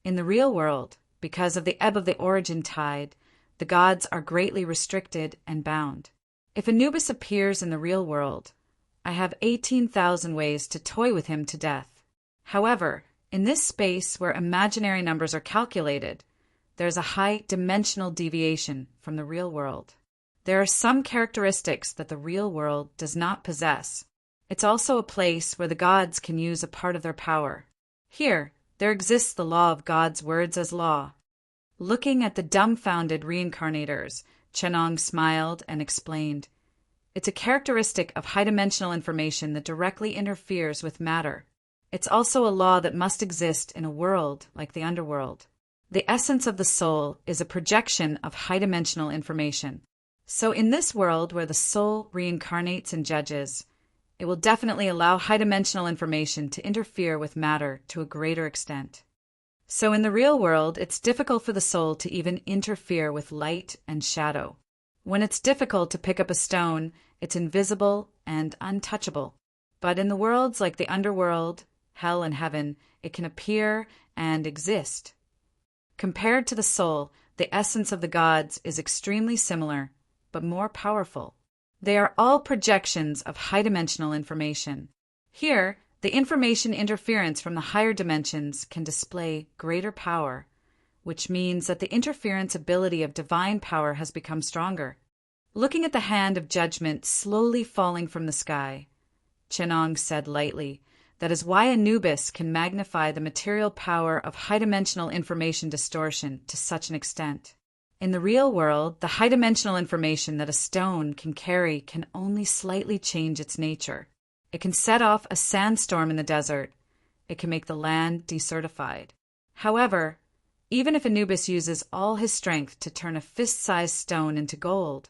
In the real world, because of the ebb of the origin tide, the gods are greatly restricted and bound. If Anubis appears in the real world, I have 18,000 ways to toy with him to death. However, in this space where imaginary numbers are calculated, there is a high dimensional deviation from the real world. There are some characteristics that the real world does not possess. It's also a place where the gods can use a part of their power. Here, there exists the law of God's words as law. Looking at the dumbfounded reincarnators, Chenong smiled and explained, "It's a characteristic of high-dimensional information that directly interferes with matter. It's also a law that must exist in a world like the underworld. The essence of the soul is a projection of high-dimensional information. So in this world where the soul reincarnates and judges, it will definitely allow high-dimensional information to interfere with matter to a greater extent. So in the real world, it's difficult for the soul to even interfere with light and shadow. When it's difficult to pick up a stone, it's invisible and untouchable. But in the worlds like the underworld, hell and heaven, it can appear and exist. Compared to the soul, the essence of the gods is extremely similar, but more powerful. They are all projections of high-dimensional information. Here, the information interference from the higher dimensions can display greater power, which means that the interference ability of divine power has become stronger. Looking at the hand of judgment slowly falling from the sky, Chenong said lightly, that is why Anubis can magnify the material power of high-dimensional information distortion to such an extent. In the real world, the high-dimensional information that a stone can carry can only slightly change its nature. It can set off a sandstorm in the desert. It can make the land desertified. However, even if Anubis uses all his strength to turn a fist-sized stone into gold,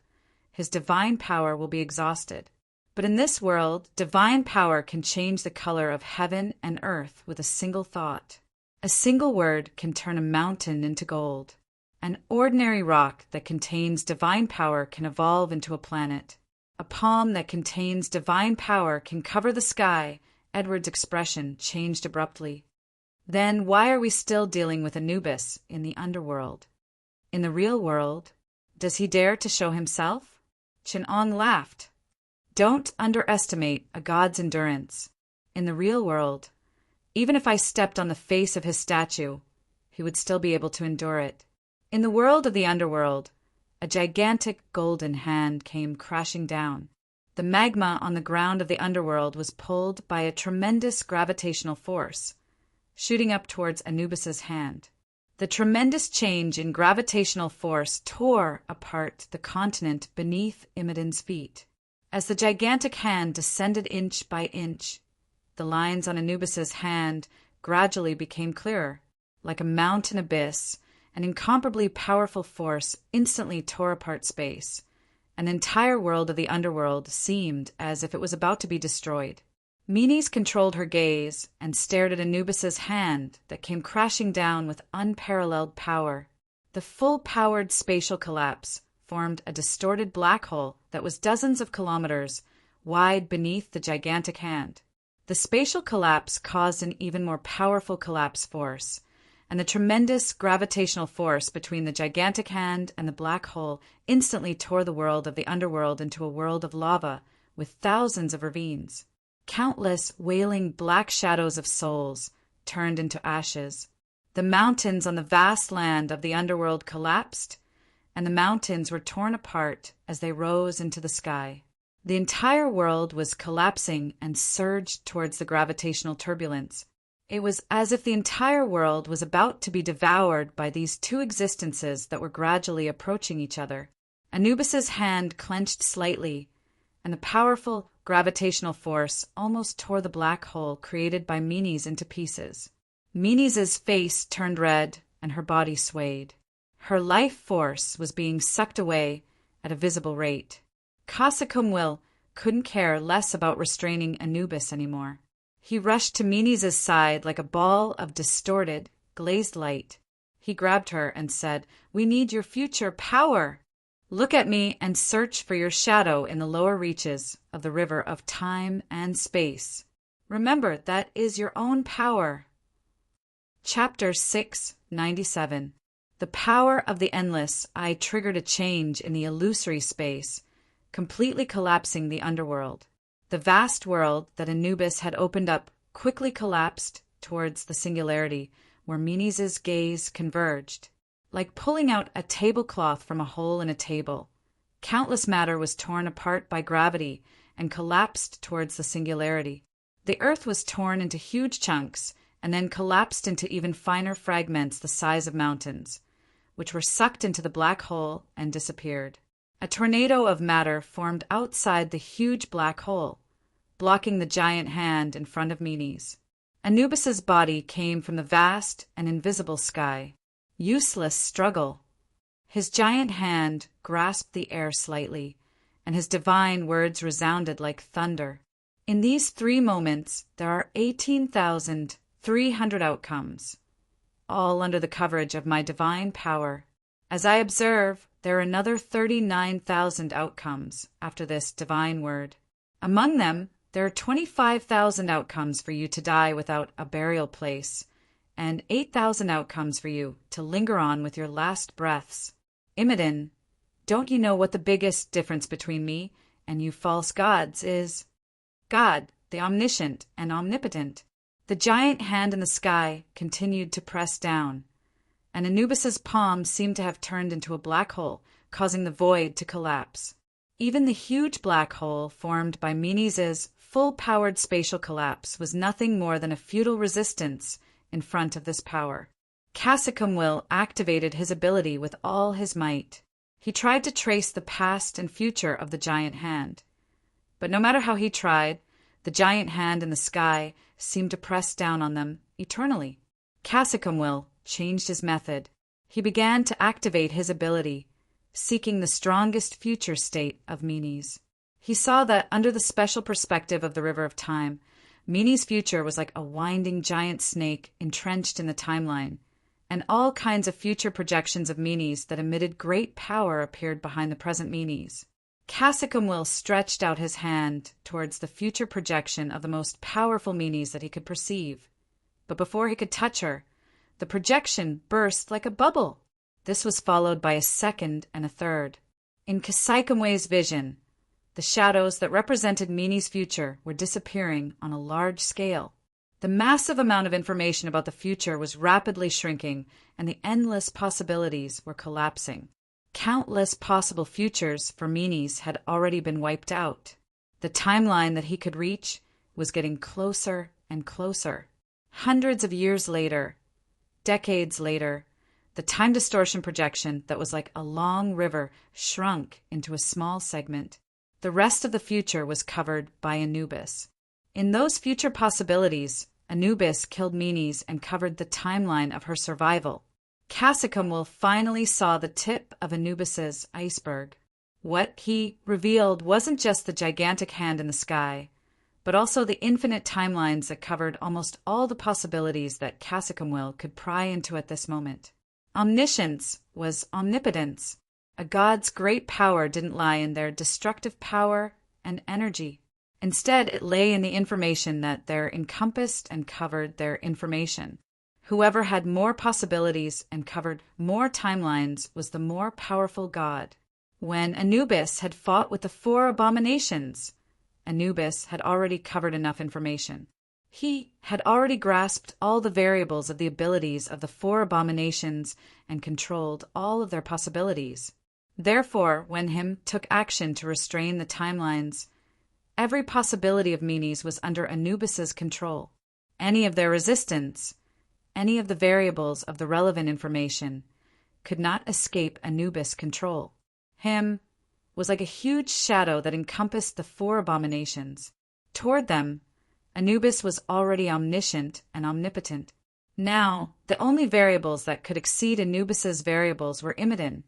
his divine power will be exhausted. But in this world, divine power can change the color of heaven and earth with a single thought. A single word can turn a mountain into gold. An ordinary rock that contains divine power can evolve into a planet. A palm that contains divine power can cover the sky. Edward's expression changed abruptly. Then why are we still dealing with Anubis in the underworld? In the real world, does he dare to show himself? Chenong laughed. Don't underestimate a god's endurance. In the real world, even if I stepped on the face of his statue, he would still be able to endure it. In the world of the underworld, a gigantic golden hand came crashing down. The magma on the ground of the underworld was pulled by a tremendous gravitational force, shooting up towards Anubis's hand. The tremendous change in gravitational force tore apart the continent beneath Imogen's feet. As the gigantic hand descended inch by inch, the lines on Anubis's hand gradually became clearer. Like a mountain abyss, an incomparably powerful force instantly tore apart space. An entire world of the underworld seemed as if it was about to be destroyed. Menes controlled her gaze and stared at Anubis's hand that came crashing down with unparalleled power. The full-powered spatial collapse formed a distorted black hole that was dozens of kilometers wide beneath the gigantic hand. The spatial collapse caused an even more powerful collapse force, and the tremendous gravitational force between the gigantic hand and the black hole instantly tore the world of the underworld into a world of lava with thousands of ravines. Countless wailing black shadows of souls turned into ashes. The mountains on the vast land of the underworld collapsed, and the mountains were torn apart as they rose into the sky. The entire world was collapsing and surged towards the gravitational turbulence. It was as if the entire world was about to be devoured by these two existences that were gradually approaching each other. Anubis's hand clenched slightly, and the powerful gravitational force almost tore the black hole created by Menes into pieces. Menes's face turned red and her body swayed. Her life force was being sucked away at a visible rate. Casacumbwil couldn't care less about restraining Anubis anymore. He rushed to Menes's side like a ball of distorted, glazed light. He grabbed her and said, "We need your future power. Look at me and search for your shadow in the lower reaches of the river of time and space. Remember, that is your own power." Chapter 697. The power of the endless eye triggered a change in the illusory space, completely collapsing the underworld. The vast world that Anubis had opened up quickly collapsed towards the singularity where Menes's gaze converged. Like pulling out a tablecloth from a hole in a table, countless matter was torn apart by gravity and collapsed towards the singularity. The earth was torn into huge chunks and then collapsed into even finer fragments the size of mountains, which were sucked into the black hole and disappeared. A tornado of matter formed outside the huge black hole, blocking the giant hand in front of Menes. Anubis's body came from the vast and invisible sky. Useless struggle. His giant hand grasped the air slightly, and his divine words resounded like thunder. In these 3 moments, there are 18,300 outcomes, all under the coverage of my divine power. As I observe, there are another 39,000 outcomes after this divine word. Among them, there are 25,000 outcomes for you to die without a burial place, and 8,000 outcomes for you to linger on with your last breaths. Imodin, don't you know what the biggest difference between me and you false gods is? God, the omniscient and omnipotent. The giant hand in the sky continued to press down, and Anubis's palm seemed to have turned into a black hole, causing the void to collapse. Even the huge black hole formed by Menes's full-powered spatial collapse was nothing more than a futile resistance in front of this power. Will activated his ability with all his might. He tried to trace the past and future of the giant hand. But no matter how he tried, the giant hand in the sky seemed to press down on them eternally. Will changed his method. He began to activate his ability, seeking the strongest future state of Menes. He saw that under the special perspective of the river of time, Menes' future was like a winding giant snake entrenched in the timeline, and all kinds of future projections of Menes that emitted great power appeared behind the present Menes. Will stretched out his hand towards the future projection of the most powerful Menes that he could perceive. But before he could touch her, the projection burst like a bubble. This was followed by a second and a third. In Kasaikamwe's vision, the shadows that represented Menes' future were disappearing on a large scale. The massive amount of information about the future was rapidly shrinking, and the endless possibilities were collapsing. Countless possible futures for Menes had already been wiped out. The timeline that he could reach was getting closer and closer. Hundreds of years later, decades later, the time distortion projection that was like a long river shrunk into a small segment. The rest of the future was covered by Anubis. In those future possibilities, Anubis killed Menes and covered the timeline of her survival. Will finally saw the tip of Anubis's iceberg. What he revealed wasn't just the gigantic hand in the sky, but also the infinite timelines that covered almost all the possibilities that Will could pry into at this moment. Omniscience was omnipotence. A god's great power didn't lie in their destructive power and energy. Instead, it lay in the information that there encompassed and covered their information. Whoever had more possibilities and covered more timelines was the more powerful god. When Anubis had fought with the 4 abominations, Anubis had already covered enough information. He had already grasped all the variables of the abilities of the 4 abominations and controlled all of their possibilities. Therefore, when Him took action to restrain the timelines, every possibility of Menes was under Anubis's control. Any of their resistance, any of the variables of the relevant information, could not escape Anubis' control. Him was like a huge shadow that encompassed the 4 abominations. Toward them, Anubis was already omniscient and omnipotent. Now, the only variables that could exceed Anubis's variables were Imodin,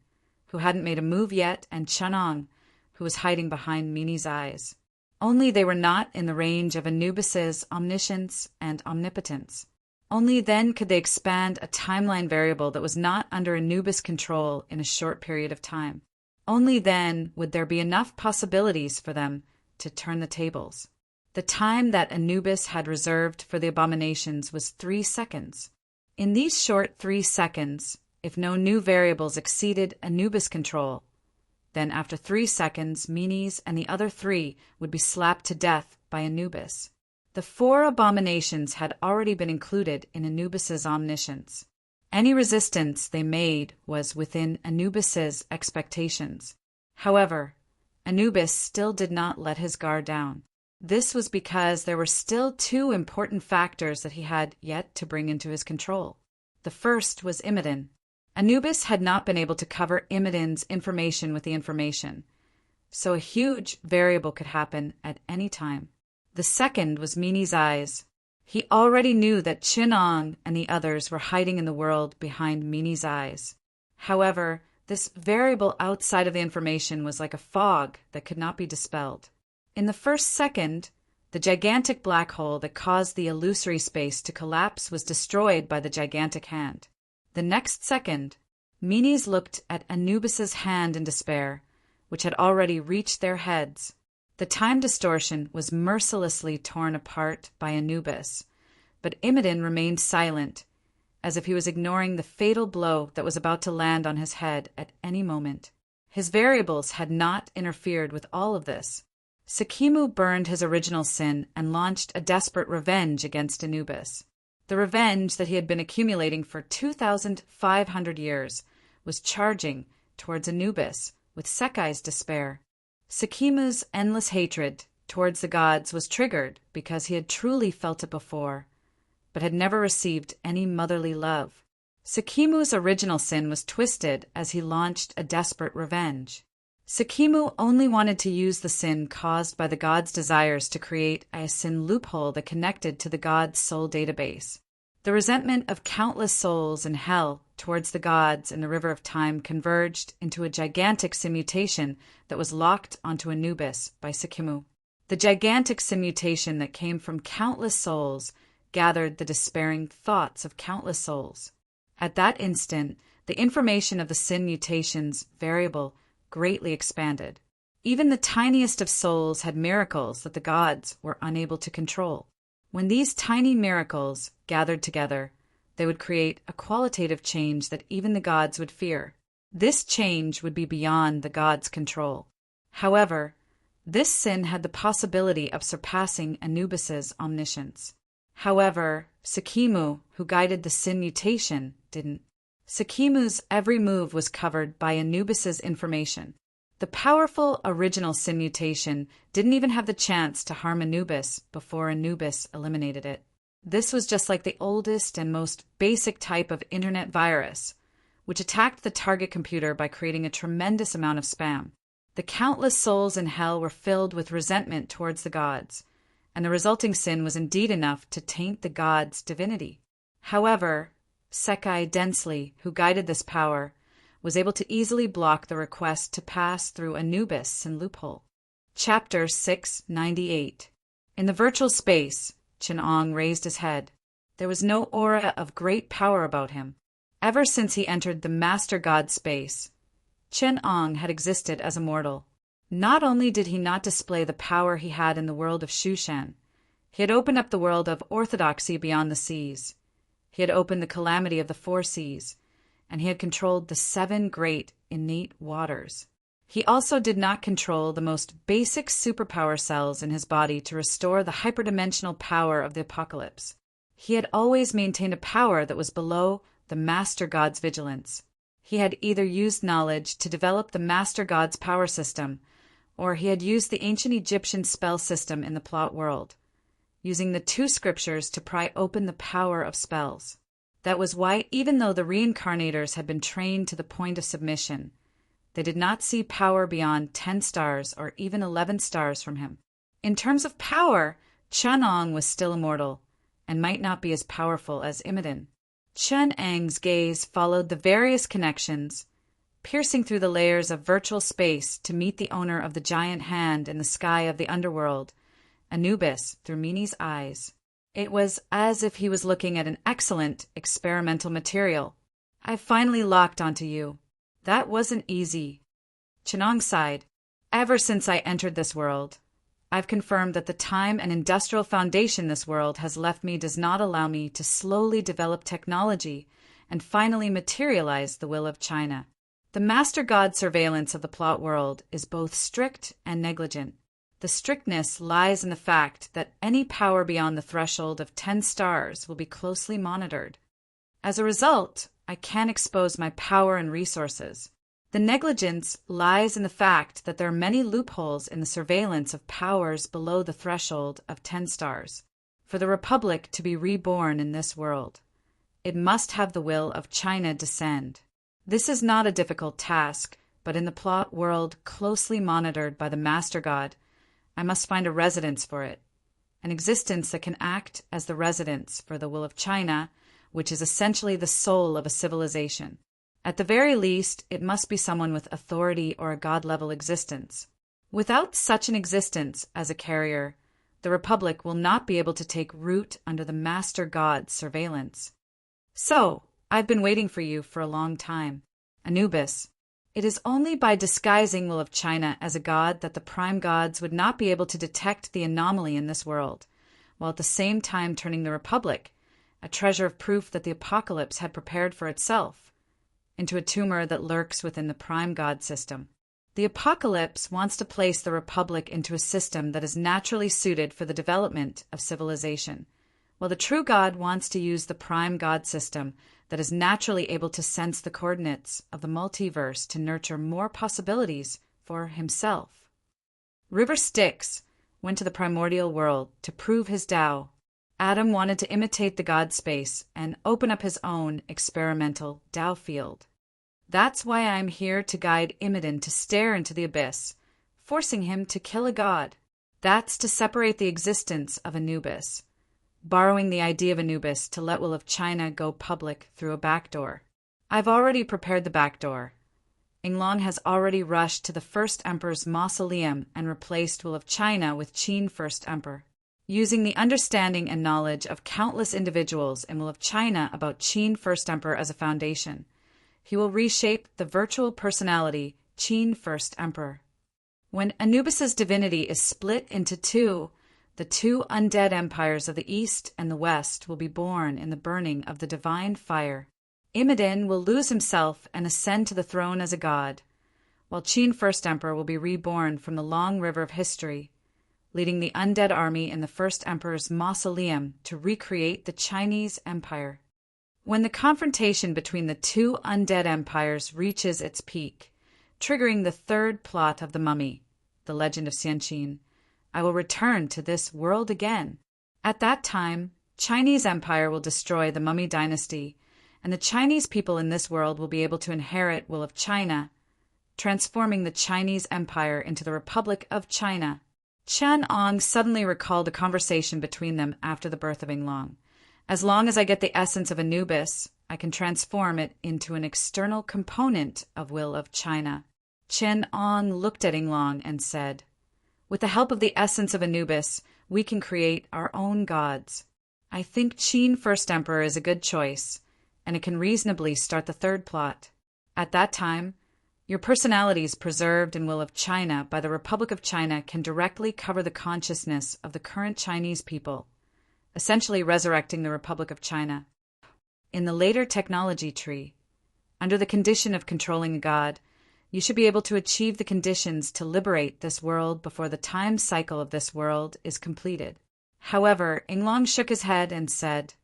who hadn't made a move yet, and Chanong, who was hiding behind Menes' eyes. Only they were not in the range of Anubis's omniscience and omnipotence. Only then could they expand a timeline variable that was not under Anubis' control in a short period of time. Only then would there be enough possibilities for them to turn the tables. The time that Anubis had reserved for the abominations was 3 seconds. In these short 3 seconds, if no new variables exceeded Anubis' control, then after 3 seconds, Menes and the other 3 would be slapped to death by Anubis. The 4 abominations had already been included in Anubis's omniscience. Any resistance they made was within Anubis's expectations. However, Anubis still did not let his guard down. This was because there were still two important factors that he had yet to bring into his control. The first was Imidin. Anubis had not been able to cover Imidin's information with the information, so a huge variable could happen at any time. The second was Mini's eyes. He already knew that Chinong and the others were hiding in the world behind Mini's eyes. However, this variable outside of the information was like a fog that could not be dispelled. In the first second, the gigantic black hole that caused the illusory space to collapse was destroyed by the gigantic hand. The next second, Mini's looked at Anubis's hand in despair, which had already reached their heads. The time distortion was mercilessly torn apart by Anubis, but Imidin remained silent, as if he was ignoring the fatal blow that was about to land on his head at any moment. His variables had not interfered with all of this. Sekimu burned his original sin and launched a desperate revenge against Anubis. The revenge that he had been accumulating for 2,500 years was charging towards Anubis with Sekai's despair. Sekimu's endless hatred towards the gods was triggered because he had truly felt it before, but had never received any motherly love. Sekimu's original sin was twisted as he launched a desperate revenge. Sekimu only wanted to use the sin caused by the gods' desires to create a sin loophole that connected to the gods' soul database. The resentment of countless souls in hell towards the gods in the river of time converged into a gigantic simmutation that was locked onto Anubis by Sekimu. The gigantic simmutation that came from countless souls gathered the despairing thoughts of countless souls. At that instant, the information of the sin mutation's variable greatly expanded. Even the tiniest of souls had miracles that the gods were unable to control. When these tiny miracles gathered together, they would create a qualitative change that even the gods would fear. This change would be beyond the gods' control. However, this sin had the possibility of surpassing Anubis's omniscience. However, Sekimu, who guided the sin mutation, didn't. Sekimu's every move was covered by Anubis's information. The powerful original sin mutation didn't even have the chance to harm Anubis before Anubis eliminated it. This was just like the oldest and most basic type of internet virus, which attacked the target computer by creating a tremendous amount of spam. The countless souls in hell were filled with resentment towards the gods, and the resulting sin was indeed enough to taint the gods' divinity. However, Sekai Densely, who guided this power, was able to easily block the request to pass through Anubis and loophole. Chapter 698. In the virtual space, Chinong raised his head. There was no aura of great power about him. Ever since he entered the Master God space, Chinong had existed as a mortal. Not only did he not display the power he had in the world of Shushan, he had opened up the world of orthodoxy beyond the seas. He had opened the calamity of the four seas, and he had controlled the 7 great innate waters. He also did not control the most basic superpower cells in his body to restore the hyperdimensional power of the apocalypse. He had always maintained a power that was below the Master God's vigilance. He had either used knowledge to develop the Master God's power system, or he had used the ancient Egyptian spell system in the plot world, using the 2 scriptures to pry open the power of spells. That was why, even though the reincarnators had been trained to the point of submission, they did not see power beyond 10 stars or even 11 stars from him. In terms of power, Chinong was still immortal, and might not be as powerful as Imidin. Chunang's gaze followed the various connections, piercing through the layers of virtual space to meet the owner of the giant hand in the sky of the underworld, Anubis, through Mini's eyes. It was as if he was looking at an excellent experimental material. "I've finally locked onto you. That wasn't easy." Chinong sighed. "Ever since I entered this world, I've confirmed that the time and industrial foundation this world has left me does not allow me to slowly develop technology and finally materialize the will of China. The Master God surveillance of the plot world is both strict and negligent. The strictness lies in the fact that any power beyond the threshold of 10 stars will be closely monitored. As a result, I can't expose my power and resources. The negligence lies in the fact that there are many loopholes in the surveillance of powers below the threshold of 10 stars. For the Republic to be reborn in this world, it must have the will of China descend. This is not a difficult task, but in the plot world closely monitored by the Master God, I must find a residence for it, an existence that can act as the residence for the will of China, which is essentially the soul of a civilization. At the very least, it must be someone with authority or a god-level existence. Without such an existence as a carrier, the Republic will not be able to take root under the Master God's surveillance. So, I've been waiting for you for a long time. Anubis. It is only by disguising will of China as a god that the prime gods would not be able to detect the anomaly in this world, while at the same time turning the Republic, a treasure of proof that the apocalypse had prepared for itself, into a tumor that lurks within the prime god system. The apocalypse wants to place the Republic into a system that is naturally suited for the development of civilization, while the true God wants to use the prime god system that is naturally able to sense the coordinates of the multiverse to nurture more possibilities for himself. River Styx went to the primordial world to prove his Tao. Adam wanted to imitate the God space and open up his own experimental Tao field. That's why I'm here to guide Imodin to stare into the abyss, forcing him to kill a god. That's to separate the existence of Anubis, borrowing the idea of Anubis to let will of China go public through a back door. I've already prepared the back door. Yinglong has already rushed to the first emperor's mausoleum and replaced will of China with Qin first emperor. Using the understanding and knowledge of countless individuals in will of China about Qin first emperor as a foundation, he will reshape the virtual personality Qin first emperor. When Anubis's divinity is split into two, the two undead empires of the East and the West will be born in the burning of the divine fire. Imodin will lose himself and ascend to the throne as a god, while Qin First Emperor will be reborn from the long river of history, leading the undead army in the First Emperor's mausoleum to recreate the Chinese Empire. When the confrontation between the two undead empires reaches its peak, triggering the third plot of the Mummy, the legend of Xianqin, I will return to this world again. At that time, Chinese Empire will destroy the Mummy dynasty, and the Chinese people in this world will be able to inherit will of China, transforming the Chinese Empire into the Republic of China. Chen Ong suddenly recalled a conversation between them after the birth of Yinglong. As long as I get the essence of Anubis, I can transform it into an external component of will of China. Chen Ong looked at Yinglong and said, with the help of the essence of Anubis, we can create our own gods. I think Qin First Emperor is a good choice, and it can reasonably start the third plot. At that time, your personalities preserved in will of China by the Republic of China can directly cover the consciousness of the current Chinese people, essentially resurrecting the Republic of China. In the later technology tree, under the condition of controlling a god, you should be able to achieve the conditions to liberate this world before the time cycle of this world is completed. However, Yinglong shook his head and said,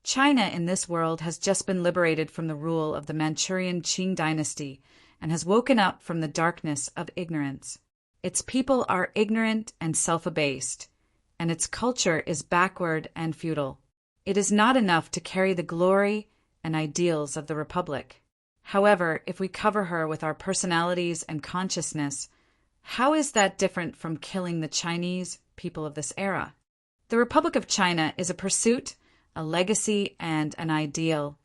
China in this world has just been liberated from the rule of the Manchurian Qing dynasty and has woken up from the darkness of ignorance. Its people are ignorant and self-abased, and its culture is backward and feudal. It is not enough to carry the glory and ideals of the Republic. However, if we cover her with our personalities and consciousness, how is that different from killing the Chinese people of this era? The Republic of China is a pursuit, a legacy, and an ideal,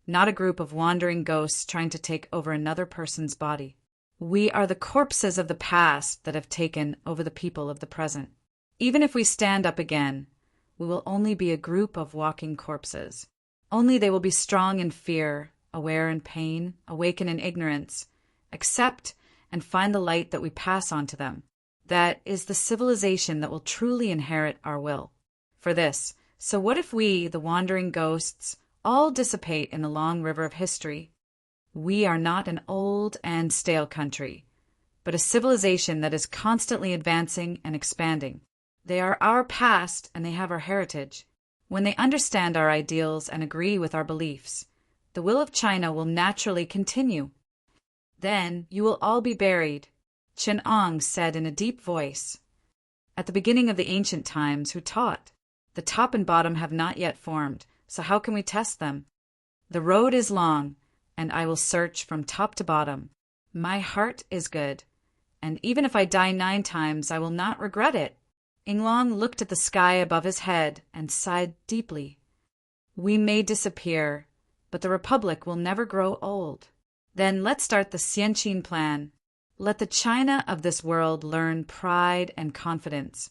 not a group of wandering ghosts trying to take over another person's body. We are the corpses of the past that have taken over the people of the present. Even if we stand up again, we will only be a group of walking corpses. Only they will be strong in fear, aware in pain, awaken in ignorance, accept and find the light that we pass on to them. That is the civilization that will truly inherit our will. For this, so what if we, the wandering ghosts, all dissipate in the long river of history? We are not an old and stale country, but a civilization that is constantly advancing and expanding. They are our past and they have our heritage. When they understand our ideals and agree with our beliefs, the will of China will naturally continue. Then you will all be buried, Chen Ong said in a deep voice. At the beginning of the ancient times, who taught? The top and bottom have not yet formed, so how can we test them? The road is long, and I will search from top to bottom. My heart is good, and even if I die 9 times, I will not regret it. Yinglong looked at the sky above his head and sighed deeply. We may disappear, but the Republic will never grow old. Then let's start the Xianqin plan. Let the China of this world learn pride and confidence,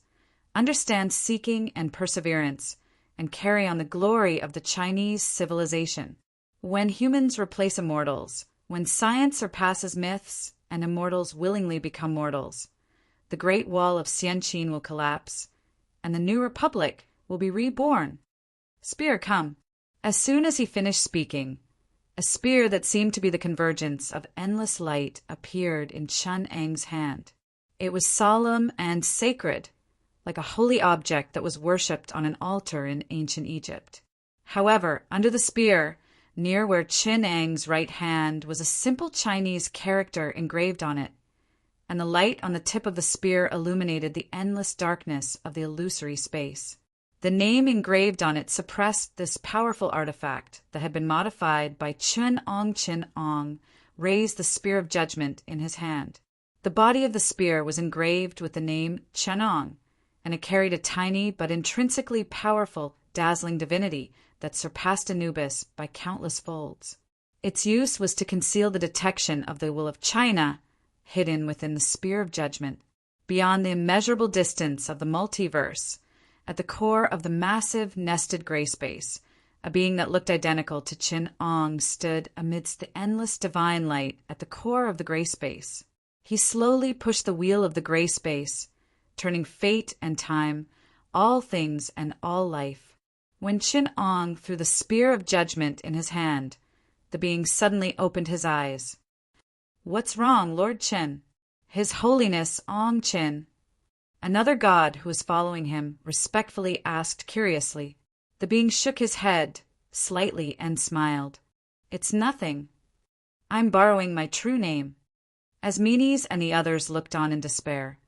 understand seeking and perseverance, and carry on the glory of the Chinese civilization. When humans replace immortals, when science surpasses myths, and immortals willingly become mortals, the Great Wall of Xianqin will collapse, and the new Republic will be reborn. Spear, come. As soon as he finished speaking, a spear that seemed to be the convergence of endless light appeared in Chen Eng's hand. It was solemn and sacred, like a holy object that was worshipped on an altar in ancient Egypt. However, under the spear, near where Chen Eng's right hand, was a simple Chinese character engraved on it, and the light on the tip of the spear illuminated the endless darkness of the illusory space. The name engraved on it suppressed this powerful artifact that had been modified by Chen Ong raised the spear of judgment in his hand. The body of the spear was engraved with the name Chen Ong, and it carried a tiny but intrinsically powerful, dazzling divinity that surpassed Anubis by countless folds. Its use was to conceal the detection of the will of China hidden within the spear of judgment, beyond the immeasurable distance of the multiverse. At the core of the massive, nested gray space, a being that looked identical to Chen Ong stood amidst the endless divine light at the core of the gray space. He slowly pushed the wheel of the gray space, turning fate and time, all things and all life. When Chen Ong threw the spear of judgment in his hand, the being suddenly opened his eyes. What's wrong, Lord Chen? His Holiness Ong Chen. Another god who was following him respectfully asked curiously. The being shook his head slightly and smiled. It's nothing. I'm borrowing my true name. As Menes and the others looked on in despair,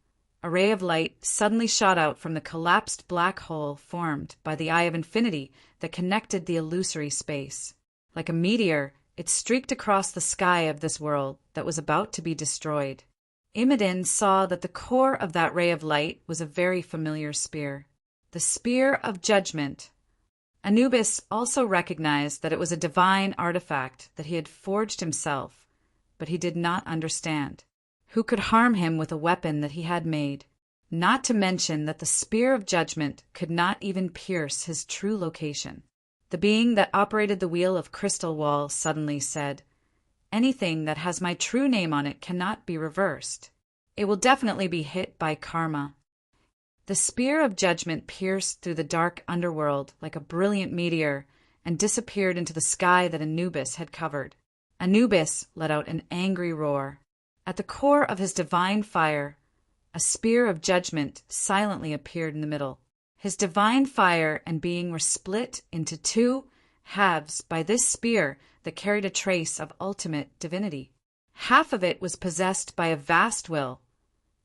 a ray of light suddenly shot out from the collapsed black hole formed by the Eye of Infinity that connected the illusory space. Like a meteor, it streaked across the sky of this world that was about to be destroyed. Imodin saw that the core of that ray of light was a very familiar spear, the Spear of Judgment. Anubis also recognized that it was a divine artifact that he had forged himself, but he did not understand. Who could harm him with a weapon that he had made? Not to mention that the Spear of Judgment could not even pierce his true location. The being that operated the wheel of crystal wall suddenly said, Anything that has my true name on it cannot be reversed. It will definitely be hit by karma. The Spear of Judgment pierced through the dark underworld like a brilliant meteor and disappeared into the sky that Anubis had covered. Anubis let out an angry roar. At the core of his divine fire, a Spear of Judgment silently appeared in the middle. His divine fire and being were split into 2 halves by this spear that carried a trace of ultimate divinity. Half of it was possessed by a vast will,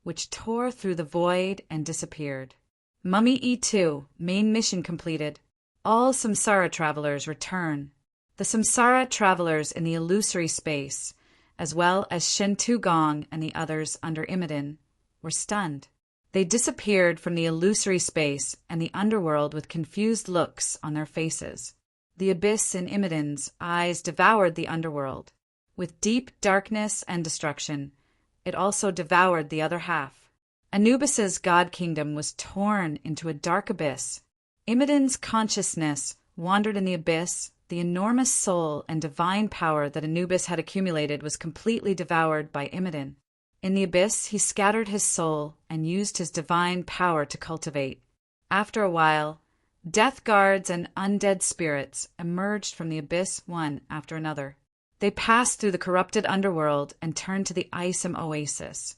which tore through the void and disappeared. Mummy E2, main mission completed. All samsara travelers return. The samsara travelers in the illusory space, as well as Shen Tu Gong and the others under Imodin, were stunned. They disappeared from the illusory space and the underworld with confused looks on their faces. The abyss in Imodin's eyes devoured the underworld. With deep darkness and destruction, it also devoured the other half. Anubis's god kingdom was torn into a dark abyss. Imodin's consciousness wandered in the abyss. The enormous soul and divine power that Anubis had accumulated was completely devoured by Imodin. In the abyss, he scattered his soul and used his divine power to cultivate. After a while, death guards and undead spirits emerged from the abyss one after another. They passed through the corrupted underworld and turned to the Isim Oasis,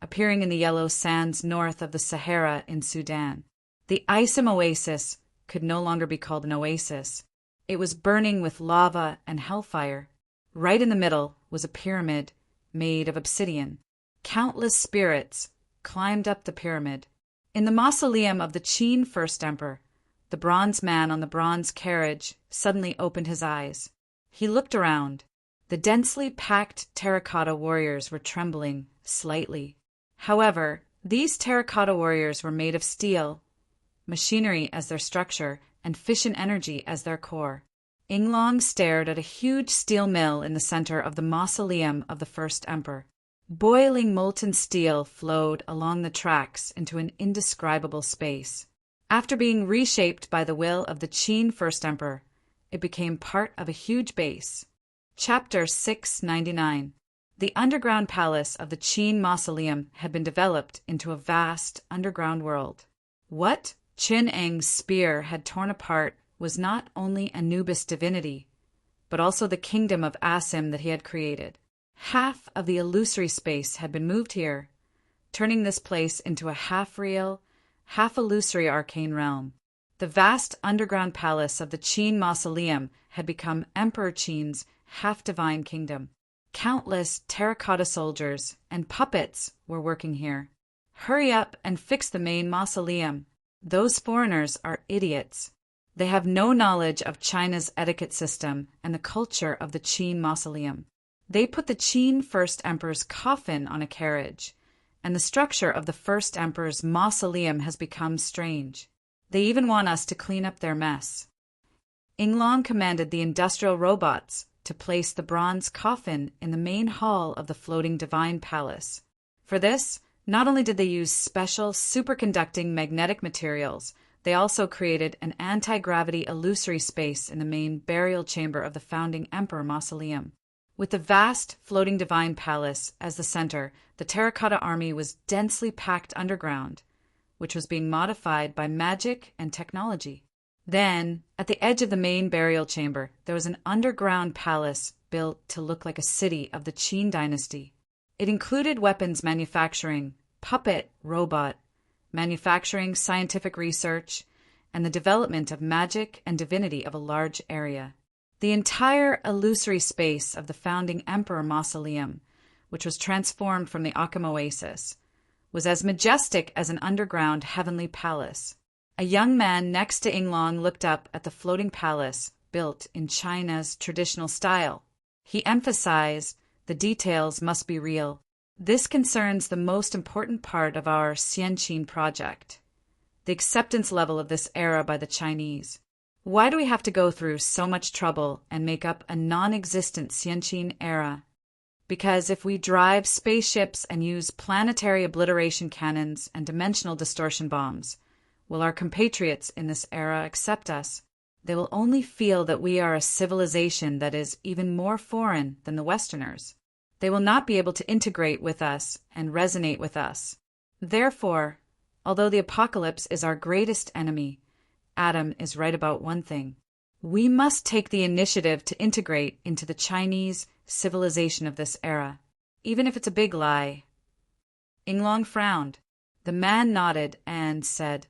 appearing in the yellow sands north of the Sahara in Sudan. The Isim Oasis could no longer be called an oasis. It was burning with lava and hellfire. Right in the middle was a pyramid, made of obsidian. Countless spirits climbed up the pyramid. In the mausoleum of the Qin first emperor, the bronze man on the bronze carriage suddenly opened his eyes. He looked around. The densely packed terracotta warriors were trembling slightly. However, these terracotta warriors were made of steel, machinery as their structure, and fission energy as their core. Yinglong stared at a huge steel mill in the center of the mausoleum of the first emperor. Boiling molten steel flowed along the tracks into an indescribable space. After being reshaped by the will of the Qin first emperor, it became part of a huge base. Chapter 699. The underground palace of the Qin mausoleum had been developed into a vast underground world. What Qin Eng's spear had torn apart was not only Anubis divinity, but also the kingdom of Asim that he had created. Half of the illusory space had been moved here, turning this place into a half-real, half-illusory arcane realm. The vast underground palace of the Qin mausoleum had become Emperor Qin's half-divine kingdom. Countless terracotta soldiers and puppets were working here. Hurry up and fix the main mausoleum. Those foreigners are idiots. They have no knowledge of China's etiquette system and the culture of the Qin mausoleum. They put the Qin first emperor's coffin on a carriage, and the structure of the first emperor's mausoleum has become strange. They even want us to clean up their mess. Yinglong commanded the industrial robots to place the bronze coffin in the main hall of the floating divine palace. For this, not only did they use special superconducting magnetic materials, they also created an anti-gravity illusory space in the main burial chamber of the founding emperor mausoleum. With the vast floating divine palace as the center, the terracotta army was densely packed underground, which was being modified by magic and technology. Then, at the edge of the main burial chamber, there was an underground palace built to look like a city of the Qin dynasty. It included weapons manufacturing, puppet robot manufacturing, scientific research, and the development of magic and divinity of a large area. The entire illusory space of the founding emperor mausoleum, which was transformed from the Occam Oasis, was as majestic as an underground heavenly palace. A young man next to Yinglong looked up at the floating palace built in China's traditional style. He emphasized, the details must be real. This concerns the most important part of our Xianqin project, the acceptance level of this era by the Chinese. Why do we have to go through so much trouble and make up a non-existent Xianqin era? Because if we drive spaceships and use planetary obliteration cannons and dimensional distortion bombs, will our compatriots in this era accept us? They will only feel that we are a civilization that is even more foreign than the Westerners. They will not be able to integrate with us and resonate with us. Therefore, although the apocalypse is our greatest enemy, Adam is right about one thing. We must take the initiative to integrate into the Chinese civilization of this era, even if it's a big lie. Yinglong frowned. The man nodded and said,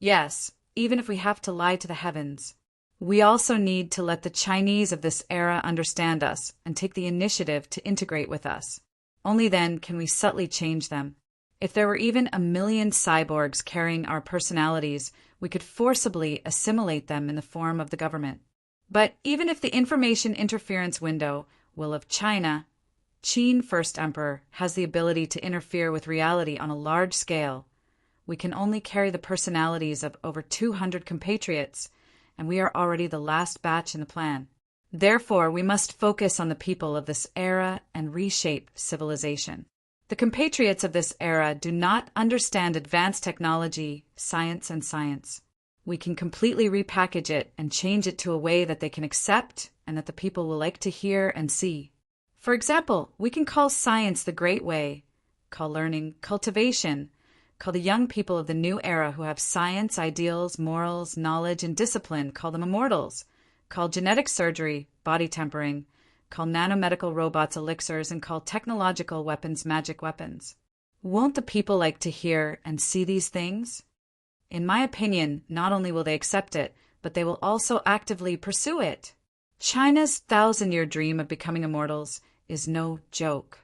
"Yes, even if we have to lie to the heavens. We also need to let the Chinese of this era understand us and take the initiative to integrate with us. Only then can we subtly change them. If there were even 1,000,000 cyborgs carrying our personalities, we could forcibly assimilate them in the form of the government. But even if the information interference window will of China, Qin First Emperor has the ability to interfere with reality on a large scale. We can only carry the personalities of over 200 compatriots, and we are already the last batch in the plan. Therefore, we must focus on the people of this era and reshape civilization. The compatriots of this era do not understand advanced technology, science, and science. We can completely repackage it and change it to a way that they can accept and that the people will like to hear and see. For example, we can call science the great way, call learning cultivation, call the young people of the new era who have science, ideals, morals, knowledge, and discipline, call them immortals, call genetic surgery body tempering, call nanomedical robots elixirs, and call technological weapons magic weapons. Won't the people like to hear and see these things? In my opinion, not only will they accept it, but they will also actively pursue it. China's 1,000-year dream of becoming immortals is no joke.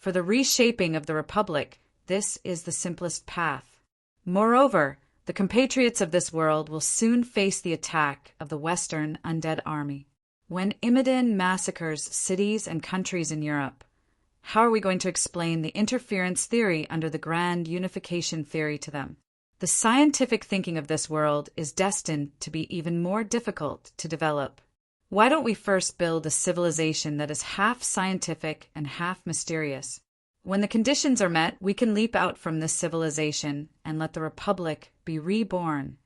For the reshaping of the Republic, this is the simplest path. Moreover, the compatriots of this world will soon face the attack of the Western undead army. When Imodin massacres cities and countries in Europe, how are we going to explain the interference theory under the grand unification theory to them? The scientific thinking of this world is destined to be even more difficult to develop. Why don't we first build a civilization that is half scientific and half mysterious? When the conditions are met, we can leap out from this civilization and let the Republic be reborn,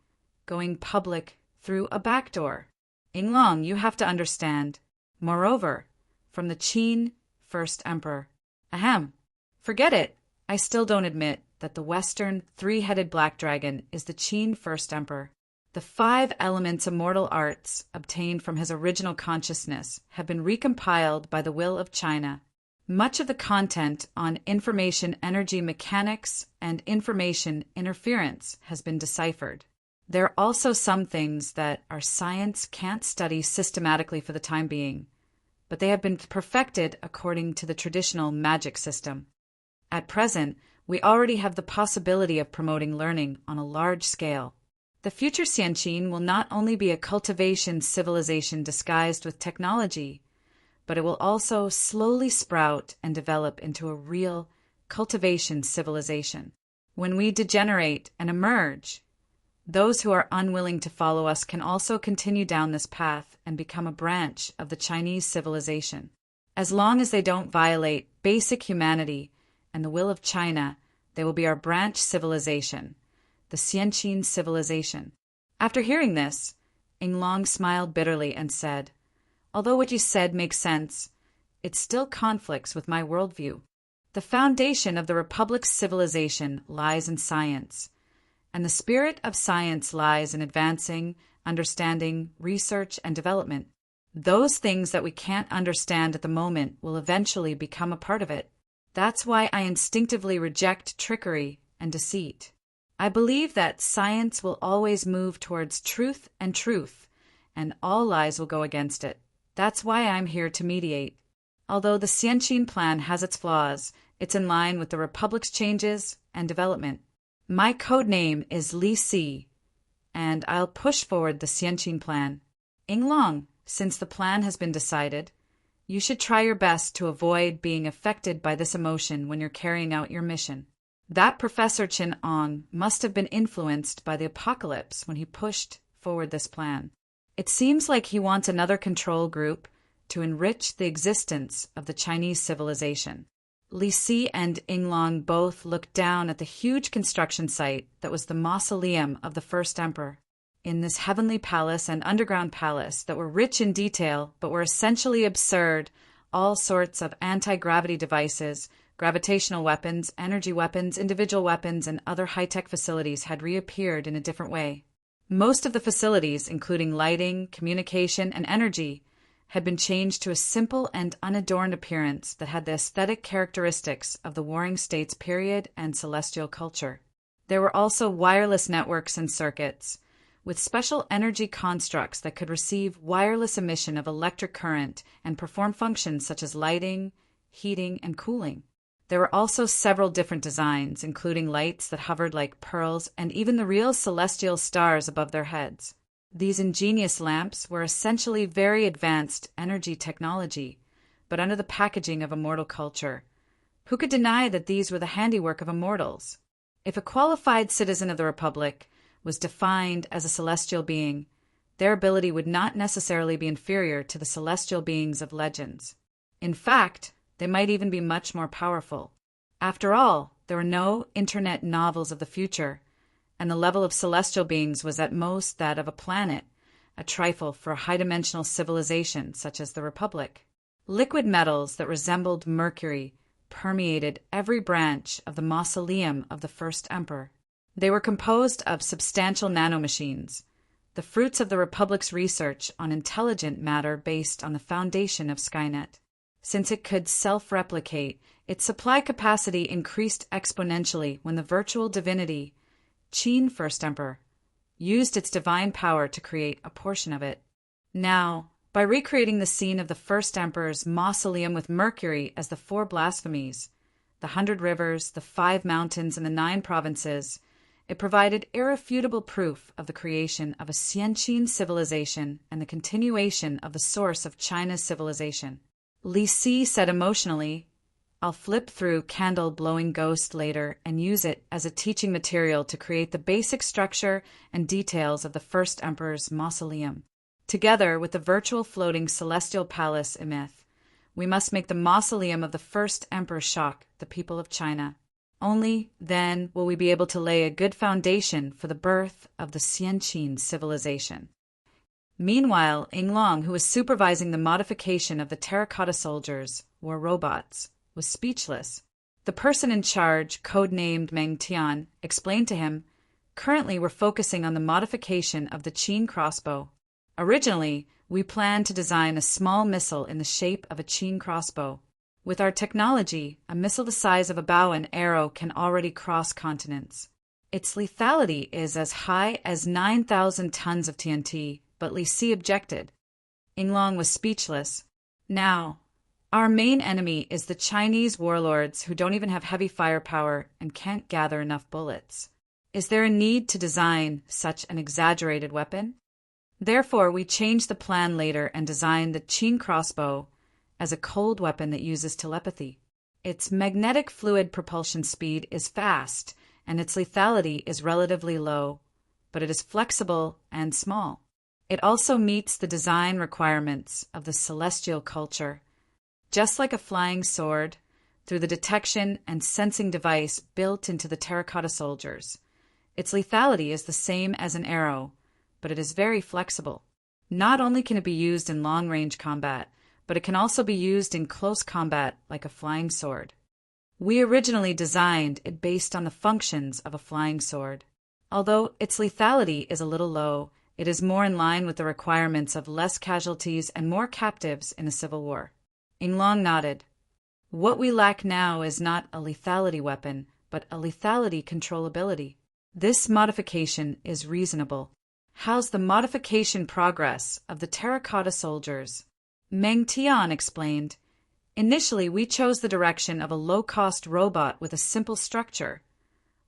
going public through a back door. Yinglong, you have to understand. Moreover, from the Qin First Emperor. Ahem. Forget it. I still don't admit that the Western three-headed black dragon is the Qin First Emperor. The 5 elements immortal arts obtained from his original consciousness have been recompiled by the will of China. Much of the content on information energy mechanics and information interference has been deciphered. There are also some things that our science can't study systematically for the time being, but they have been perfected according to the traditional magic system. At present, we already have the possibility of promoting learning on a large scale. The future Xianqin will not only be a cultivation civilization disguised with technology, but it will also slowly sprout and develop into a real cultivation civilization. When we degenerate and emerge, those who are unwilling to follow us can also continue down this path and become a branch of the Chinese civilization. As long as they don't violate basic humanity and the will of China, they will be our branch civilization, the Xianqin civilization. After hearing this, Yinglong smiled bitterly and said, "Although what you said makes sense, it still conflicts with my worldview. The foundation of the Republic's civilization lies in science, and the spirit of science lies in advancing, understanding, research, and development. Those things that we can't understand at the moment will eventually become a part of it. That's why I instinctively reject trickery and deceit. I believe that science will always move towards truth, and all lies will go against it. That's why I'm here to mediate. Although the Xianqin plan has its flaws, it's in line with the Republic's changes and development. My code name is Li Si, and I'll push forward the Xianqin plan. Yinglong, since the plan has been decided, you should try your best to avoid being affected by this emotion when you're carrying out your mission. That Professor Qin Ong must have been influenced by the apocalypse when he pushed forward this plan. It seems like he wants another control group to enrich the existence of the Chinese civilization." Li Si and Yinglong both looked down at the huge construction site that was the mausoleum of the first emperor. In this heavenly palace and underground palace that were rich in detail but were essentially absurd, all sorts of anti-gravity devices, gravitational weapons, energy weapons, individual weapons, and other high-tech facilities had reappeared in a different way. Most of the facilities, including lighting, communication, and energy, had been changed to a simple and unadorned appearance that had the aesthetic characteristics of the Warring States period and celestial culture. There were also wireless networks and circuits, with special energy constructs that could receive wireless emission of electric current and perform functions such as lighting, heating, and cooling. There were also several different designs, including lights that hovered like pearls and even the real celestial stars above their heads. These ingenious lamps were essentially very advanced energy technology, but under the packaging of immortal culture. Who could deny that these were the handiwork of immortals? If a qualified citizen of the Republic was defined as a celestial being, their ability would not necessarily be inferior to the celestial beings of legends. In fact, they might even be much more powerful. After all, there were no internet novels of the future, and the level of celestial beings was at most that of a planet, a trifle for a high-dimensional civilization such as the Republic. Liquid metals that resembled mercury permeated every branch of the mausoleum of the first emperor. They were composed of substantial nanomachines, the fruits of the Republic's research on intelligent matter based on the foundation of Skynet. Since it could self-replicate, its supply capacity increased exponentially when the virtual divinity, Qin First Emperor, used its divine power to create a portion of it. Now, by recreating the scene of the first emperor's mausoleum with Mercury as the 4 blasphemies, the 100 rivers, the 5 mountains, and the 9 provinces, it provided irrefutable proof of the creation of a Xianqin civilization and the continuation of the source of China's civilization. Li Si said emotionally, "I'll flip through Candle Blowing Ghost later and use it as a teaching material to create the basic structure and details of the first emperor's mausoleum. Together with the virtual floating celestial palace myth, we must make the mausoleum of the first emperor shock the people of China. Only then will we be able to lay a good foundation for the birth of the Xianqin civilization." Meanwhile, Yinglong, who was supervising the modification of the terracotta soldiers, war robots, was speechless. The person in charge, codenamed Meng Tian, explained to him, "Currently we're focusing on the modification of the Qin crossbow. Originally, we planned to design a small missile in the shape of a Qin crossbow. With our technology, a missile the size of a bow and arrow can already cross continents. Its lethality is as high as 9,000 tons of TNT, but Li Si objected." Yinglong was speechless. "Now, our main enemy is the Chinese warlords who don't even have heavy firepower and can't gather enough bullets. Is there a need to design such an exaggerated weapon? Therefore, we changed the plan later and designed the Qin crossbow as a cold weapon that uses telepathy. Its magnetic fluid propulsion speed is fast, and its lethality is relatively low, but it is flexible and small. It also meets the design requirements of the celestial culture. Just like a flying sword, through the detection and sensing device built into the terracotta soldiers. Its lethality is the same as an arrow, but it is very flexible. Not only can it be used in long-range combat, but it can also be used in close combat like a flying sword. We originally designed it based on the functions of a flying sword. Although its lethality is a little low, it is more in line with the requirements of less casualties and more captives in a civil war." Yinglong nodded. "What we lack now is not a lethality weapon, but a lethality controllability. This modification is reasonable." "How's the modification progress of the terracotta soldiers?" Meng Tian explained, "Initially, we chose the direction of a low-cost robot with a simple structure,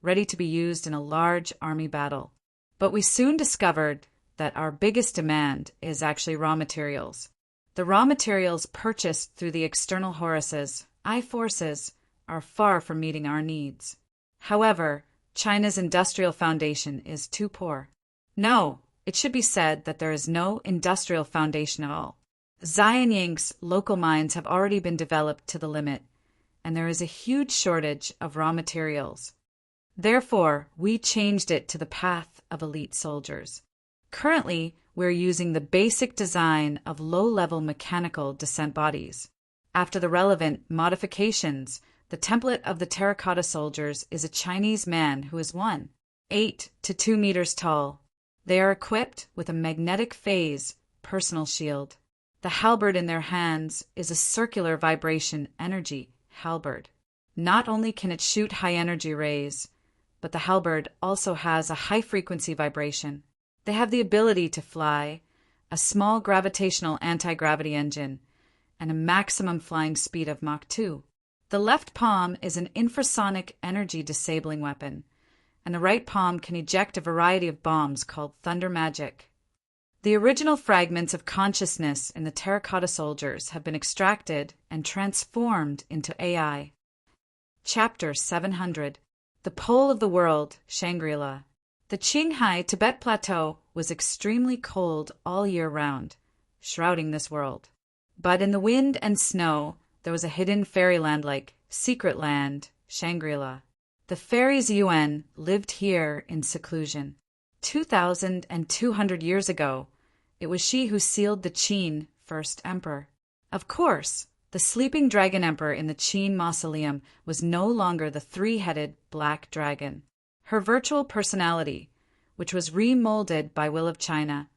ready to be used in a large army battle. But we soon discovered that our biggest demand is actually raw materials. The raw materials purchased through the external Horuses, I-forces, are far from meeting our needs. However, China's industrial foundation is too poor. No, it should be said that there is no industrial foundation at all. Xianyang's local mines have already been developed to the limit, and there is a huge shortage of raw materials. Therefore, we changed it to the path of elite soldiers. Currently, we're using the basic design of low-level mechanical descent bodies. After the relevant modifications, the template of the terracotta soldiers is a Chinese man who is 1.8 to 2 meters tall. They are equipped with a magnetic phase personal shield. The halberd in their hands is a circular vibration energy halberd. Not only can it shoot high-energy rays, but the halberd also has a high-frequency vibration. They have the ability to fly, a small gravitational anti-gravity engine, and a maximum flying speed of Mach 2. The left palm is an infrasonic energy-disabling weapon, and the right palm can eject a variety of bombs called thunder magic. The original fragments of consciousness in the terracotta soldiers have been extracted and transformed into AI. Chapter 700. The Pole of the World, Shangri-La. The Qinghai Tibet Plateau was extremely cold all year round, shrouding this world. But in the wind and snow, there was a hidden fairyland-like secret land, Shangri-La. The fairies Yuan lived here in seclusion. 2,200 years ago, it was she who sealed the Qin first emperor. Of course, the sleeping dragon emperor in the Qin mausoleum was no longer the three-headed black dragon. Her virtual personality, which was remolded by will of China,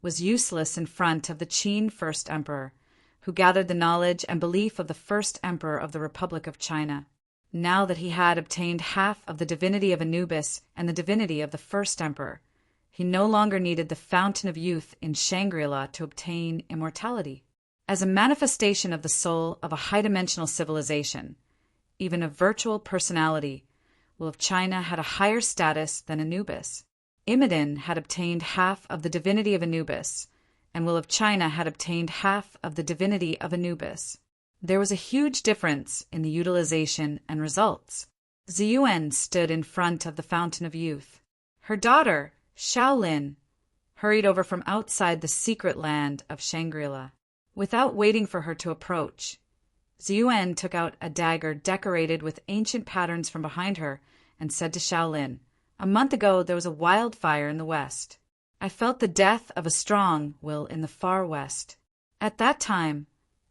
was useless in front of the Qin first emperor, who gathered the knowledge and belief of the first emperor of the Republic of China. Now that he had obtained half of the divinity of Anubis and the divinity of the first emperor, he no longer needed the fountain of youth in Shangri-La to obtain immortality. As a manifestation of the soul of a high-dimensional civilization, even a virtual personality, will of China had a higher status than Anubis. Imodin had obtained half of the divinity of Anubis, and will of China had obtained half of the divinity of Anubis. There was a huge difference in the utilization and results. Ziyuan stood in front of the Fountain of Youth. Her daughter, Shaolin, hurried over from outside the secret land of Shangri-La. Without waiting for her to approach, Ziyuan took out a dagger decorated with ancient patterns from behind her and said to Shaolin, "A month ago there was a wildfire in the west. I felt the death of a strong will in the far west. At that time,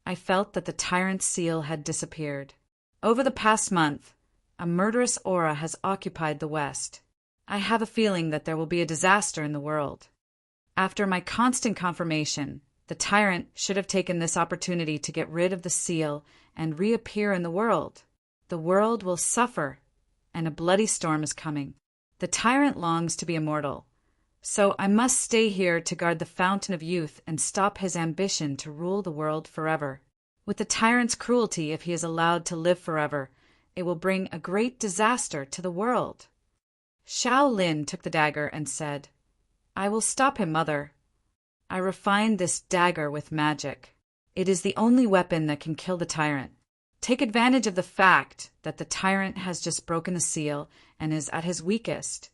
I felt that the tyrant's seal had disappeared. Over the past month, a murderous aura has occupied the west. I have a feeling that there will be a disaster in the world. After my constant confirmation, the tyrant should have taken this opportunity to get rid of the seal and reappear in the world. The world will suffer, and a bloody storm is coming. The tyrant longs to be immortal, so I must stay here to guard the Fountain of Youth and stop his ambition to rule the world forever. With the tyrant's cruelty, if he is allowed to live forever, it will bring a great disaster to the world." Shaolin took the dagger and said, "I will stop him, mother. I refined this dagger with magic. It is the only weapon that can kill the tyrant. Take advantage of the fact that the tyrant has just broken the seal and is at his weakest,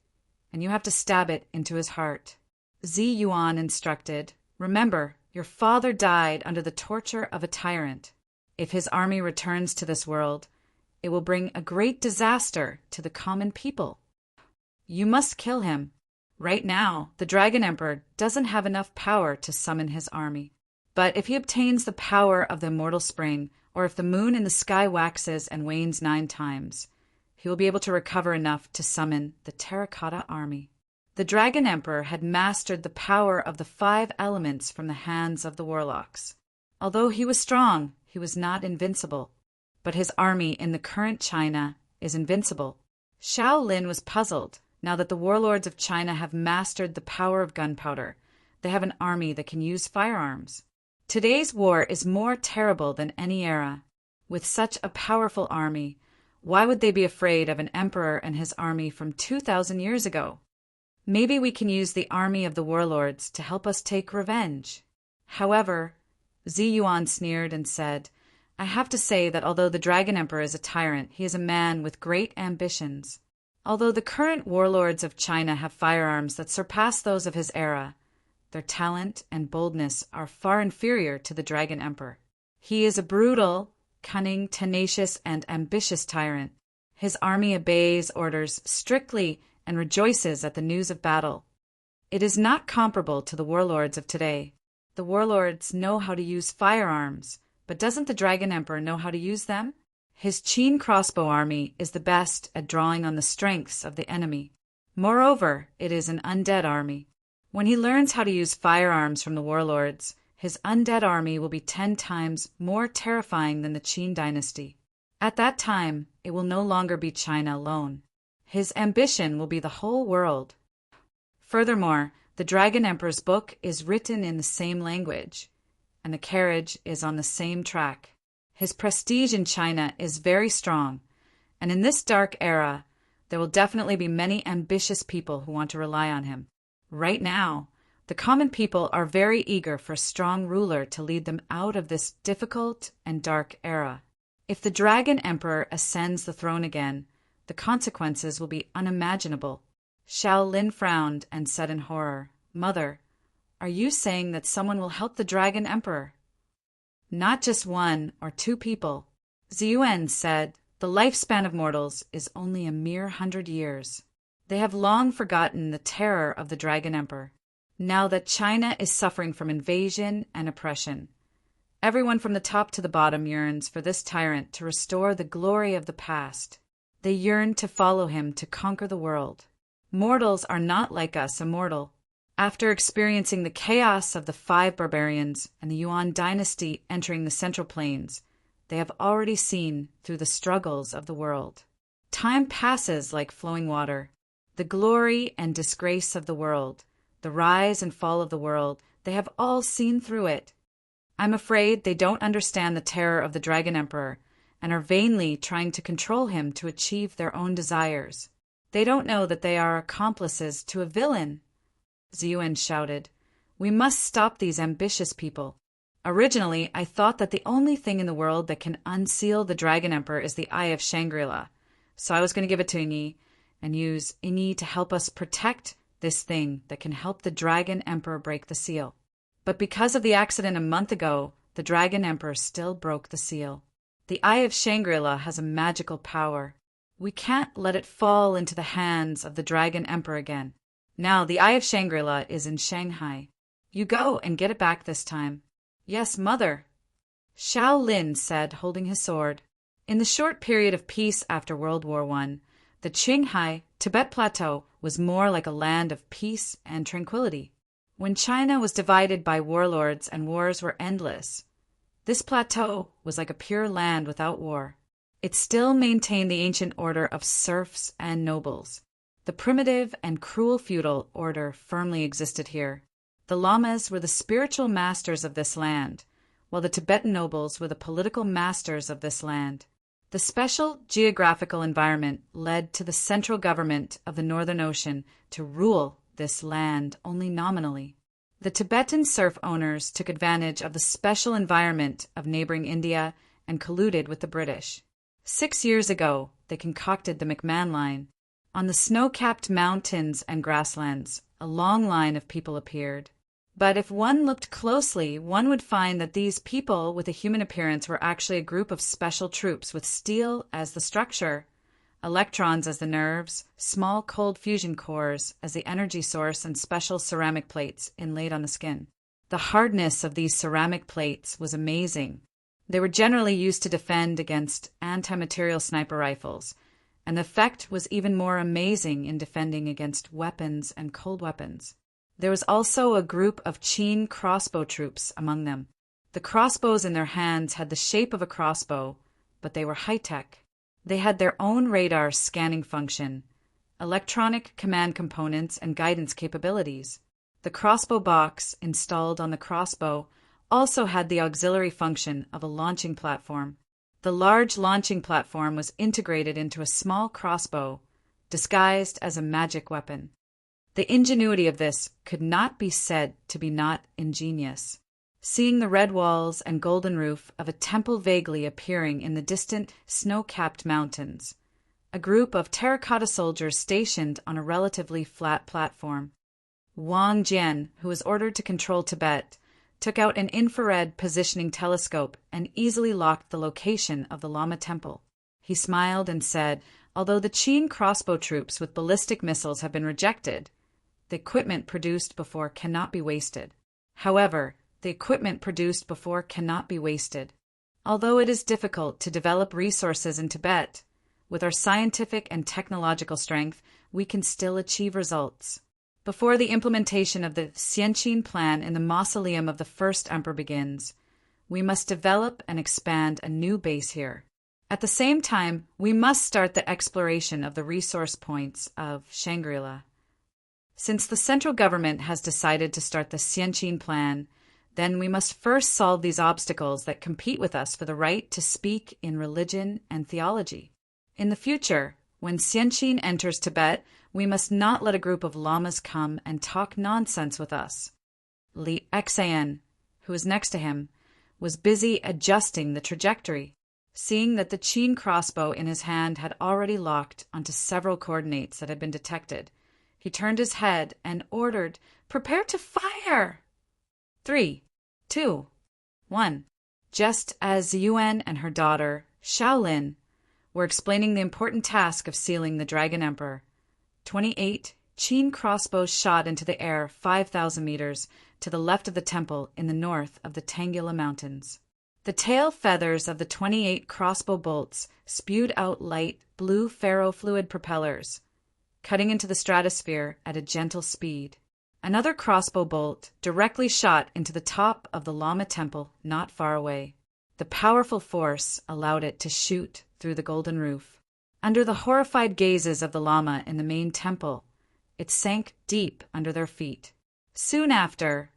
and you have to stab it into his heart." Ziyuan instructed, "Remember, your father died under the torture of a tyrant. If his army returns to this world, it will bring a great disaster to the common people. You must kill him. Right now, the Dragon Emperor doesn't have enough power to summon his army. But if he obtains the power of the immortal spring, or if the moon in the sky waxes and wanes 9 times, he will be able to recover enough to summon the Terracotta Army." The Dragon Emperor had mastered the power of the 5 elements from the hands of the warlocks. Although he was strong, he was not invincible. But his army in the current China is invincible. Shaolin was puzzled. Now that the warlords of China have mastered the power of gunpowder, they have an army that can use firearms. Today's war is more terrible than any era. With such a powerful army, why would they be afraid of an emperor and his army from 2,000 years ago? Maybe we can use the army of the warlords to help us take revenge. However, Ziyuan sneered and said, "I have to say that although the Dragon Emperor is a tyrant, he is a man with great ambitions. Although the current warlords of China have firearms that surpass those of his era, their talent and boldness are far inferior to the Dragon Emperor. He is a brutal, cunning, tenacious, and ambitious tyrant. His army obeys orders strictly and rejoices at the news of battle. It is not comparable to the warlords of today. The warlords know how to use firearms, but doesn't the Dragon Emperor know how to use them? His Qin crossbow army is the best at drawing on the strengths of the enemy. Moreover, it is an undead army. When he learns how to use firearms from the warlords, his undead army will be 10 times more terrifying than the Qin dynasty. At that time, it will no longer be China alone. His ambition will be the whole world. Furthermore, the Dragon Emperor's book is written in the same language, and the carriage is on the same track. His prestige in China is very strong, and in this dark era, there will definitely be many ambitious people who want to rely on him. Right now, the common people are very eager for a strong ruler to lead them out of this difficult and dark era. If the Dragon Emperor ascends the throne again, the consequences will be unimaginable." Shaolin frowned and said in horror, "Mother, are you saying that someone will help the Dragon Emperor?" "Not just 1 or 2 people." Ziyuan said, "The lifespan of mortals is only a mere 100 years. They have long forgotten the terror of the Dragon Emperor. Now that China is suffering from invasion and oppression, everyone from the top to the bottom yearns for this tyrant to restore the glory of the past. They yearn to follow him to conquer the world. Mortals are not like us, immortal. After experiencing the chaos of the 5 barbarians and the Yuan dynasty entering the Central Plains, they have already seen through the struggles of the world. Time passes like flowing water. The glory and disgrace of the world, the rise and fall of the world, they have all seen through it. I'm afraid they don't understand the terror of the Dragon Emperor, and are vainly trying to control him to achieve their own desires. They don't know that they are accomplices to a villain. Ziyuan shouted. We must stop these ambitious people. Originally, I thought that the only thing in the world that can unseal the Dragon Emperor is the Eye of Shangri-La. So I was going to give it to Inyi and use Inyi to help us protect this thing that can help the Dragon Emperor break the seal. But because of the accident a month ago, the Dragon Emperor still broke the seal. The Eye of Shangri-La has a magical power. We can't let it fall into the hands of the Dragon Emperor again. Now the Eye of Shangri-La is in Shanghai. You go and get it back this time. Yes, mother, Xiao Lin said, holding his sword. In the short period of peace after World War I, the Qinghai, Tibet Plateau was more like a land of peace and tranquility. When China was divided by warlords and wars were endless, this plateau was like a pure land without war. It still maintained the ancient order of serfs and nobles. The primitive and cruel feudal order firmly existed here. The lamas were the spiritual masters of this land, while the Tibetan nobles were the political masters of this land. The special geographical environment led to the central government of the Northern Ocean to rule this land only nominally. The Tibetan serf owners took advantage of the special environment of neighboring India and colluded with the British. 6 years ago, they concocted the McMahon Line. On the snow-capped mountains and grasslands, a long line of people appeared. But if one looked closely, one would find that these people with a human appearance were actually a group of special troops with steel as the structure, electrons as the nerves, small cold fusion cores as the energy source, and special ceramic plates inlaid on the skin. The hardness of these ceramic plates was amazing. They were generally used to defend against anti-material sniper rifles, and the effect was even more amazing in defending against weapons and cold weapons. There was also a group of Qin crossbow troops among them. The crossbows in their hands had the shape of a crossbow, but they were high-tech. They had their own radar scanning function, electronic command components, and guidance capabilities. The crossbow box installed on the crossbow also had the auxiliary function of a launching platform. The large launching platform was integrated into a small crossbow, disguised as a magic weapon. The ingenuity of this could not be said to be not ingenious. Seeing the red walls and golden roof of a temple vaguely appearing in the distant snow-capped mountains, a group of terracotta soldiers stationed on a relatively flat platform. Wang Jian, who was ordered to control Tibet, took out an infrared positioning telescope and easily locked the location of the Lama temple. He smiled and said, although the Qin crossbow troops with ballistic missiles have been rejected, the equipment produced before cannot be wasted. However, the equipment produced before cannot be wasted. Although it is difficult to develop resources in Tibet, with our scientific and technological strength, we can still achieve results. Before the implementation of the Xianqin plan in the mausoleum of the first emperor begins, we must develop and expand a new base here. At the same time, we must start the exploration of the resource points of Shangri-La. Since the central government has decided to start the Xianqin plan, then we must first solve these obstacles that compete with us for the right to speak in religion and theology. In the future, when Xianqin enters Tibet, we must not let a group of lamas come and talk nonsense with us. Li Xan, who was next to him, was busy adjusting the trajectory. Seeing that the Qin crossbow in his hand had already locked onto several coordinates that had been detected, he turned his head and ordered, "Prepare to fire!" 3, 2, 1. Just as Yuan and her daughter, Shaolin, were explaining the important task of sealing the Dragon Emperor, 28 Qin crossbows shot into the air 5,000 meters to the left of the temple in the north of the Tangula Mountains. The tail feathers of the 28 crossbow bolts spewed out light blue ferrofluid propellers, cutting into the stratosphere at a gentle speed. Another crossbow bolt directly shot into the top of the Lama temple not far away. The powerful force allowed it to shoot through the golden roof. Under the horrified gazes of the Lama in the main temple, it sank deep under their feet. Soon after,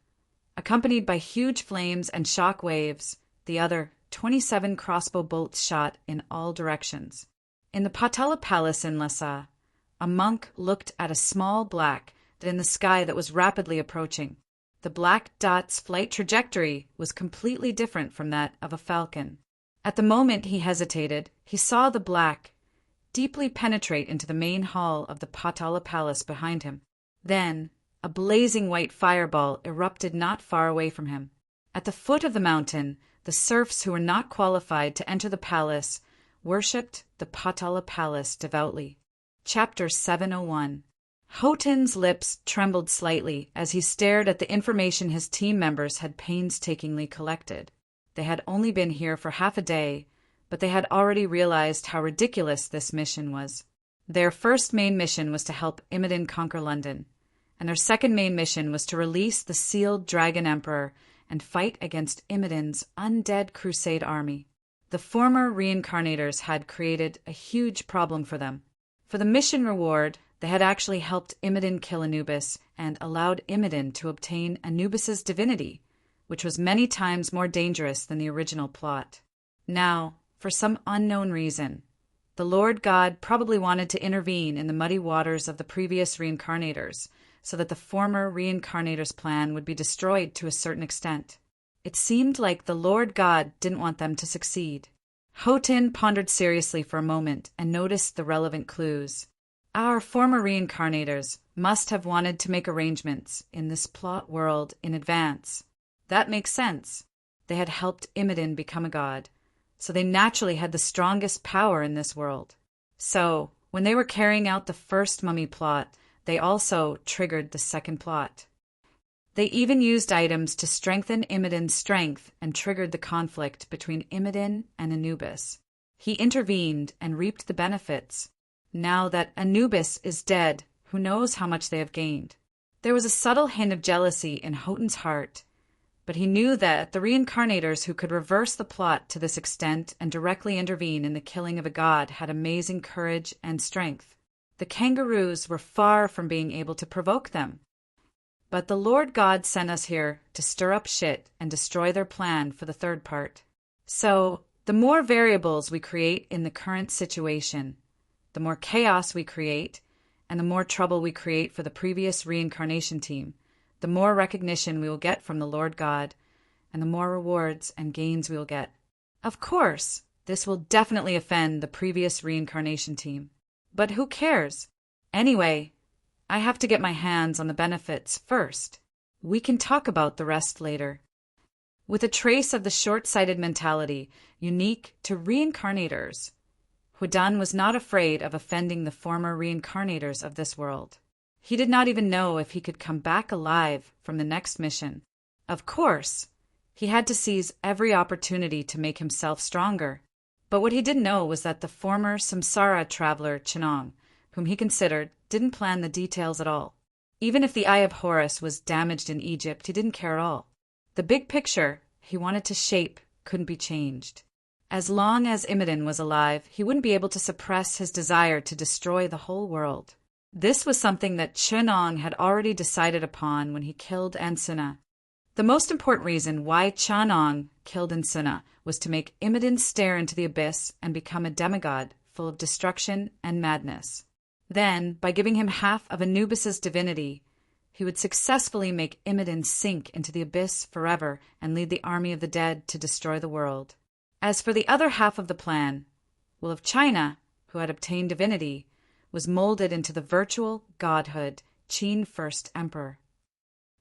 accompanied by huge flames and shock waves, the other 27 crossbow bolts shot in all directions. In the Patala Palace in Lhasa, a monk looked at a small black dot in the sky that was rapidly approaching. The black dot's flight trajectory was completely different from that of a falcon. At the moment he hesitated, he saw the black deeply penetrate into the main hall of the Patala Palace behind him. Then, a blazing white fireball erupted not far away from him. At the foot of the mountain, the serfs who were not qualified to enter the palace worshipped the Patala Palace devoutly. Chapter 701. Hotin's lips trembled slightly as he stared at the information his team members had painstakingly collected. They had only been here for half a day, but they had already realized how ridiculous this mission was. Their first main mission was to help Imodin conquer London, and their second main mission was to release the sealed Dragon Emperor and fight against Imodin's undead crusade army. The former reincarnators had created a huge problem for them. For the mission reward, they had actually helped Imodin kill Anubis and allowed Imodin to obtain Anubis's divinity, which was many times more dangerous than the original plot. Now, for some unknown reason, the Lord God probably wanted to intervene in the muddy waters of the previous reincarnators so that the former reincarnators' plan would be destroyed to a certain extent. It seemed like the Lord God didn't want them to succeed. Hotin pondered seriously for a moment and noticed the relevant clues. Our former reincarnators must have wanted to make arrangements in this plot world in advance. That makes sense. They had helped Imodin become a god, so they naturally had the strongest power in this world. So, when they were carrying out the first mummy plot, they also triggered the second plot. They even used items to strengthen Imodin's strength and triggered the conflict between Imodin and Anubis. He intervened and reaped the benefits. Now that Anubis is dead, who knows how much they have gained? There was a subtle hint of jealousy in Hotin's heart, but he knew that the reincarnators who could reverse the plot to this extent and directly intervene in the killing of a god had amazing courage and strength. The kangaroos were far from being able to provoke them. But the Lord God sent us here to stir up shit and destroy their plan for the third part. So, the more variables we create in the current situation, the more chaos we create, and the more trouble we create for the previous reincarnation team, the more recognition we will get from the Lord God, and the more rewards and gains we will get. Of course, this will definitely offend the previous reincarnation team. But who cares? Anyway, I have to get my hands on the benefits first. We can talk about the rest later. With a trace of the short-sighted mentality unique to reincarnators, Hudan was not afraid of offending the former reincarnators of this world. He did not even know if he could come back alive from the next mission. Of course, he had to seize every opportunity to make himself stronger. But what he didn't know was that the former samsara traveler Chenong, whom he considered, didn't plan the details at all. Even if the Eye of Horus was damaged in Egypt, he didn't care at all. The big picture he wanted to shape couldn't be changed. As long as Imodin was alive, he wouldn't be able to suppress his desire to destroy the whole world. This was something that Chenong had already decided upon when he killed Ansuna. The most important reason why Chenong killed Ansuna was to make Imodin stare into the abyss and become a demigod full of destruction and madness. Then, by giving him half of Anubis's divinity, he would successfully make Imodin sink into the abyss forever and lead the army of the dead to destroy the world. As for the other half of the plan, well, if China, who had obtained divinity, was molded into the virtual godhood Qin First Emperor.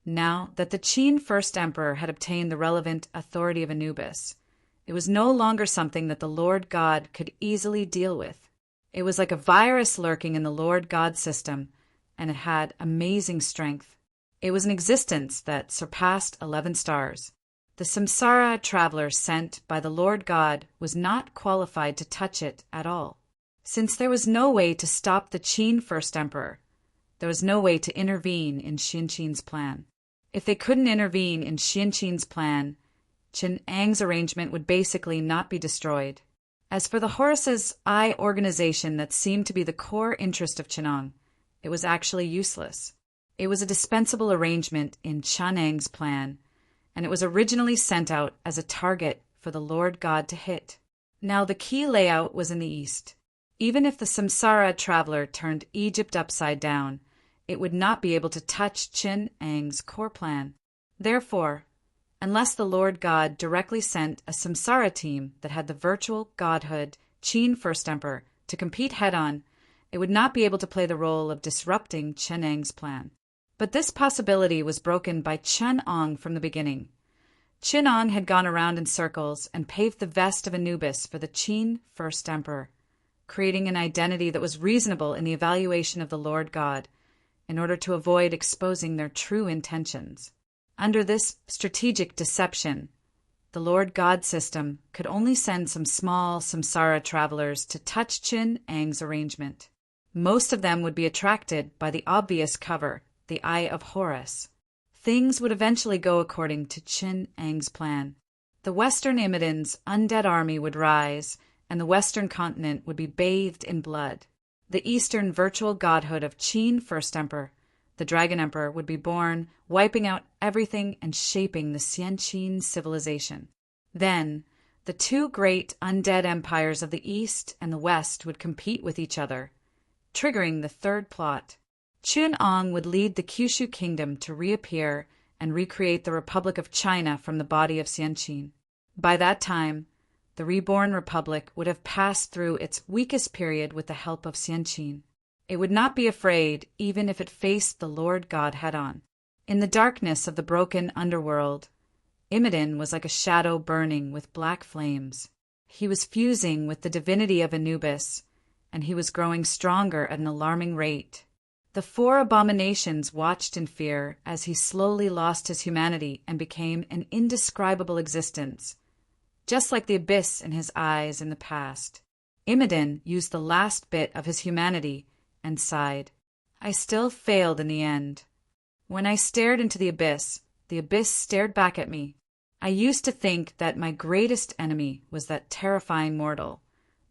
Now that the Qin First Emperor had obtained the relevant authority of Anubis, it was no longer something that the Lord God could easily deal with. It was like a virus lurking in the Lord God system, and it had amazing strength. It was an existence that surpassed 11 stars. The samsara traveler sent by the Lord God was not qualified to touch it at all. Since there was no way to stop the Qin First Emperor, there was no way to intervene in Xinqi's plan. If they couldn't intervene in Xinqi's plan, Chenang's arrangement would basically not be destroyed. As for the Horus's eye organization that seemed to be the core interest of Chenang, it was actually useless. It was a dispensable arrangement in Chenang's plan, and it was originally sent out as a target for the Lord God to hit. Now the key layout was in the east. Even if the samsara traveler turned Egypt upside down, it would not be able to touch Qin Ang's core plan. Therefore, unless the Lord God directly sent a samsara team that had the virtual godhood Qin First Emperor to compete head-on, it would not be able to play the role of disrupting Qin Ang's plan. But this possibility was broken by Qin Ang from the beginning. Qin Ang had gone around in circles and paved the vest of Anubis for the Qin First Emperor, creating an identity that was reasonable in the evaluation of the Lord God, in order to avoid exposing their true intentions. Under this strategic deception, the Lord God system could only send some small samsara travelers to touch Qin Ang's arrangement. Most of them would be attracted by the obvious cover, the Eye of Horus. Things would eventually go according to Qin Ang's plan. The Western Immidan's undead army would rise, and the Western continent would be bathed in blood. The Eastern virtual godhood of Qin First Emperor, the Dragon Emperor, would be born, wiping out everything and shaping the Xianqin civilization. Then, the two great undead empires of the East and the West would compete with each other, triggering the third plot. Qin Ang would lead the Kyushu kingdom to reappear and recreate the Republic of China from the body of Xianqin. By that time, the reborn republic would have passed through its weakest period with the help of Xianqin. It would not be afraid even if it faced the Lord God head-on. In the darkness of the broken underworld, Immidan was like a shadow burning with black flames. He was fusing with the divinity of Anubis, and he was growing stronger at an alarming rate. The four abominations watched in fear as he slowly lost his humanity and became an indescribable existence, just like the abyss in his eyes in the past. Immidan used the last bit of his humanity and sighed. I still failed in the end. When I stared into the abyss stared back at me. I used to think that my greatest enemy was that terrifying mortal,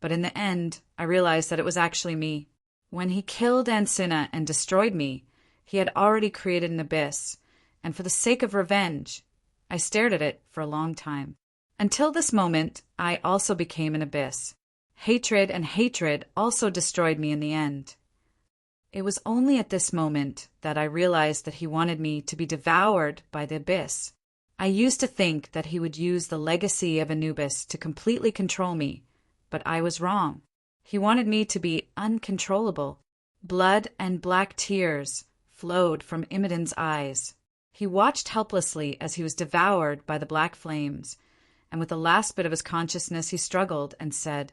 but in the end, I realized that it was actually me. When he killed Ansuna and destroyed me, he had already created an abyss, and for the sake of revenge, I stared at it for a long time. Until this moment, I also became an abyss. Hatred also destroyed me in the end. It was only at this moment that I realized that he wanted me to be devoured by the abyss. I used to think that he would use the legacy of Anubis to completely control me, but I was wrong. He wanted me to be uncontrollable. Blood and black tears flowed from Immidan's eyes. He watched helplessly as he was devoured by the black flames, and with the last bit of his consciousness he struggled and said,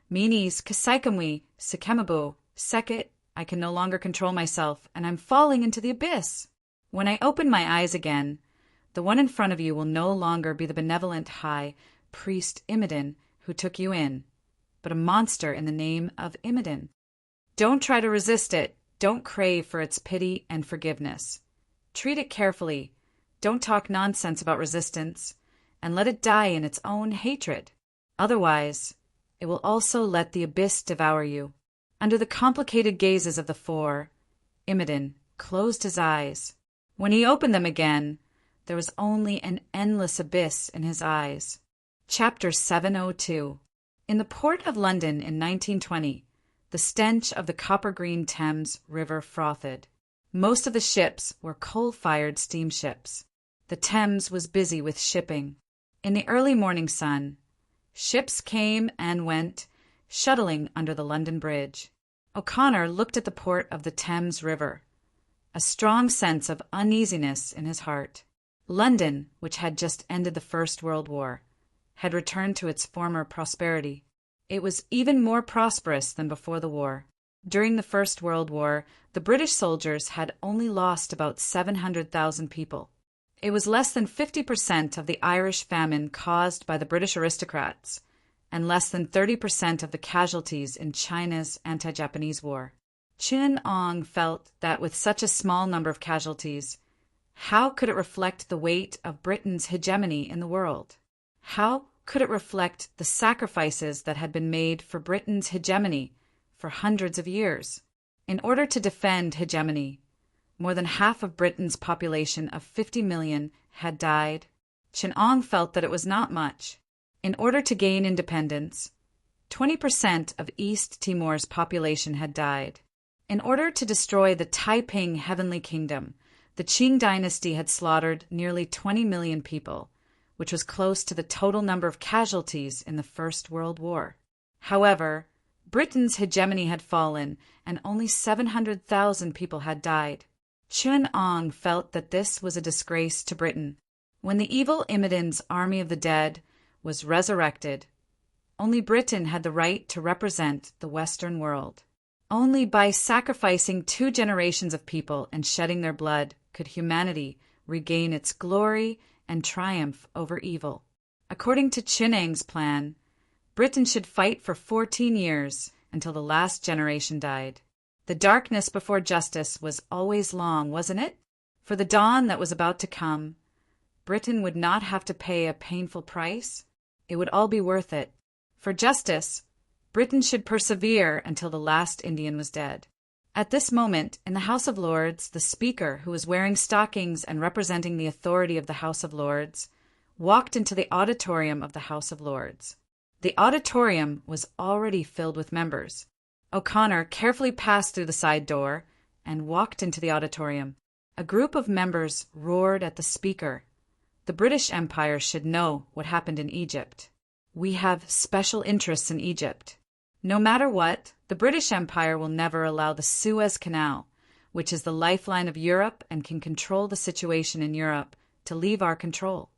Minis kasaikamwi sekemabu seket. I can no longer control myself, and I'm falling into the abyss. When I open my eyes again, the one in front of you will no longer be the benevolent high priest Immidan who took you in, but a monster in the name of Immidan. Don't try to resist it. Don't crave for its pity and forgiveness. Treat it carefully. Don't talk nonsense about resistance, and let it die in its own hatred. Otherwise, it will also let the abyss devour you. Under the complicated gazes of the four, Immidan closed his eyes. When he opened them again, there was only an endless abyss in his eyes. Chapter 702. In the port of London in 1920, the stench of the copper-green Thames River frothed. Most of the ships were coal-fired steamships. The Thames was busy with shipping. In the early morning sun, ships came and went, shuttling under the London Bridge. O'Connor looked at the port of the Thames River, a strong sense of uneasiness in his heart. London, which had just ended the First World War, had returned to its former prosperity. It was even more prosperous than before the war. During the First World War, the British soldiers had only lost about 700,000 people. It was less than 50% of the Irish famine caused by the British aristocrats, and less than 30% of the casualties in China's anti-Japanese war. Qin Ang felt that with such a small number of casualties, how could it reflect the weight of Britain's hegemony in the world? How could it reflect the sacrifices that had been made for Britain's hegemony for hundreds of years? In order to defend hegemony, more than half of Britain's population of 50 million had died. Qin Ang felt that it was not much. In order to gain independence, 20% of East Timor's population had died. In order to destroy the Taiping Heavenly Kingdom, the Qing dynasty had slaughtered nearly 20 million people, which was close to the total number of casualties in the First World War. However, Britain's hegemony had fallen, and only 700,000 people had died. Chun Ong felt that this was a disgrace to Britain. When the evil Immoden's army of the dead was resurrected, only Britain had the right to represent the Western world. Only by sacrificing 2 generations of people and shedding their blood could humanity regain its glory and triumph over evil. According to Chinang's plan, Britain should fight for 14 years until the last generation died. The darkness before justice was always long, wasn't it? For the dawn that was about to come, Britain would not have to pay a painful price. It would all be worth it. For justice, Britain should persevere until the last Indian was dead. At this moment, in the House of Lords, the Speaker, who was wearing stockings and representing the authority of the House of Lords, walked into the auditorium of the House of Lords. The auditorium was already filled with members. O'Connor carefully passed through the side door and walked into the auditorium. A group of members roared at the Speaker. The British Empire should know what happened in Egypt. We have special interests in Egypt. No matter what, the British Empire will never allow the Suez Canal, which is the lifeline of Europe and can control the situation in Europe, to leave our control.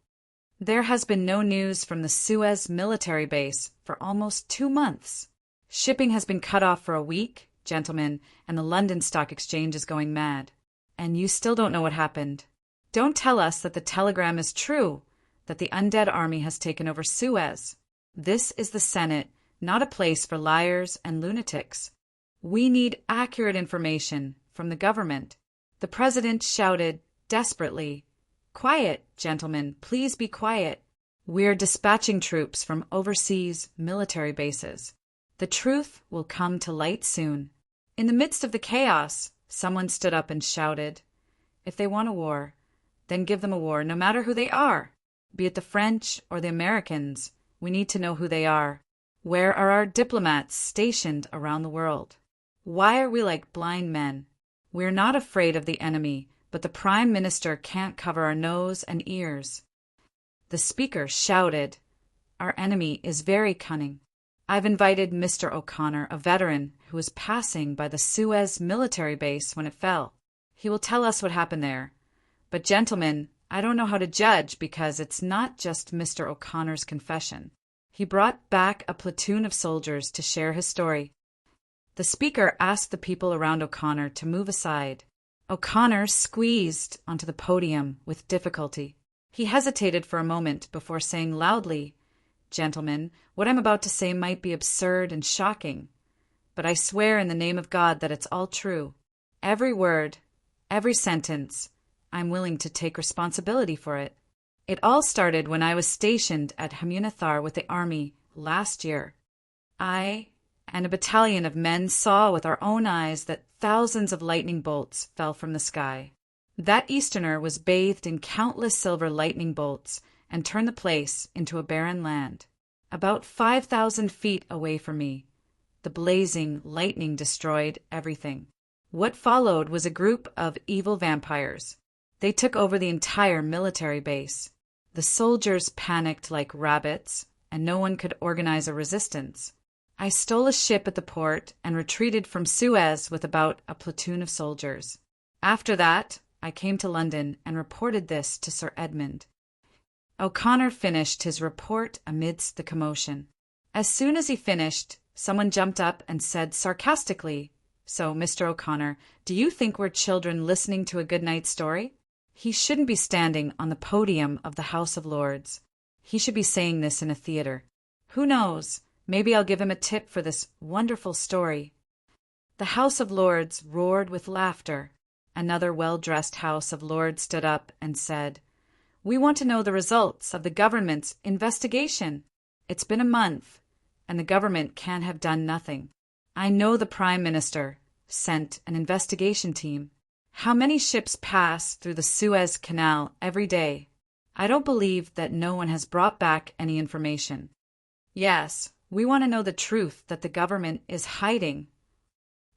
There has been no news from the Suez military base for almost 2 months. Shipping has been cut off for a week, gentlemen, and the London Stock Exchange is going mad. And you still don't know what happened. Don't tell us that the telegram is true, that the undead army has taken over Suez. This is the Senate, not a place for liars and lunatics. We need accurate information from the government. The president shouted desperately, "Quiet, gentlemen, please be quiet. We're dispatching troops from overseas military bases. The truth will come to light soon." In the midst of the chaos, someone stood up and shouted, "If they want a war, then give them a war, no matter who they are. Be it the French or the Americans, we need to know who they are. Where are our diplomats stationed around the world? Why are we like blind men? We're not afraid of the enemy, but the Prime Minister can't cover our nose and ears." The Speaker shouted, "Our enemy is very cunning. I've invited Mr. O'Connor, a veteran who was passing by the Suez military base when it fell. He will tell us what happened there. But gentlemen, I don't know how to judge because it's not just Mr. O'Connor's confession. He brought back a platoon of soldiers to share his story." The Speaker asked the people around O'Connor to move aside. O'Connor squeezed onto the podium with difficulty. He hesitated for a moment before saying loudly, "Gentlemen, what I'm about to say might be absurd and shocking, but I swear in the name of God that it's all true. Every word, every sentence, I'm willing to take responsibility for it. It all started when I was stationed at Hamunathar with the army last year. I and a battalion of men saw with our own eyes that thousands of lightning bolts fell from the sky. That Easterner was bathed in countless silver lightning bolts and turned the place into a barren land. About 5,000 feet away from me, the blazing lightning destroyed everything. What followed was a group of evil vampires. They took over the entire military base. The soldiers panicked like rabbits, and no one could organize a resistance. I stole a ship at the port and retreated from Suez with about a platoon of soldiers. After that, I came to London and reported this to Sir Edmund." O'Connor finished his report amidst the commotion. As soon as he finished, someone jumped up and said sarcastically, "So, Mr. O'Connor, do you think we're children listening to a good night story? He shouldn't be standing on the podium of the House of Lords. He should be saying this in a theater. Who knows? Maybe I'll give him a tip for this wonderful story." The House of Lords roared with laughter. Another well-dressed House of Lords stood up and said, "We want to know the results of the government's investigation. It's been a month, and the government can have done nothing. I know the Prime Minister sent an investigation team. How many ships pass through the Suez Canal every day? I don't believe that no one has brought back any information. Yes, we want to know the truth that the government is hiding.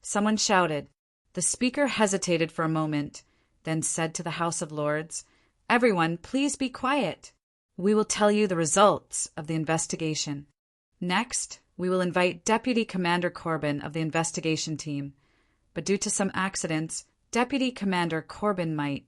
Someone shouted. The speaker hesitated for a moment, then said to the House of Lords, "Everyone, please be quiet. We will tell you the results of the investigation. Next, we will invite Deputy Commander Corbin of the investigation team, but due to some accidents, Deputy Commander Corbin might."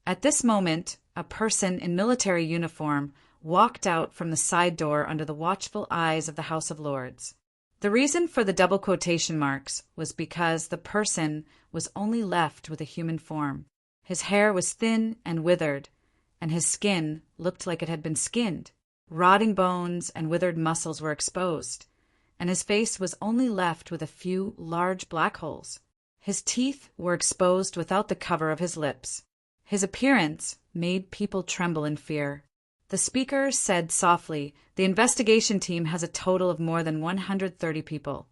At this moment, a person in military uniform walked out from the side door under the watchful eyes of the House of Lords. The reason for the double quotation marks was because the person was only left with a human form. His hair was thin and withered, and his skin looked like it had been skinned. Rotting bones and withered muscles were exposed, and his face was only left with a few large black holes. His teeth were exposed without the cover of his lips. His appearance made people tremble in fear. The speaker said softly, "The investigation team has a total of more than 130 people,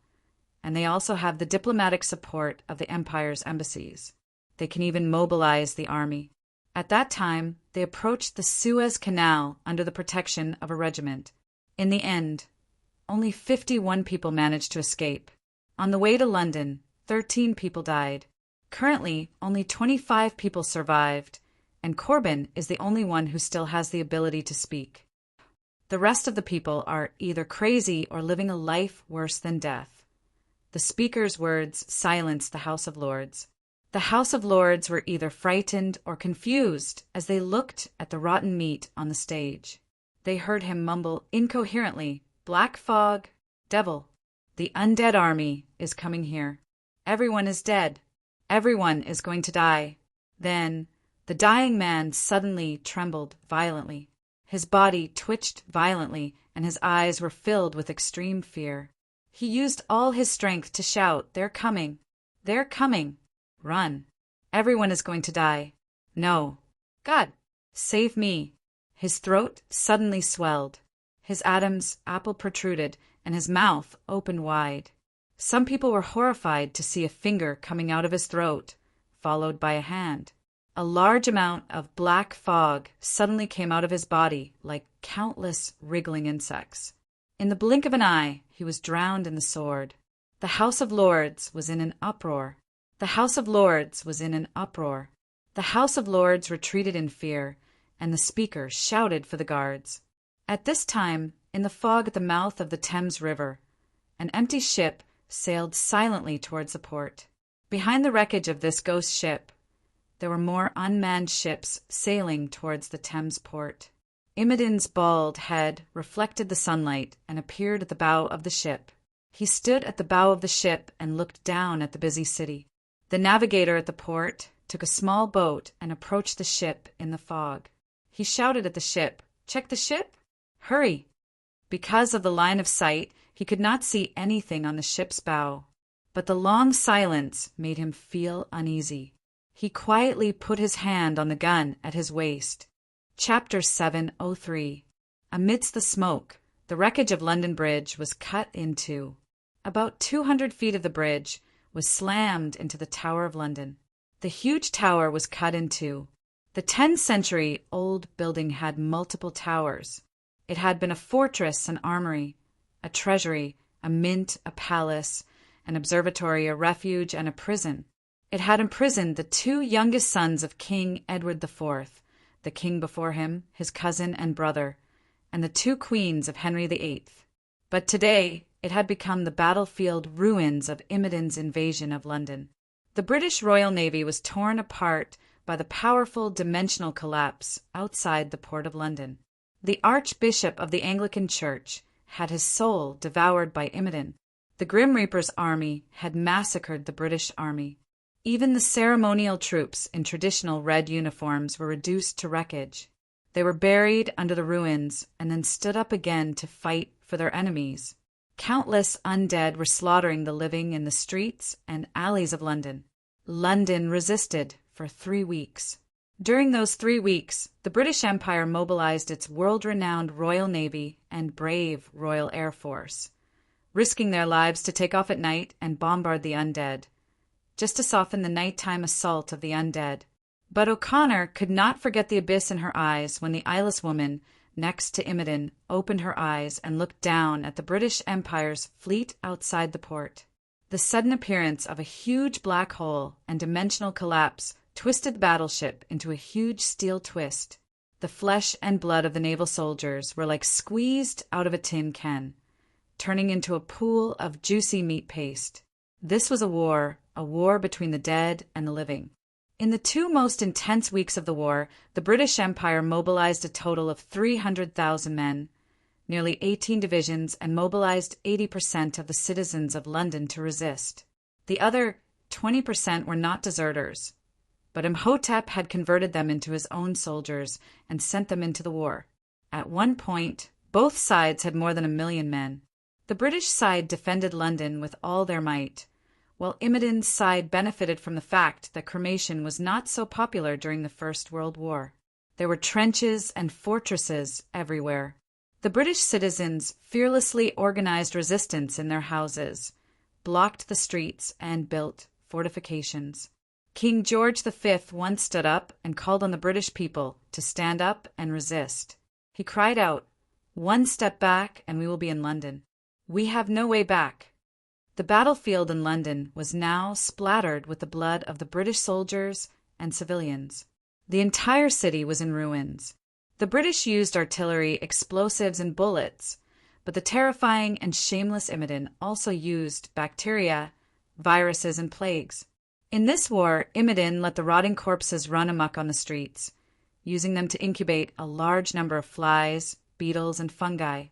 and they also have the diplomatic support of the Empire's embassies. They can even mobilize the army." At that time, they approached the Suez Canal under the protection of a regiment. In the end, only 51 people managed to escape. On the way to London, 13 people died. Currently, only 25 people survived, and Corbin is the only one who still has the ability to speak. The rest of the people are either crazy or living a life worse than death. The speaker's words silenced the House of Lords. The House of Lords were either frightened or confused as they looked at the rotten meat on the stage. They heard him mumble incoherently, "Black fog, devil. The undead army is coming here. Everyone is dead. Everyone is going to die." Then the dying man suddenly trembled violently. His body twitched violently, and his eyes were filled with extreme fear. He used all his strength to shout, "They're coming! They're coming! Run! Everyone is going to die! No! God! Save me!" His throat suddenly swelled. His Adam's apple protruded, and his mouth opened wide. Some people were horrified to see a finger coming out of his throat, followed by a hand. A large amount of black fog suddenly came out of his body like countless wriggling insects. In the blink of an eye, he was drowned in the sword. The House of Lords was in an uproar. The House of Lords was in an uproar. The House of Lords retreated in fear, and the speaker shouted for the guards. At this time, in the fog at the mouth of the Thames River, an empty ship sailed silently towards the port. Behind the wreckage of this ghost ship, there were more unmanned ships sailing towards the Thames port. Imogen's bald head reflected the sunlight and appeared at the bow of the ship. He stood at the bow of the ship and looked down at the busy city. The navigator at the port took a small boat and approached the ship in the fog. He shouted at the ship, "Check the ship! Hurry!" Because of the line of sight, he could not see anything on the ship's bow, but the long silence made him feel uneasy. He quietly put his hand on the gun at his waist. Chapter 703. Amidst the smoke, the wreckage of London Bridge was cut in two. About 200 feet of the bridge was slammed into the Tower of London. The huge tower was cut in two. The 10-century-old building had multiple towers. It had been a fortress, an armory, a treasury, a mint, a palace, an observatory, a refuge, and a prison. It had imprisoned the two youngest sons of King Edward IV, the king before him, his cousin and brother, and the two queens of Henry VIII. But today it had become the battlefield ruins of Imogen's invasion of London. The British Royal Navy was torn apart by the powerful dimensional collapse outside the port of London. The Archbishop of the Anglican Church had his soul devoured by Imogen. The Grim Reaper's army had massacred the British army. Even the ceremonial troops in traditional red uniforms were reduced to wreckage. They were buried under the ruins and then stood up again to fight for their enemies. Countless undead were slaughtering the living in the streets and alleys of London. London resisted for 3 weeks. During those 3 weeks, the British Empire mobilized its world-renowned Royal Navy and brave Royal Air Force, risking their lives to take off at night and bombard the undead, just to soften the nighttime assault of the undead. But O'Connor could not forget the abyss in her eyes when the eyeless woman next to Imogen, opened her eyes and looked down at the British Empire's fleet outside the port. The sudden appearance of a huge black hole and dimensional collapse twisted the battleship into a huge steel twist. The flesh and blood of the naval soldiers were like squeezed out of a tin can, turning into a pool of juicy meat paste. This was a war between the dead and the living. In the 2 most intense weeks of the war, the British Empire mobilized a total of 300,000 men, nearly 18 divisions, and mobilized 80% of the citizens of London to resist. The other 20% were not deserters, but Imhotep had converted them into his own soldiers and sent them into the war. At one point, both sides had more than 1 million men. The British side defended London with all their might, while Imogen's side benefited from the fact that cremation was not so popular during the First World War. There were trenches and fortresses everywhere. The British citizens fearlessly organized resistance in their houses, blocked the streets, and built fortifications. King George V once stood up and called on the British people to stand up and resist. He cried out, "One step back and we will be in London. We have no way back." The battlefield in London was now splattered with the blood of the British soldiers and civilians. The entire city was in ruins. The British used artillery, explosives, and bullets, but the terrifying and shameless Imogen also used bacteria, viruses, and plagues. In this war, Imogen let the rotting corpses run amok on the streets, using them to incubate a large number of flies, beetles, and fungi.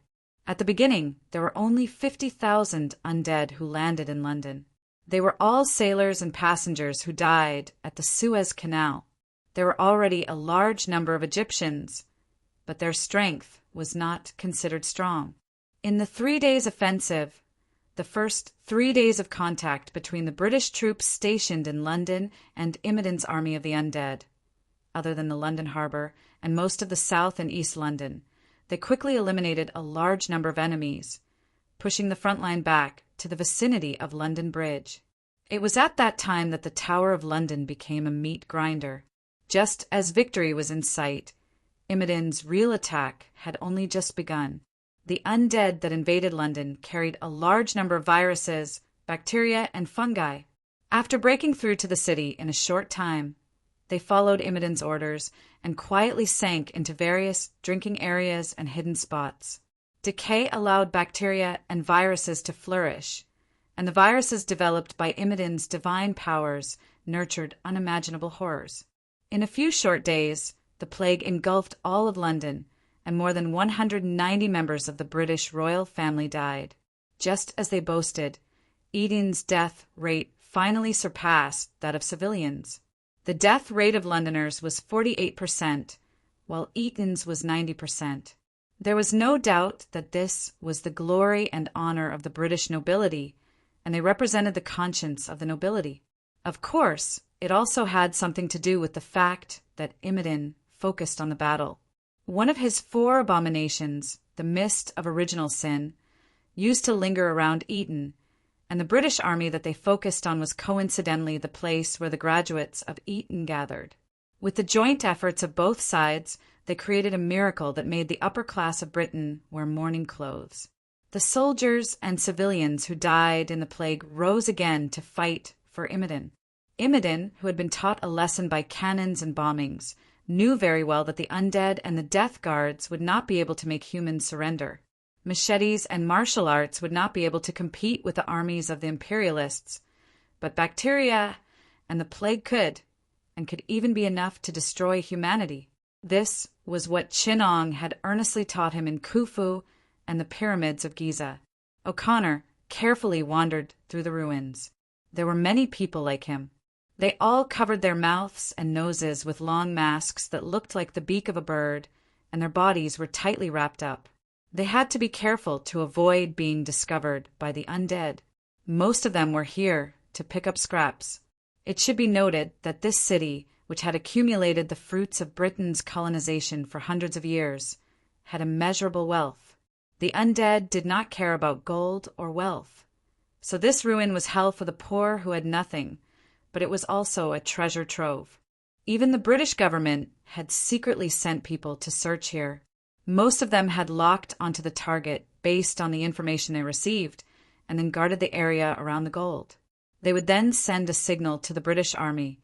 At the beginning, there were only 50,000 undead who landed in London. They were all sailors and passengers who died at the Suez Canal. There were already a large number of Egyptians, but their strength was not considered strong. In the 3 days offensive, the first 3 days of contact between the British troops stationed in London and Imogen's army of the undead, other than the London harbour and most of the South and East London, they quickly eliminated a large number of enemies, pushing the front line back to the vicinity of London Bridge. It was at that time that the Tower of London became a meat grinder. Just as victory was in sight, Imogen's real attack had only just begun. The undead that invaded London carried a large number of viruses, bacteria, and fungi. After breaking through to the city in a short time, they followed Imogen's orders and quietly sank into various drinking areas and hidden spots. Decay allowed bacteria and viruses to flourish, and the viruses developed by Imogen's divine powers nurtured unimaginable horrors. In a few short days, the plague engulfed all of London, and more than 190 members of the British royal family died. Just as they boasted, Eden's death rate finally surpassed that of civilians. The death rate of Londoners was 48%, while Eton's was 90%. There was no doubt that this was the glory and honor of the British nobility, and they represented the conscience of the nobility. Of course, it also had something to do with the fact that Imogen focused on the battle. One of his 4 abominations, the mist of original sin, used to linger around Eton, and the British army that they focused on was coincidentally the place where the graduates of Eton gathered. With the joint efforts of both sides, they created a miracle that made the upper class of Britain wear mourning clothes. The soldiers and civilians who died in the plague rose again to fight for Imogen. Imogen, who had been taught a lesson by cannons and bombings, knew very well that the undead and the death guards would not be able to make humans surrender. Machetes and martial arts would not be able to compete with the armies of the imperialists, but bacteria and the plague could, and could even be enough to destroy humanity. This was what Chinong had earnestly taught him in Khufu and the pyramids of Giza. O'Connor carefully wandered through the ruins. There were many people like him. They all covered their mouths and noses with long masks that looked like the beak of a bird, and their bodies were tightly wrapped up. They had to be careful to avoid being discovered by the undead. Most of them were here to pick up scraps. It should be noted that this city, which had accumulated the fruits of Britain's colonization for hundreds of years, had immeasurable wealth. The undead did not care about gold or wealth. So this ruin was hell for the poor who had nothing, but it was also a treasure trove. Even the British government had secretly sent people to search here. Most of them had locked onto the target based on the information they received, and then guarded the area around the gold. They would then send a signal to the British Army,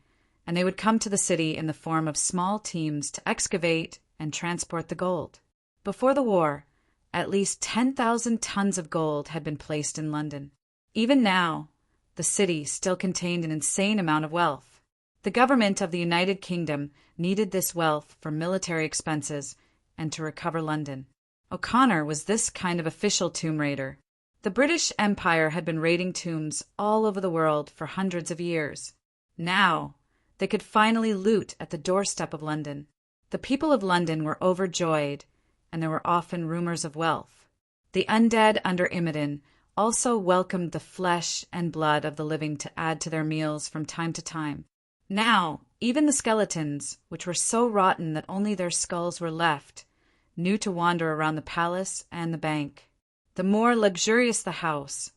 and they would come to the city in the form of small teams to excavate and transport the gold. Before the war, at least 10,000 tons of gold had been placed in London. Even now, the city still contained an insane amount of wealth. The government of the United Kingdom needed this wealth for military expenses and to recover London. O'Connor was this kind of official tomb raider. The British Empire had been raiding tombs all over the world for hundreds of years. Now, they could finally loot at the doorstep of London. The people of London were overjoyed, and there were often rumors of wealth. The undead under Imogen also welcomed the flesh and blood of the living to add to their meals from time to time. Now, even the skeletons, which were so rotten that only their skulls were left, knew to wander around the palace and the bank. The more luxurious the house,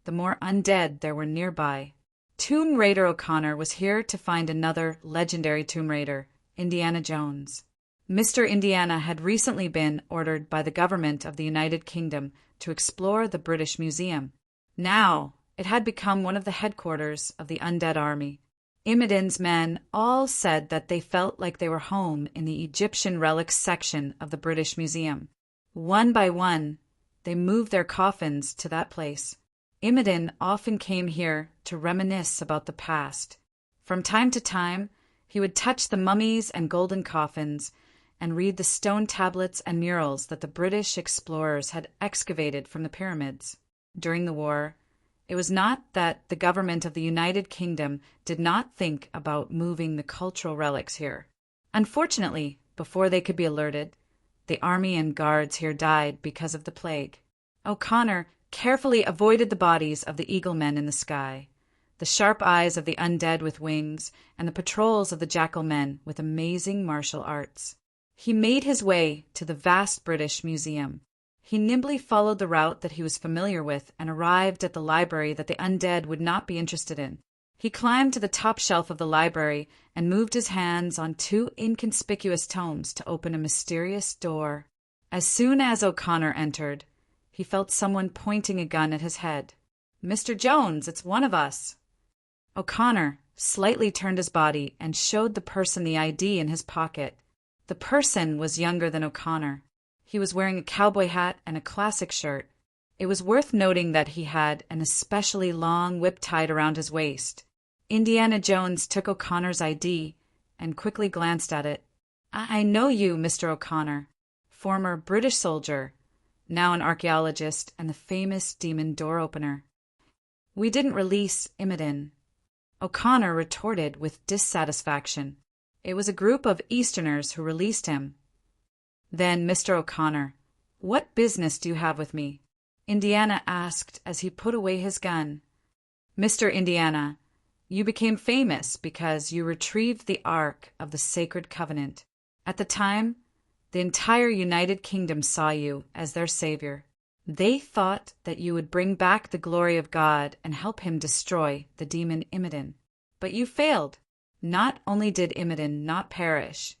the more undead there were nearby. Tomb Raider O'Connor was here to find another legendary Tomb Raider, Indiana Jones. Mr. Indiana had recently been ordered by the government of the United Kingdom to explore the British Museum. Now, it had become one of the headquarters of the undead army. Imogen's men all said that they felt like they were home in the Egyptian relics section of the British Museum. One by one, they moved their coffins to that place. Imogen often came here to reminisce about the past. From time to time, he would touch the mummies and golden coffins and read the stone tablets and murals that the British explorers had excavated from the pyramids. During the war, it was not that the government of the United Kingdom did not think about moving the cultural relics here. Unfortunately, before they could be alerted, the army and guards here died because of the plague. O'Connor carefully avoided the bodies of the eagle men in the sky, the sharp eyes of the undead with wings, and the patrols of the jackal men with amazing martial arts. He made his way to the vast British Museum. He nimbly followed the route that he was familiar with and arrived at the library that the undead would not be interested in. He climbed to the top shelf of the library and moved his hands on two inconspicuous tomes to open a mysterious door. As soon as O'Connor entered, he felt someone pointing a gun at his head. "Mr. Jones, it's one of us." O'Connor slightly turned his body and showed the person the ID in his pocket. The person was younger than O'Connor. He was wearing a cowboy hat and a classic shirt. It was worth noting that he had an especially long whip tied around his waist. Indiana Jones took O'Connor's ID and quickly glanced at it. I know you, Mr. O'Connor, former British soldier, now an archaeologist and the famous demon door opener." "We didn't release Imogen," O'Connor retorted with dissatisfaction. "It was a group of Easterners who released him." "Then, Mr. O'Connor, what business do you have with me?" Indiana asked as he put away his gun. "Mr. Indiana, you became famous because you retrieved the Ark of the Sacred Covenant. At the time, the entire United Kingdom saw you as their savior. They thought that you would bring back the glory of God and help him destroy the demon Imogen. But you failed. Not only did Imogen not perish,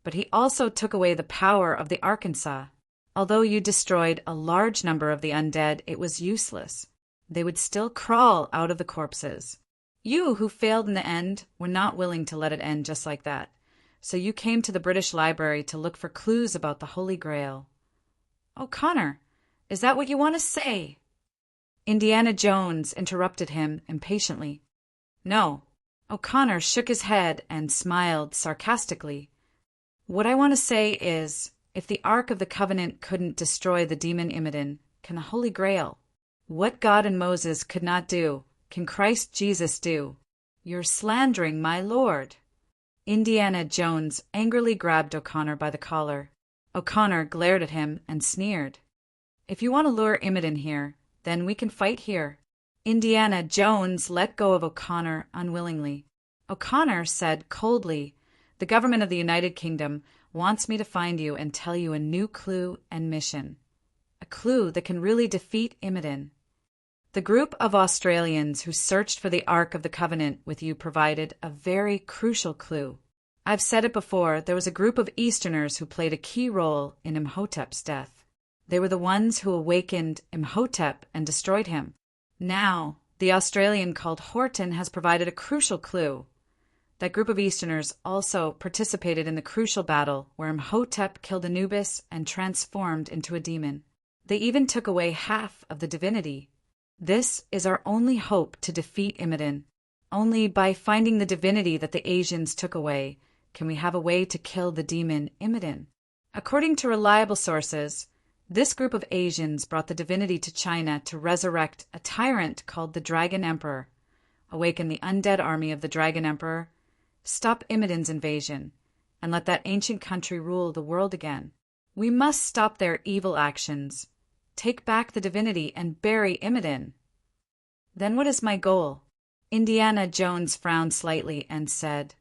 but he also took away the power of the Arkansas. Although you destroyed a large number of the undead, it was useless. They would still crawl out of the corpses. You, who failed in the end, were not willing to let it end just like that. So you came to the British Library to look for clues about the Holy Grail." "O'Connor, is that what you want to say?" Indiana Jones interrupted him impatiently. "No." O'Connor shook his head and smiled sarcastically. "What I want to say is, if the Ark of the Covenant couldn't destroy the demon Imogen, can the Holy Grail? What God and Moses could not do, can Christ Jesus do? You're slandering my Lord." Indiana Jones angrily grabbed O'Connor by the collar. O'Connor glared at him and sneered. "If you want to lure Imogen here, then we can fight here." Indiana Jones let go of O'Connor unwillingly. O'Connor said coldly, "The government of the United Kingdom wants me to find you and tell you a new clue and mission. A clue that can really defeat Imogen." The group of Australians who searched for the Ark of the Covenant with you provided a very crucial clue. I've said it before, there was a group of Easterners who played a key role in Imhotep's death. They were the ones who awakened Imhotep and destroyed him. Now, the Australian called Horton has provided a crucial clue. That group of Easterners also participated in the crucial battle where Imhotep killed Anubis and transformed into a demon. They even took away half of the divinity. This is our only hope to defeat Imhotep. Only by finding the divinity that the Asians took away can we have a way to kill the demon Imhotep. According to reliable sources, this group of Asians brought the divinity to China to resurrect a tyrant called the Dragon Emperor, awaken the undead army of the Dragon Emperor, stop Imhotep's invasion, and let that ancient country rule the world again. We must stop their evil actions, take back the divinity, and bury Imhotep. Then what is my goal? Indiana Jones frowned slightly and said,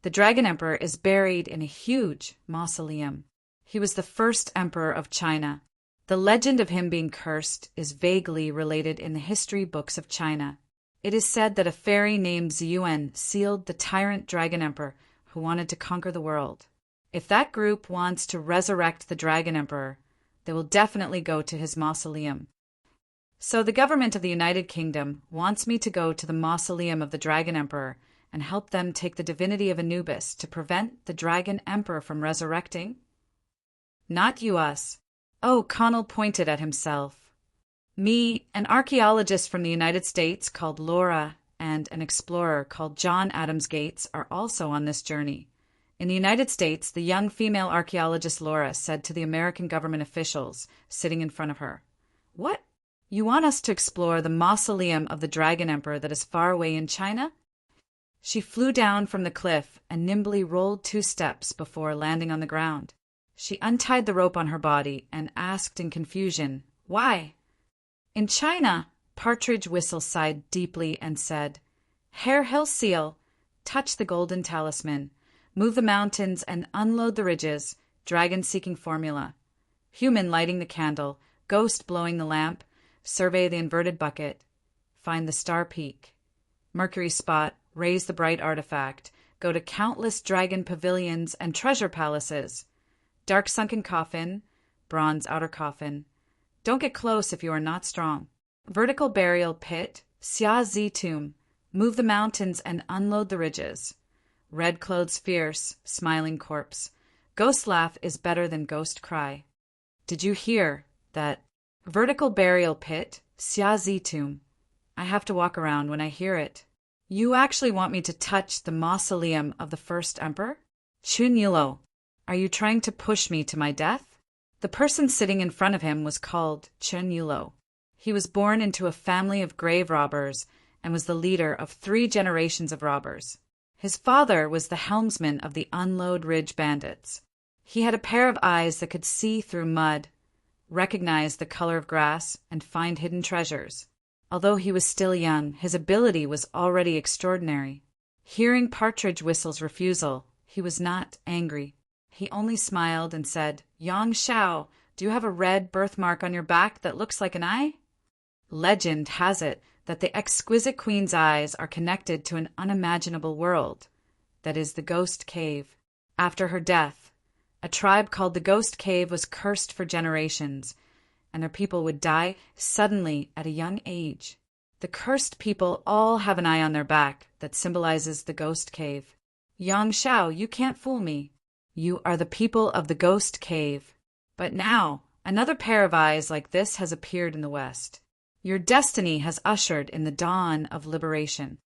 "The Dragon Emperor is buried in a huge mausoleum. He was the first emperor of China. The legend of him being cursed is vaguely related in the history books of China. It is said that a fairy named Ziyuan sealed the tyrant Dragon Emperor who wanted to conquer the world. If that group wants to resurrect the Dragon Emperor, they will definitely go to his mausoleum. So the government of the United Kingdom wants me to go to the mausoleum of the Dragon Emperor and help them take the divinity of Anubis to prevent the Dragon Emperor from resurrecting? Not you, us." Oh, Connell pointed at himself. "Me, an archaeologist from the United States called Laura, and an explorer called John Adams Gates are also on this journey." In the United States, the young female archaeologist Laura said to the American government officials sitting in front of her, "What? You want us to explore the mausoleum of the Dragon Emperor that is far away in China?" She flew down from the cliff and nimbly rolled 2 steps before landing on the ground. She untied the rope on her body and asked in confusion, "Why?" "In China," Partridge Whistle sighed deeply and said, "Hair Hill Seal, touch the golden talisman, move the mountains and unload the ridges, dragon seeking formula. Human lighting the candle, ghost blowing the lamp, survey the inverted bucket, find the star peak. Mercury spot, raise the bright artifact, go to countless dragon pavilions and treasure palaces. Dark sunken coffin, bronze outer coffin. Don't get close if you are not strong. Vertical burial pit, Xia Zi tomb, move the mountains and unload the ridges. Red clothes fierce, smiling corpse. Ghost laugh is better than ghost cry. Did you hear that? Vertical burial pit, Xia Zi tomb. I have to walk around when I hear it. You actually want me to touch the mausoleum of the first emperor? Chun Yulo. Are you trying to push me to my death?" The person sitting in front of him was called Chun Yulo. He was born into a family of grave robbers and was the leader of 3 generations of robbers. His father was the helmsman of the Unload Ridge bandits. He had a pair of eyes that could see through mud, recognize the color of grass, and find hidden treasures. Although he was still young, his ability was already extraordinary. Hearing Partridge Whistle's refusal, he was not angry. He only smiled and said, "Yang Shao, do you have a red birthmark on your back that looks like an eye?" Legend has it that the exquisite queen's eyes are connected to an unimaginable world, that is the Ghost Cave. After her death, a tribe called the Ghost Cave was cursed for generations, and their people would die suddenly at a young age. The cursed people all have an eye on their back that symbolizes the Ghost Cave. Yang Shao, you can't fool me. You are the people of the Ghost Cave. But now, another pair of eyes like this has appeared in the West. Your destiny has ushered in the dawn of liberation.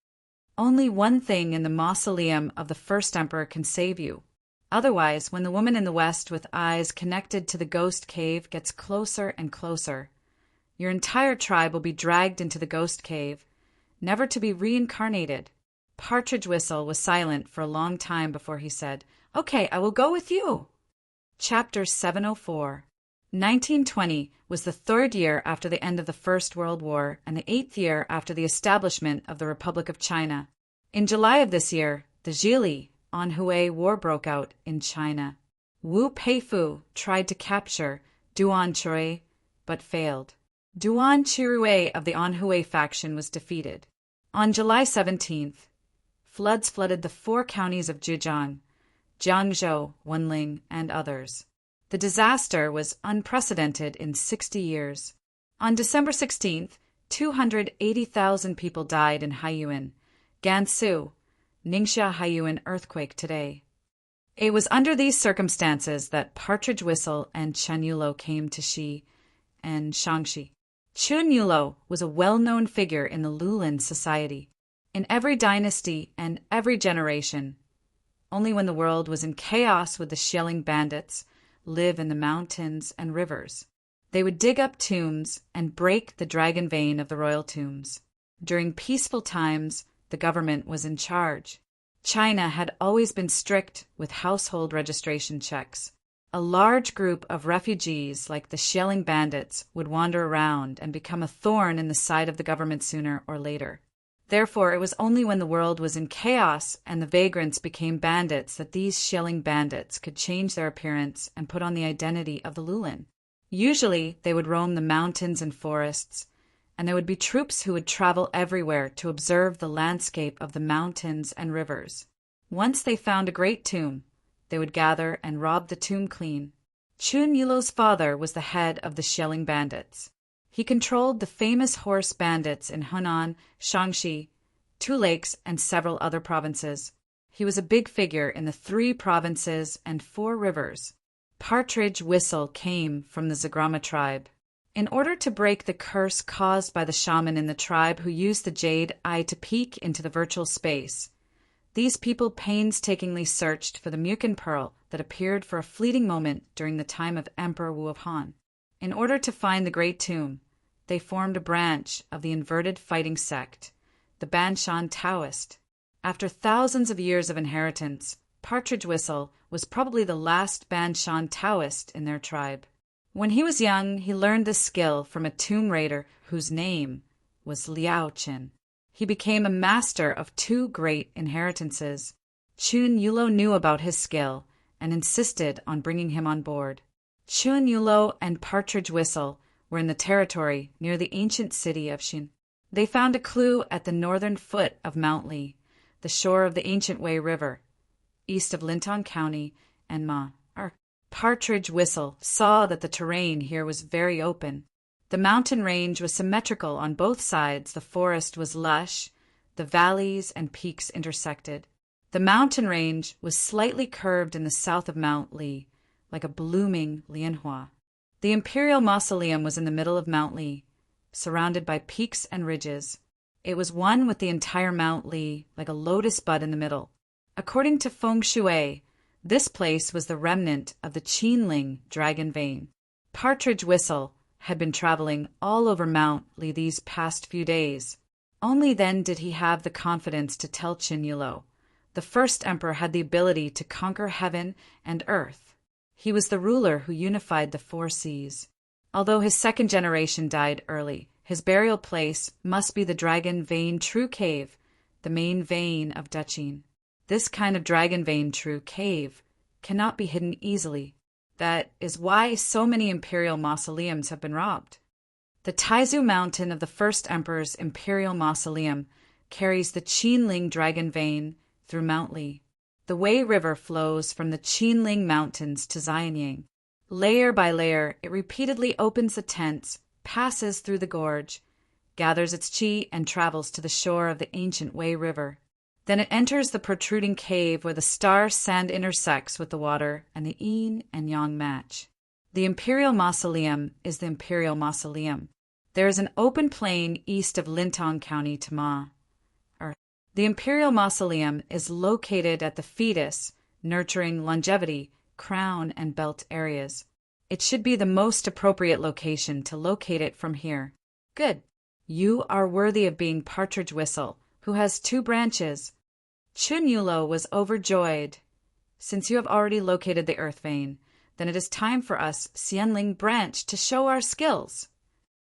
Only one thing in the mausoleum of the first emperor can save you. Otherwise, when the woman in the West with eyes connected to the Ghost Cave gets closer and closer, your entire tribe will be dragged into the Ghost Cave, never to be reincarnated. Partridge Whistle was silent for a long time before he said, "Okay, I will go with you." Chapter 704. 1920 was the 3rd year after the end of the First World War and the 8th year after the establishment of the Republic of China. In July of this year, the Zhili Anhui War broke out in China. Wu Peifu tried to capture Duan Chui, but failed. Duan Chirui of the Anhui faction was defeated. On July 17th, floods flooded the 4 counties of Zhejiang, Jiangzhou, Wenling, and others. The disaster was unprecedented in 60 years. On December 16th, 280,000 people died in Haiyuan, Gansu, Ningxia Haiyuan earthquake today. It was under these circumstances that Partridge Whistle and Chen Yulo came to Xi and Shangxi. Chen Yulo was a well-known figure in the Lulin society. In every dynasty and every generation, only when the world was in chaos would the Xialing bandits live in the mountains and rivers. They would dig up tombs and break the dragon vein of the royal tombs. During peaceful times, the government was in charge. China had always been strict with household registration checks. A large group of refugees like the Xialing bandits would wander around and become a thorn in the side of the government sooner or later. Therefore, it was only when the world was in chaos and the vagrants became bandits that these Xialing bandits could change their appearance and put on the identity of the Lulin. Usually, they would roam the mountains and forests, and there would be troops who would travel everywhere to observe the landscape of the mountains and rivers. Once they found a great tomb, they would gather and rob the tomb clean. Chun Yulo's father was the head of the Xialing bandits. He controlled the famous horse bandits in Henan, Shaanxi, Two Lakes, and several other provinces. He was a big figure in the 3 provinces and 4 rivers. Partridge Whistle came from the Zagrama tribe. In order to break the curse caused by the shaman in the tribe who used the jade eye to peek into the virtual space, these people painstakingly searched for the Mukin pearl that appeared for a fleeting moment during the time of Emperor Wu of Han. In order to find the Great Tomb, they formed a branch of the inverted fighting sect, the Banshan Taoist. After thousands of years of inheritance, Partridge Whistle was probably the last Banshan Taoist in their tribe. When he was young, he learned this skill from a tomb raider whose name was Liao Qin. He became a master of 2 great inheritances. Chun Yulo knew about his skill and insisted on bringing him on board. Chun Yulo and Partridge Whistle were in the territory near the ancient city of Xin. They found a clue at the northern foot of Mount Li, the shore of the ancient Wei River, east of Lintong County and Ma. Partridge Whistle saw that the terrain here was very open. The mountain range was symmetrical on both sides, the forest was lush, the valleys and peaks intersected. The mountain range was slightly curved in the south of Mount Li, like a blooming lianhua. The imperial mausoleum was in the middle of Mount Li, surrounded by peaks and ridges. It was one with the entire Mount Li, like a lotus bud in the middle. According to feng shui, this place was the remnant of the Qinling dragon vein. Partridge Whistle had been traveling all over Mount Li these past few days. Only then did he have the confidence to tell Qin Yulo. The first emperor had the ability to conquer heaven and earth. He was the ruler who unified the 4 seas. Although his second generation died early, his burial place must be the Dragon Vein True Cave, the main vein of Daqin. This kind of Dragon Vein True Cave cannot be hidden easily. That is why so many imperial mausoleums have been robbed. The Taizu Mountain of the first emperor's imperial mausoleum carries the Qinling Dragon Vein through Mount Li. The Wei River flows from the Qinling Mountains to Xianyang. Layer by layer, it repeatedly opens the tents, passes through the gorge, gathers its qi, and travels to the shore of the ancient Wei River. Then it enters the protruding cave where the star sand intersects with the water and the yin and yang match. The imperial mausoleum is the imperial mausoleum. There is an open plain east of Lintong County to Ma. The imperial mausoleum is located at the fetus, nurturing longevity, crown, and belt areas. It should be the most appropriate location to locate it from here. Good. You are worthy of being Partridge Whistle, who has 2 branches. Chun Yulo was overjoyed. Since you have already located the earth vein, then it is time for us, Xianling branch, to show our skills.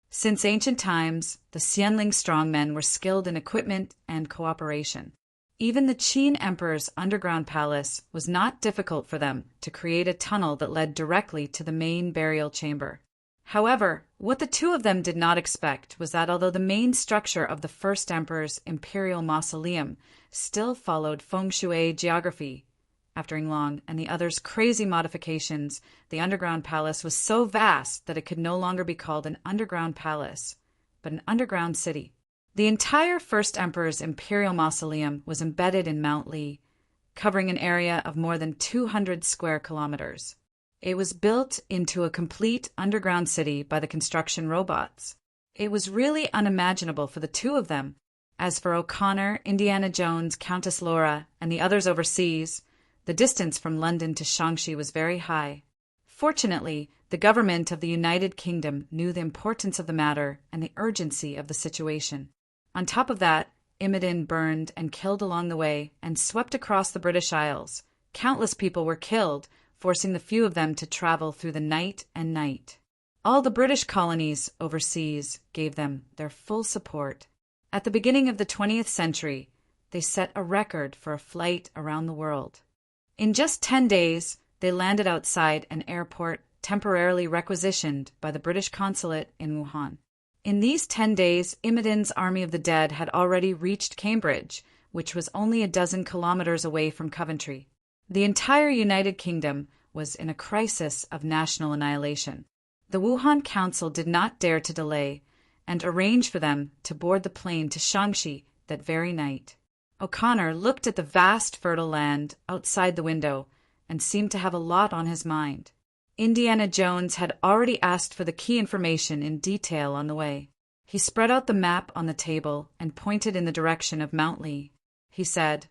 Since ancient times, the Xianling strongmen were skilled in equipment and cooperation. Even the Qin Emperor's underground palace was not difficult for them to create a tunnel that led directly to the main burial chamber. However, what the 2 of them did not expect was that although the main structure of the first emperor's imperial mausoleum still followed feng shui geography, After Yinglong and the others' crazy modifications, the underground palace was so vast that it could no longer be called an underground palace, but an underground city. The entire First Emperor's imperial mausoleum was embedded in Mount Li, covering an area of more than 200 square kilometers. It was built into a complete underground city by the construction robots. It was really unimaginable for the two of them. As for O'Connor, Indiana Jones, Countess Laura, and the others overseas, the distance from London to Shaanxi was very high. Fortunately, the government of the United Kingdom knew the importance of the matter and the urgency of the situation. On top of that, Imodin burned and killed along the way and swept across the British Isles. Countless people were killed, forcing the few of them to travel through the night and night. All the British colonies overseas gave them their full support. At the beginning of the 20th century, they set a record for a flight around the world. In just 10 days, they landed outside an airport temporarily requisitioned by the British consulate in Wuhan. In these 10 days, Imodin's army of the dead had already reached Cambridge, which was only a dozen kilometers away from Coventry. The entire United Kingdom was in a crisis of national annihilation. The Wuhan Council did not dare to delay and arrange for them to board the plane to Shaanxi that very night. O'Connor looked at the vast fertile land outside the window and seemed to have a lot on his mind. Indiana Jones had already asked for the key information in detail on the way. He spread out the map on the table and pointed in the direction of Mount Li. He said,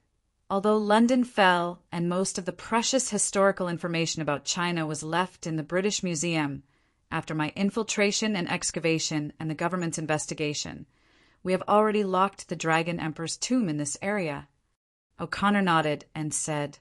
"Although London fell and most of the precious historical information about China was left in the British Museum, after my infiltration and excavation and the government's investigation, we have already locked the Dragon Emperor's tomb in this area." O'Connor nodded and said,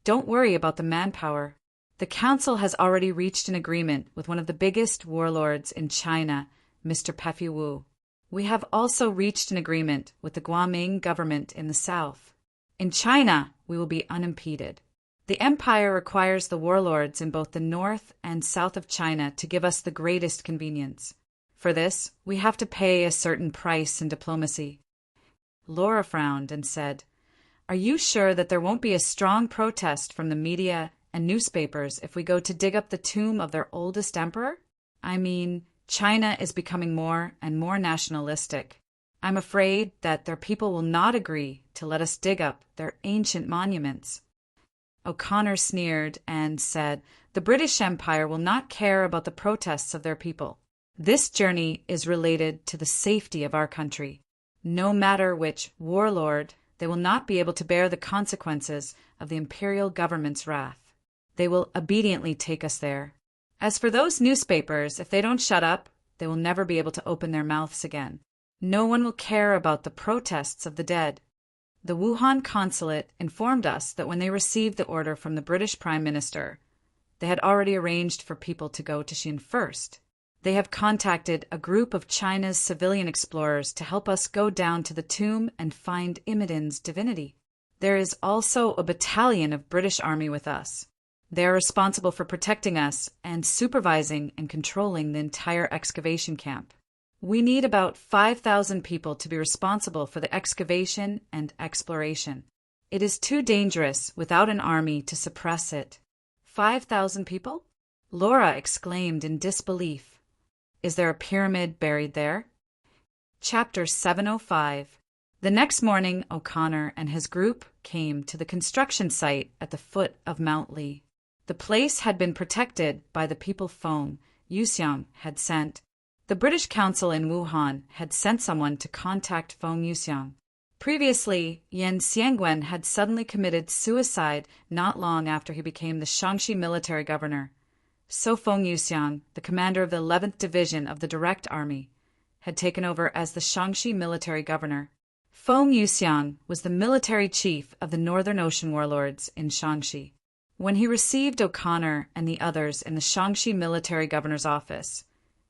"Don't worry about the manpower. The council has already reached an agreement with one of the biggest warlords in China, Mr. Pefyu Wu. We have also reached an agreement with the Guoming government in the south. In China, we will be unimpeded. The empire requires the warlords in both the north and south of China to give us the greatest convenience. For this, we have to pay a certain price in diplomacy." Laura frowned and said, "Are you sure that there won't be a strong protest from the media and newspapers if we go to dig up the tomb of their oldest emperor? I mean, China is becoming more and more nationalistic. I'm afraid that their people will not agree to let us dig up their ancient monuments." O'Connor sneered and said, "The British Empire will not care about the protests of their people. This journey is related to the safety of our country. No matter which warlord, they will not be able to bear the consequences of the imperial government's wrath. They will obediently take us there. As for those newspapers, if they don't shut up, they will never be able to open their mouths again. No one will care about the protests of the dead." The Wuhan consulate informed us that when they received the order from the British Prime Minister, they had already arranged for people to go to Xin first. They have contacted a group of China's civilian explorers to help us go down to the tomb and find Imodin's divinity. There is also a battalion of British Army with us. They are responsible for protecting us and supervising and controlling the entire excavation camp. We need about 5,000 people to be responsible for the excavation and exploration. It is too dangerous without an army to suppress it. 5,000 people? Laura exclaimed in disbelief. Is there a pyramid buried there? Chapter 705. The next morning, O'Connor and his group came to the construction site at the foot of Mount Li. The place had been protected by the people Feng Yuxiang had sent. The British Council in Wuhan had sent someone to contact Feng Yuxiang. Previously, Yan Xiangwen had suddenly committed suicide not long after he became the Shaanxi military governor. So Feng Yuxiang, the commander of the 11th Division of the Direct Army, had taken over as the Shaanxi military governor. Feng Yuxiang was the military chief of the Northern Ocean warlords in Shaanxi. When he received O'Connor and the others in the Shaanxi military governor's office,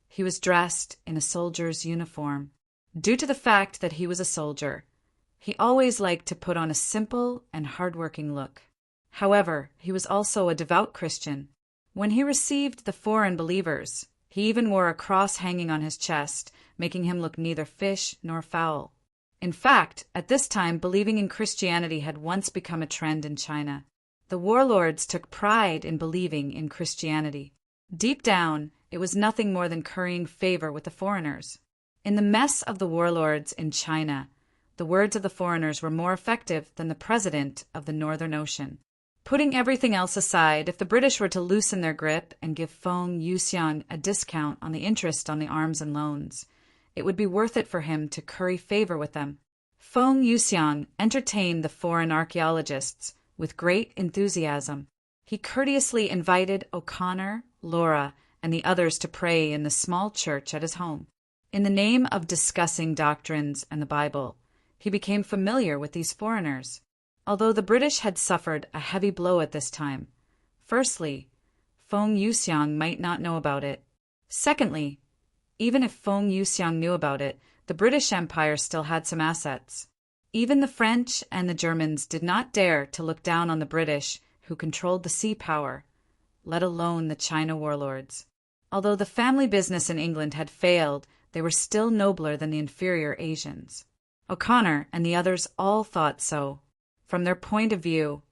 he was dressed in a soldier's uniform. Due to the fact that he was a soldier, he always liked to put on a simple and hard-working look. However, he was also a devout Christian. When he received the foreign believers, he even wore a cross hanging on his chest, making him look neither fish nor fowl. In fact, at this time, believing in Christianity had once become a trend in China. The warlords took pride in believing in Christianity. Deep down, it was nothing more than currying favor with the foreigners. In the mess of the warlords in China, the words of the foreigners were more effective than the president of the Northern Ocean. Putting everything else aside, if the British were to loosen their grip and give Feng Yuxiang a discount on the interest on the arms and loans, it would be worth it for him to curry favor with them. Feng Yuxiang entertained the foreign archaeologists with great enthusiasm. He courteously invited O'Connor, Laura, and the others to pray in the small church at his home. In the name of discussing doctrines and the Bible, he became familiar with these foreigners. Although the British had suffered a heavy blow at this time, firstly, Feng Yuxiang might not know about it. Secondly, even if Feng Yuxiang knew about it, the British Empire still had some assets. Even the French and the Germans did not dare to look down on the British, who controlled the sea power, let alone the China warlords. Although the family business in England had failed, they were still nobler than the inferior Asians. O'Connor and the others all thought so. From their point of view,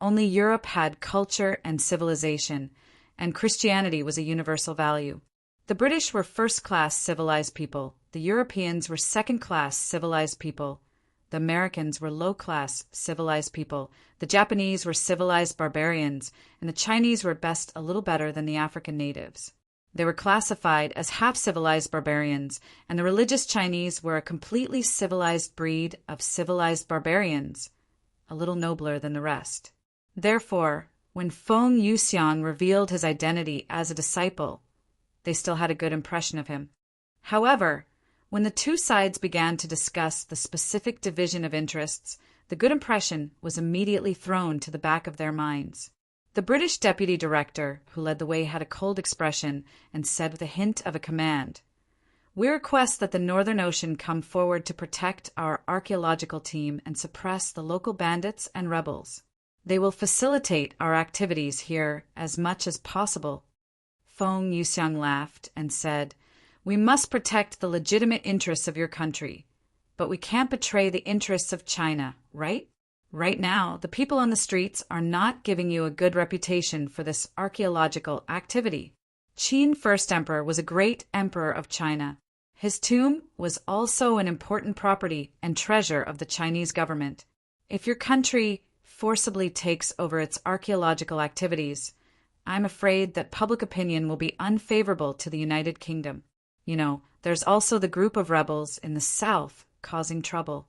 only Europe had culture and civilization, and Christianity was a universal value. The British were first-class civilized people, the Europeans were second-class civilized people, the Americans were low-class civilized people, the Japanese were civilized barbarians, and the Chinese were at best a little better than the African natives. They were classified as half-civilized barbarians, and the religious Chinese were a completely civilized breed of civilized barbarians, a little nobler than the rest. Therefore, when Feng Yuxiang revealed his identity as a disciple, they still had a good impression of him. However, when the two sides began to discuss the specific division of interests, the good impression was immediately thrown to the back of their minds. The British deputy director, who led the way, had a cold expression and said with a hint of a command, "We request that the Northern Ocean come forward to protect our archaeological team and suppress the local bandits and rebels. They will facilitate our activities here as much as possible." Feng Yuxiang laughed and said, "We must protect the legitimate interests of your country, but we can't betray the interests of China, right? Right now, the people on the streets are not giving you a good reputation for this archaeological activity. Qin First Emperor was a great emperor of China. His tomb was also an important property and treasure of the Chinese government. If your country forcibly takes over its archaeological activities, I'm afraid that public opinion will be unfavorable to the United Kingdom. You know, there's also the group of rebels in the south causing trouble.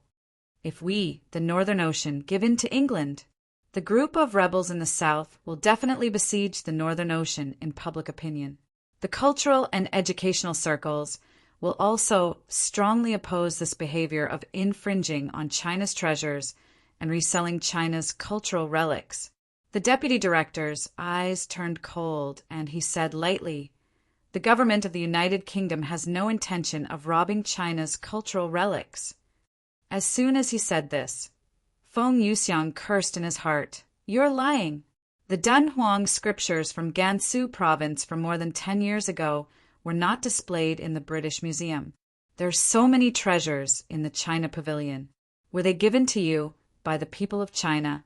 If we, the Northern Ocean, give in to England, the group of rebels in the south will definitely besiege the Northern Ocean in public opinion. The cultural and educational circles will also strongly oppose this behavior of infringing on China's treasures and reselling China's cultural relics." The deputy director's eyes turned cold, and he said lightly, "The government of the United Kingdom has no intention of robbing China's cultural relics." As soon as he said this, Feng Yuxiang cursed in his heart. "You're lying. The Dunhuang scriptures from Gansu province from more than 10 years ago were not displayed in the British Museum. There are so many treasures in the China Pavilion. Were they given to you by the people of China?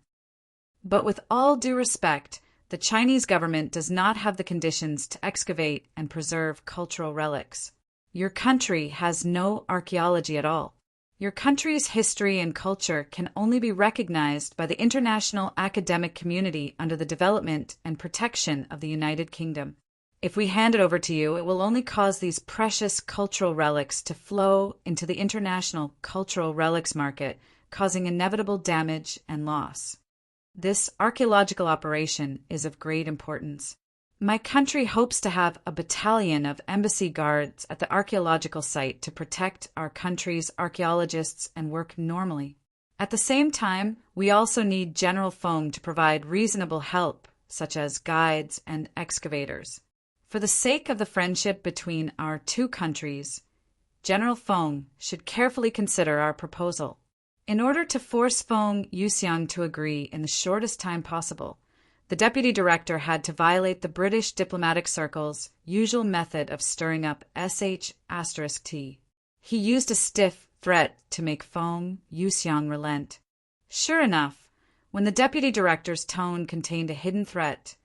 But with all due respect, the Chinese government does not have the conditions to excavate and preserve cultural relics. Your country has no archaeology at all. Your country's history and culture can only be recognized by the international academic community under the development and protection of the United Kingdom. If we hand it over to you, it will only cause these precious cultural relics to flow into the international cultural relics market, causing inevitable damage and loss. This archaeological operation is of great importance. My country hopes to have a battalion of embassy guards at the archaeological site to protect our country's archaeologists and work normally. At the same time, we also need General Feng to provide reasonable help, such as guides and excavators. For the sake of the friendship between our two countries, General Feng should carefully consider our proposal. In order to force Feng Yuxiang to agree in the shortest time possible, the deputy director had to violate the British diplomatic circle's usual method of stirring up **T. He used a stiff threat to make Feng Yuxiang relent. Sure enough, When the deputy director's tone contained a hidden threat,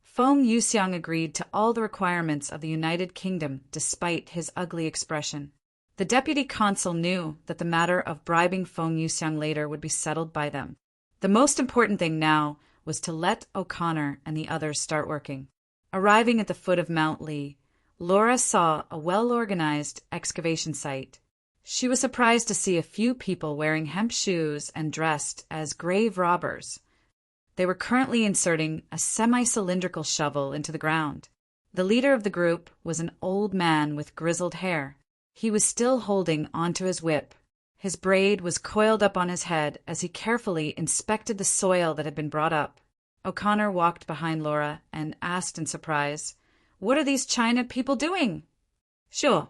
Feng Yuxiang agreed to all the requirements of the United Kingdom despite his ugly expression. The deputy consul knew that the matter of bribing Feng Yuxiang later would be settled by them. The most important thing now was to let O'Connor and the others start working. Arriving at the foot of Mount Lee, Laura saw a well-organized excavation site. She was surprised to see a few people wearing hemp shoes and dressed as grave robbers. They were currently inserting a semi-cylindrical shovel into the ground. The leader of the group was an old man with grizzled hair. He was still holding onto his whip. His braid was coiled up on his head as he carefully inspected the soil that had been brought up. O'Connor walked behind Laura and asked in surprise, "What are these China people doing?" "Sure."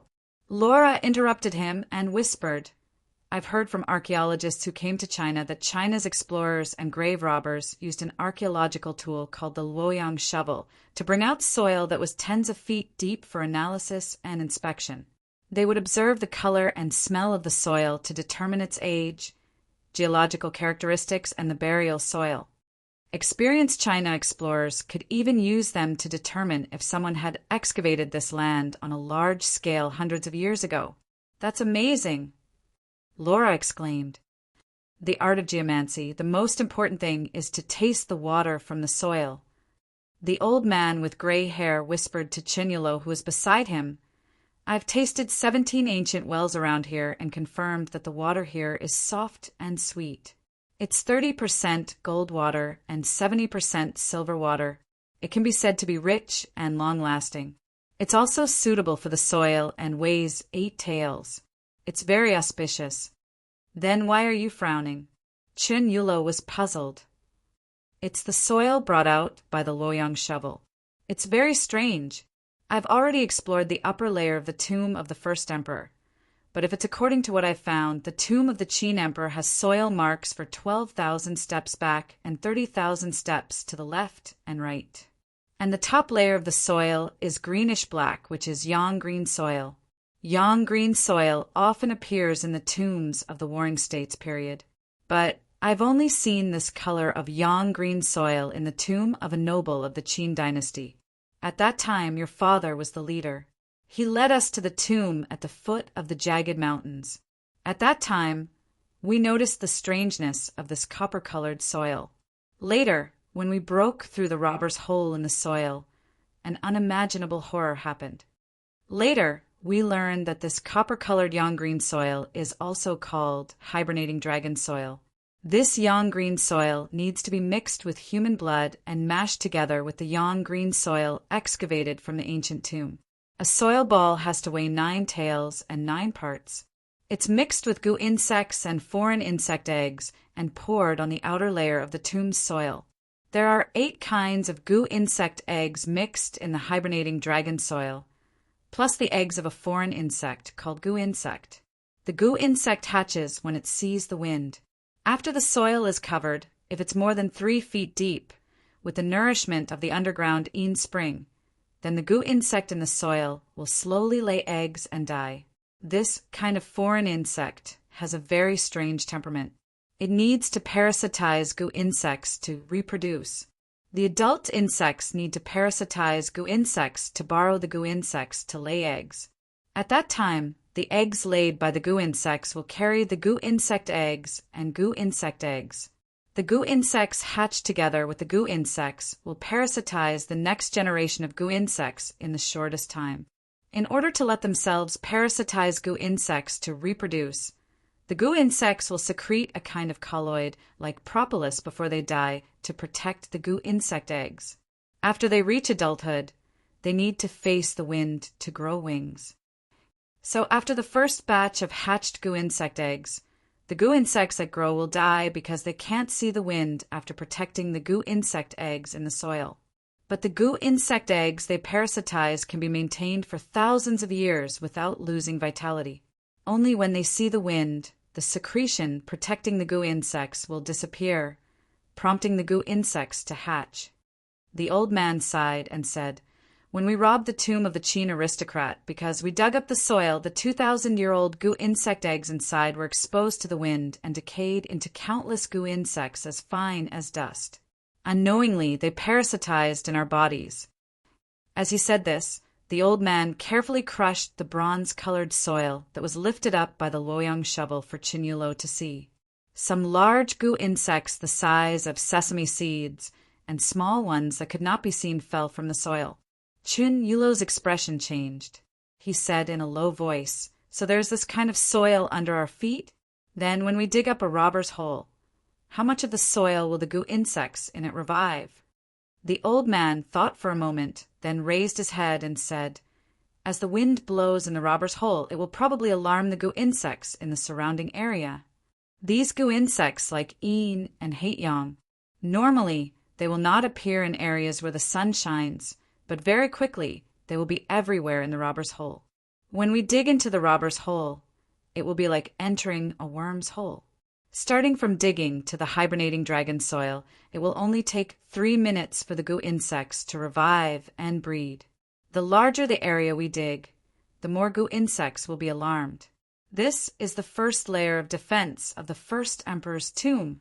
Laura interrupted him and whispered, "I've heard from archaeologists who came to China that China's explorers and grave robbers used an archaeological tool called the Luoyang shovel to bring out soil that was tens of feet deep for analysis and inspection. They would observe the color and smell of the soil to determine its age, geological characteristics, and the burial soil. Experienced China explorers could even use them to determine if someone had excavated this land on a large scale hundreds of years ago. That's amazing!" Laura exclaimed. "The art of geomancy, the most important thing is to taste the water from the soil." The old man with gray hair whispered to Chinyolo, who was beside him, "I've tasted 17 ancient wells around here and confirmed that the water here is soft and sweet. It's 30% gold water and 70% silver water. It can be said to be rich and long-lasting. It's also suitable for the soil and weighs 8 taels. It's very auspicious." "Then why are you frowning?" Chinyolo was puzzled. "It's the soil brought out by the Luoyang shovel. It's very strange. I've already explored the upper layer of the tomb of the first emperor. But if it's according to what I've found, the tomb of the Qin emperor has soil marks for 12,000 steps back and 30,000 steps to the left and right. And the top layer of the soil is greenish-black, which is yang green soil. Yang green soil often appears in the tombs of the Warring States period. But I've only seen this color of yang green soil in the tomb of a noble of the Qin dynasty. At that time, your father was the leader. He led us to the tomb at the foot of the jagged mountains. At that time, we noticed the strangeness of this copper-colored soil. Later, when we broke through the robber's hole in the soil, an unimaginable horror happened. Later, we learned that this copper-colored yang green soil is also called hibernating dragon soil. This yang green soil needs to be mixed with human blood and mashed together with the yang green soil excavated from the ancient tomb. A soil ball has to weigh 9 taels and 9 parts. It's mixed with goo insects and foreign insect eggs and poured on the outer layer of the tomb's soil. There are 8 kinds of goo insect eggs mixed in the hibernating dragon soil, plus the eggs of a foreign insect called goo insect. The goo insect hatches when it sees the wind. After the soil is covered, if it's more than 3 feet deep, with the nourishment of the underground Yin spring, then the goo insect in the soil will slowly lay eggs and die. This kind of foreign insect has a very strange temperament. It needs to parasitize goo insects to reproduce. The adult insects need to parasitize goo insects to borrow the goo insects to lay eggs. At that time, the eggs laid by the goo insects will carry the goo insect eggs and goo insect eggs. The goo insects hatched together with the goo insects will parasitize the next generation of goo insects in the shortest time. In order to let themselves parasitize goo insects to reproduce, the goo insects will secrete a kind of colloid like propolis before they die to protect the goo insect eggs. After they reach adulthood, they need to face the wind to grow wings. So after the first batch of hatched goo insect eggs, the goo insects that grow will die because they can't see the wind after protecting the goo insect eggs in the soil. But the goo insect eggs they parasitize can be maintained for thousands of years without losing vitality. Only when they see the wind, the secretion protecting the goo insects will disappear, prompting the goo insects to hatch. The old man sighed and said, when we robbed the tomb of the Qin aristocrat because we dug up the soil, the 2,000-year-old goo insect eggs inside were exposed to the wind and decayed into countless goo insects as fine as dust. Unknowingly, they parasitized in our bodies. As he said this, the old man carefully crushed the bronze-colored soil that was lifted up by the Luoyang shovel for Qin Yulo to see. Some large goo insects the size of sesame seeds and small ones that could not be seen fell from the soil. Qin Yulo's expression changed. He said in a low voice, "So there's this kind of soil under our feet? Then when we dig up a robber's hole, how much of the soil will the goo insects in it revive?" The old man thought for a moment, then raised his head and said, "As the wind blows in the robber's hole, it will probably alarm the goo insects in the surrounding area. These goo insects like Yin and Hatyang, normally they will not appear in areas where the sun shines, but very quickly they will be everywhere in the robber's hole. When we dig into the robber's hole, it will be like entering a worm's hole. Starting from digging to the hibernating dragon soil, it will only take 3 minutes for the goo insects to revive and breed. The larger the area we dig, the more goo insects will be alarmed. This is the first layer of defense of the first emperor's tomb."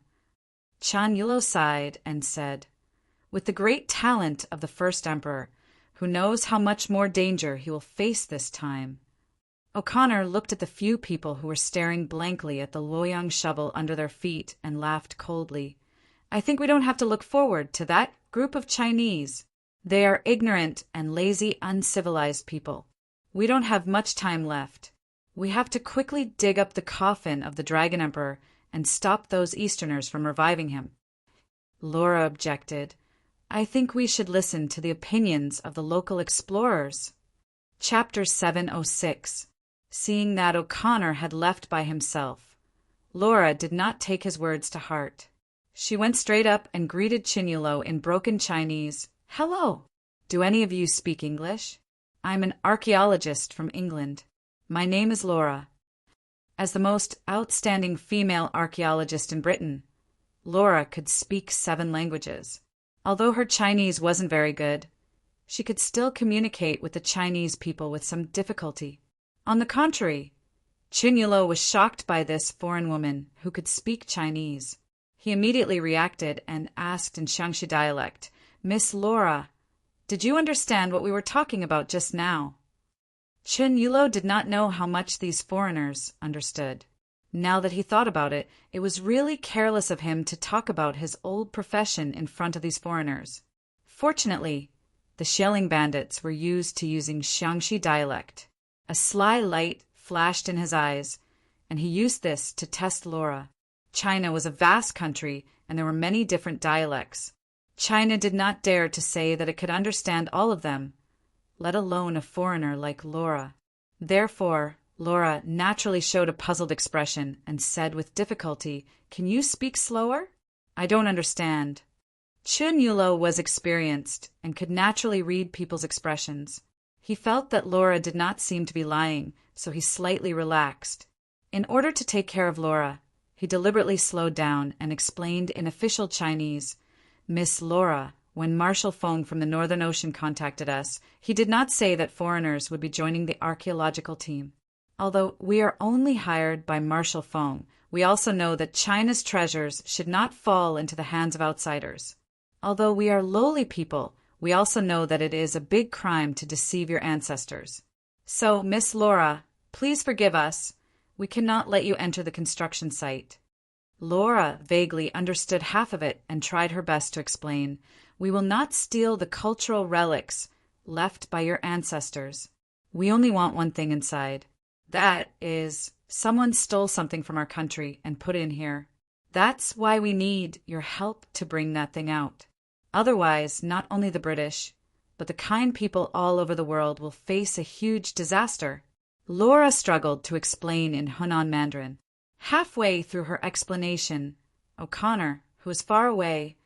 Qin Yulo sighed and said, "With the great talent of the first emperor, who knows how much more danger he will face this time." O'Connor looked at the few people who were staring blankly at the Luoyang shovel under their feet and laughed coldly. "I think we don't have to look forward to that group of Chinese. They are ignorant and lazy, uncivilized people. We don't have much time left. We have to quickly dig up the coffin of the Dragon Emperor and stop those Easterners from reviving him." Laura objected, "I think we should listen to the opinions of the local explorers." Chapter 706. Seeing that O'Connor had left by himself, Laura did not take his words to heart. She went straight up and greeted Qin Yulo in broken Chinese. "Hello. Do any of you speak English? I'm an archaeologist from England. My name is Laura." As the most outstanding female archaeologist in Britain, Laura could speak 7 languages. Although her Chinese wasn't very good, she could still communicate with the Chinese people with some difficulty. On the contrary, Qin Yulo was shocked by this foreign woman who could speak Chinese. He immediately reacted and asked in Xiangxi dialect, "Miss Laura, did you understand what we were talking about just now?" Qin Yulo did not know how much these foreigners understood. Now that he thought about it, it was really careless of him to talk about his old profession in front of these foreigners. Fortunately, the shelling bandits were used to using Xiangxi dialect. A sly light flashed in his eyes, and he used this to test Laura. China was a vast country, and there were many different dialects. China did not dare to say that it could understand all of them, let alone a foreigner like Laura. Therefore, Laura naturally showed a puzzled expression and said with difficulty, "Can you speak slower? I don't understand." Qin Yulo was experienced and could naturally read people's expressions. He felt that Laura did not seem to be lying, so he slightly relaxed. In order to take care of Laura, he deliberately slowed down and explained in official Chinese, "Miss Laura, when Marshal Feng from the Northern Ocean contacted us, he did not say that foreigners would be joining the archaeological team. Although we are only hired by Marshal Feng, we also know that China's treasures should not fall into the hands of outsiders. Although we are lowly people, we also know that it is a big crime to deceive your ancestors. So, Miss Laura, please forgive us. We cannot let you enter the construction site." Laura vaguely understood half of it and tried her best to explain, "We will not steal the cultural relics left by your ancestors. We only want one thing inside. That is, someone stole something from our country and put it in here. That's why we need your help to bring that thing out. Otherwise, not only the British, but the kind people all over the world will face a huge disaster." Laura struggled to explain in Hunan Mandarin. Halfway through her explanation, O'Connor, who was far away,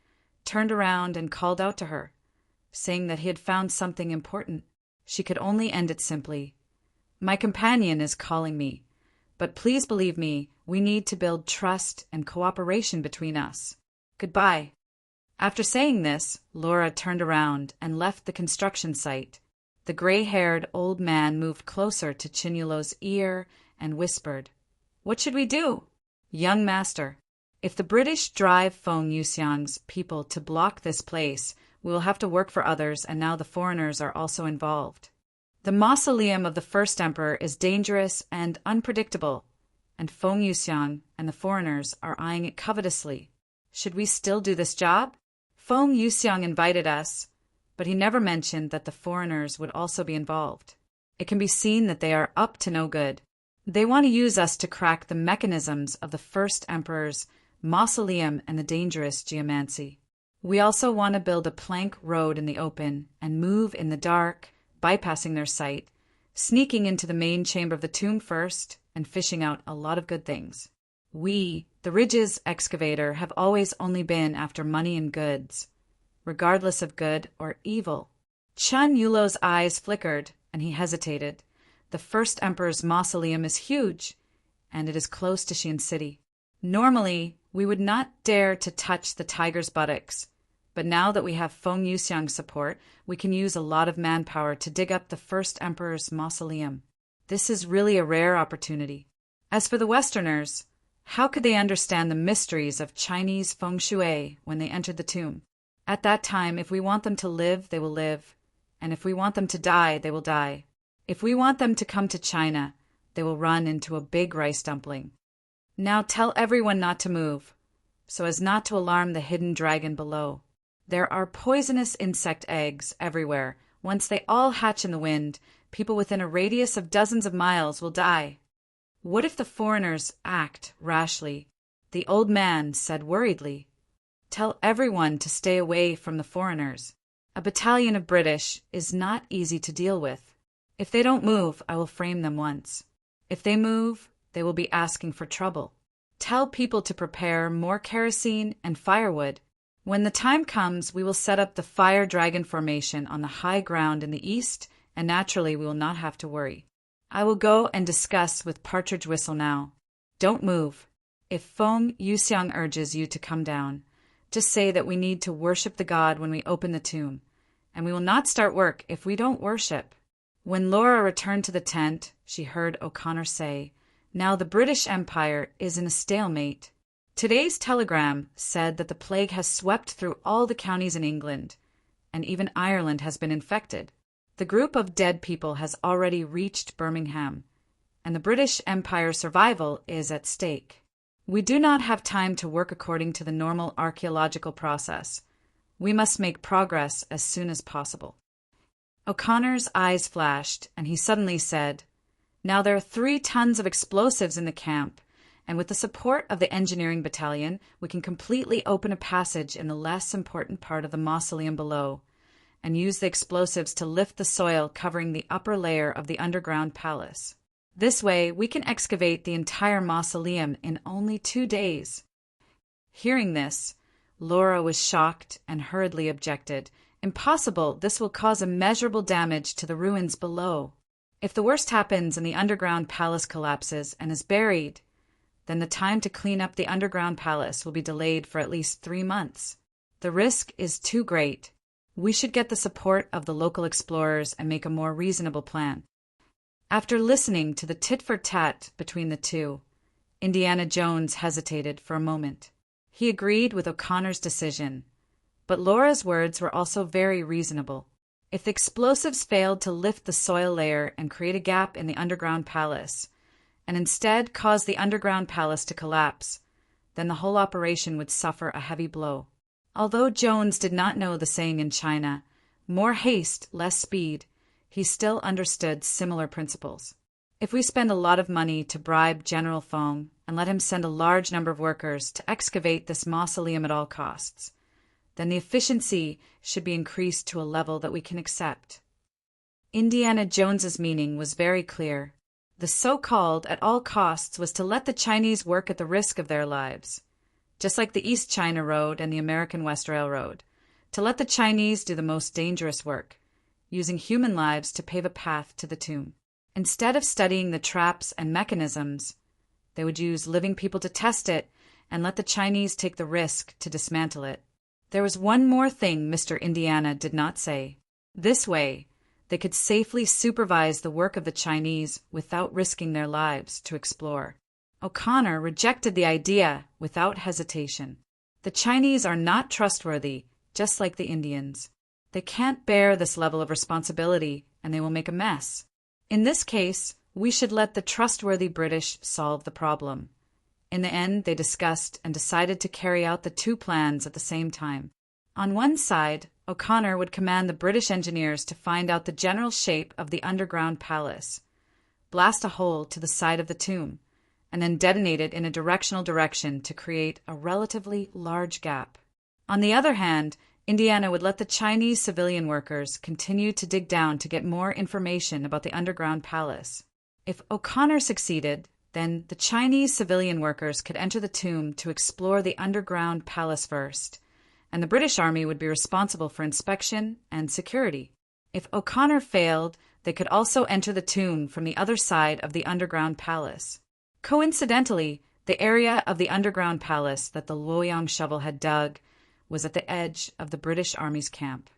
turned around and called out to her, saying that he had found something important. She could only end it simply, "My companion is calling me, but please believe me, we need to build trust and cooperation between us. Goodbye." After saying this, Laura turned around and left the construction site. The gray-haired old man moved closer to Chinyulo's ear and whispered, "What should we do?" "Young master, if the British drive Feng Yuxiang's people to block this place, we will have to work for others, and now the foreigners are also involved. The mausoleum of the first emperor is dangerous and unpredictable, and Feng Yuxiang and the foreigners are eyeing it covetously. Should we still do this job? Feng Yuxiang invited us, but he never mentioned that the foreigners would also be involved. It can be seen that they are up to no good. They want to use us to crack the mechanisms of the first emperor's mausoleum and the dangerous geomancy. We also want to build a plank road in the open and move in the dark, bypassing their sight, sneaking into the main chamber of the tomb first, and fishing out a lot of good things. We, the Ridge's excavator, have always only been after money and goods, regardless of good or evil." Chun Yulo's eyes flickered, and he hesitated. The first emperor's mausoleum is huge, and it is close to Xian City. Normally, we would not dare to touch the tiger's buttocks, but now that we have Feng Yuxiang's support, we can use a lot of manpower to dig up the first emperor's mausoleum. This is really a rare opportunity. As for the Westerners, how could they understand the mysteries of Chinese feng shui when they entered the tomb? At that time, if we want them to live, they will live, and if we want them to die, they will die. If we want them to come to China, they will run into a big rice dumpling. Now tell everyone not to move, so as not to alarm the hidden dragon below. There are poisonous insect eggs everywhere. Once they all hatch in the wind, people within a radius of dozens of miles will die. What if the foreigners act rashly? The old man said worriedly. Tell everyone to stay away from the foreigners. A battalion of British is not easy to deal with. If they don't move, I will frame them once. If they move, they will be asking for trouble. Tell people to prepare more kerosene and firewood. When the time comes, we will set up the fire dragon formation on the high ground in the east, and naturally we will not have to worry. I will go and discuss with Partridge Whistle now. Don't move. If Feng Yuxiang urges you to come down, just say that we need to worship the god when we open the tomb, and we will not start work if we don't worship. When Laura returned to the tent, she heard O'Connor say, "Now the British Empire is in a stalemate. Today's telegram said that the plague has swept through all the counties in England, and even Ireland has been infected. The group of dead people has already reached Birmingham, and the British Empire's survival is at stake. We do not have time to work according to the normal archaeological process. We must make progress as soon as possible." O'Connor's eyes flashed, and he suddenly said, "Now there are 3 tons of explosives in the camp, and with the support of the engineering battalion, we can completely open a passage in the less important part of the mausoleum below, and use the explosives to lift the soil covering the upper layer of the underground palace. This way, we can excavate the entire mausoleum in only 2 days." Hearing this, Laura was shocked and hurriedly objected. "Impossible! This will cause immeasurable damage to the ruins below. If the worst happens and the underground palace collapses and is buried, then the time to clean up the underground palace will be delayed for at least 3 months. The risk is too great. We should get the support of the local explorers and make a more reasonable plan." After listening to the tit-for-tat between the two, Indiana Jones hesitated for a moment. He agreed with O'Connor's decision, but Laura's words were also very reasonable. If the explosives failed to lift the soil layer and create a gap in the underground palace, and instead caused the underground palace to collapse, then the whole operation would suffer a heavy blow. Although Jones did not know the saying in China, "More haste, less speed," he still understood similar principles. If we spend a lot of money to bribe General Feng and let him send a large number of workers to excavate this mausoleum at all costs, then the efficiency should be increased to a level that we can accept. Indiana Jones's meaning was very clear. The so-called at all costs was to let the Chinese work at the risk of their lives, just like the East China Road and the American West Railroad, to let the Chinese do the most dangerous work, using human lives to pave a path to the tomb. Instead of studying the traps and mechanisms, they would use living people to test it and let the Chinese take the risk to dismantle it. There was one more thing Mr. Indiana did not say. This way, they could safely supervise the work of the Chinese without risking their lives to explore. O'Connor rejected the idea without hesitation. The Chinese are not trustworthy, just like the Indians. They can't bear this level of responsibility, and they will make a mess. In this case, we should let the trustworthy British solve the problem. In the end, they discussed and decided to carry out the two plans at the same time. On one side, O'Connor would command the British engineers to find out the general shape of the underground palace, blast a hole to the side of the tomb, and then detonate it in a direction to create a relatively large gap. On the other hand, Indiana would let the Chinese civilian workers continue to dig down to get more information about the underground palace. If O'Connor succeeded, then the Chinese civilian workers could enter the tomb to explore the underground palace first, and the British Army would be responsible for inspection and security. If O'Connor failed, they could also enter the tomb from the other side of the underground palace. Coincidentally, the area of the underground palace that the Luoyang shovel had dug was at the edge of the British Army's camp.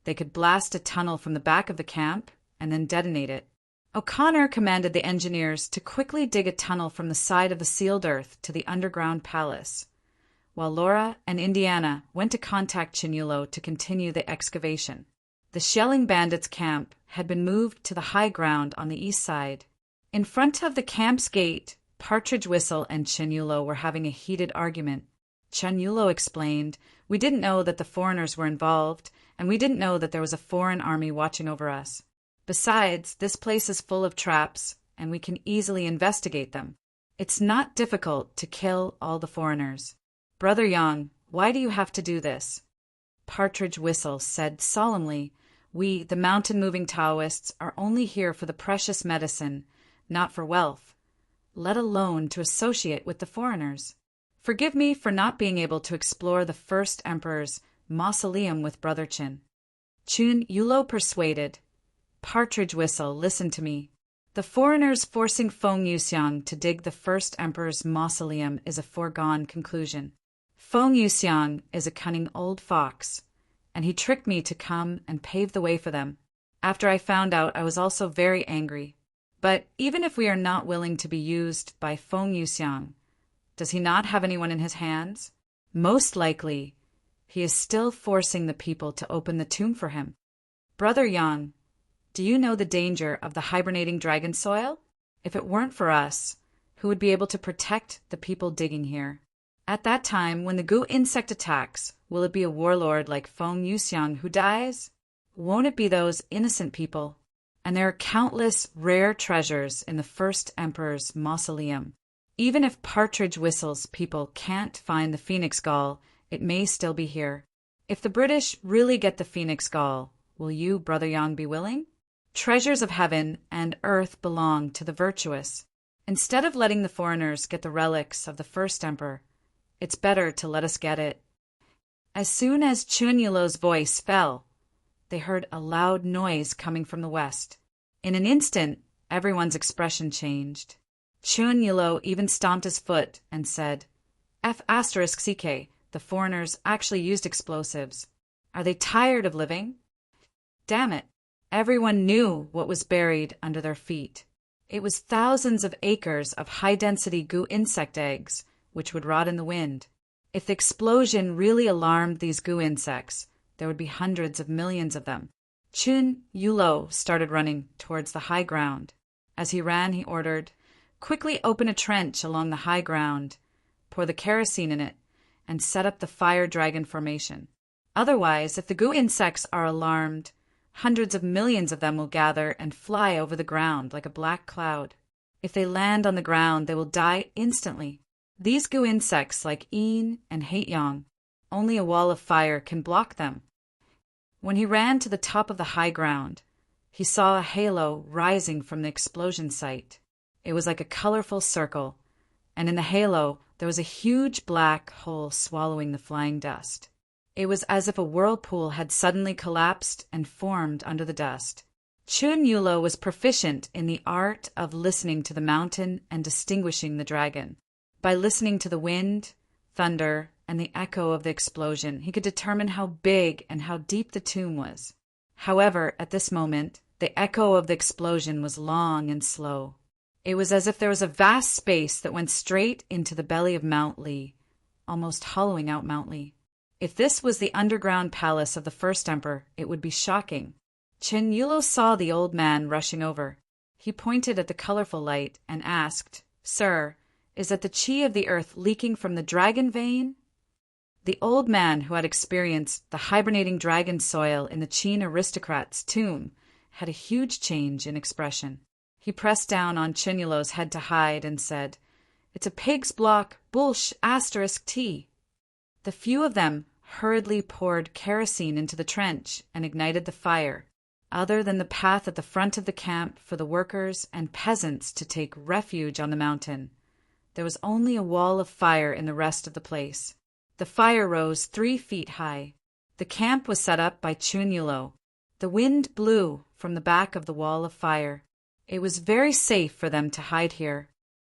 They could blast a tunnel from the back of the camp and then detonate it. O'Connor commanded the engineers to quickly dig a tunnel from the side of the sealed earth to the underground palace, while Laura and Indiana went to contact Chinulo to continue the excavation. The shelling bandits' camp had been moved to the high ground on the east side. In front of the camp's gate, Partridge Whistle and Chinulo were having a heated argument. Chinulo explained, "We didn't know that the foreigners were involved, and we didn't know that there was a foreign army watching over us. Besides, this place is full of traps, and we can easily investigate them. It's not difficult to kill all the foreigners. Brother Yang, why do you have to do this?" Partridge Whistle said solemnly, "We, the mountain-moving Taoists, are only here for the precious medicine, not for wealth, let alone to associate with the foreigners. Forgive me for not being able to explore the first emperor's mausoleum with Brother Chin." Chun Yulo persuaded, "Partridge Whistle, listen to me. The foreigners forcing Feng Yuxiang to dig the first emperor's mausoleum is a foregone conclusion. Feng Yuxiang is a cunning old fox, and he tricked me to come and pave the way for them. After I found out, I was also very angry. But even if we are not willing to be used by Feng Yuxiang, does he not have anyone in his hands? Most likely, he is still forcing the people to open the tomb for him. Brother Yang, do you know the danger of the hibernating dragon soil? If it weren't for us, who would be able to protect the people digging here? At that time, when the goo insect attacks, will it be a warlord like Feng Yuxiang who dies? Won't it be those innocent people? And there are countless rare treasures in the first emperor's mausoleum. Even if Partridge Whistle's people can't find the phoenix gall, it may still be here. If the British really get the phoenix gall, will you, Brother Yang, be willing? Treasures of heaven and earth belong to the virtuous. Instead of letting the foreigners get the relics of the first emperor, it's better to let us get it." As soon as Chun Yulo's voice fell, they heard a loud noise coming from the west. In an instant, everyone's expression changed. Chun Yulo even stomped his foot and said, "F***CK, the foreigners actually used explosives. Are they tired of living? Damn it." Everyone knew what was buried under their feet. It was thousands of acres of high-density goo insect eggs, which would rot in the wind. If the explosion really alarmed these goo insects, there would be hundreds of millions of them. Chun Yulo started running towards the high ground. As he ran, he ordered, "Quickly open a trench along the high ground, pour the kerosene in it, and set up the fire dragon formation. Otherwise, if the goo insects are alarmed, hundreds of millions of them will gather and fly over the ground like a black cloud. If they land on the ground, they will die instantly. These goo insects, like Een and Hatyang, only a wall of fire can block them." When he ran to the top of the high ground, he saw a halo rising from the explosion site. It was like a colorful circle, and in the halo there was a huge black hole swallowing the flying dust. It was as if a whirlpool had suddenly collapsed and formed under the dust. Chun Yulo was proficient in the art of listening to the mountain and distinguishing the dragon. By listening to the wind, thunder, and the echo of the explosion, he could determine how big and how deep the tomb was. However, at this moment, The echo of the explosion was long and slow. It was as if there was a vast space that went straight into the belly of Mount Lee, almost hollowing out Mount Lee. If this was the underground palace of the first emperor, it would be shocking. Chen Yulo saw the old man rushing over. He pointed at the colorful light and asked, "Sir, is that the chi of the earth leaking from the dragon vein?" The old man, who had experienced the hibernating dragon soil in the Qin aristocrat's tomb, had a huge change in expression. He pressed down on Chinyulo's head to hide and said, "It's a pig's block, bulsh asterisk T." The few of them hurriedly poured kerosene into the trench and ignited the fire, other than the path at the front of the camp for the workers and peasants to take refuge on the mountain. There was only a wall of fire in the rest of the place. The fire rose 3 feet high. The camp was set up by Chunyulo. The wind blew from the back of the wall of fire. It was very safe for them to hide here.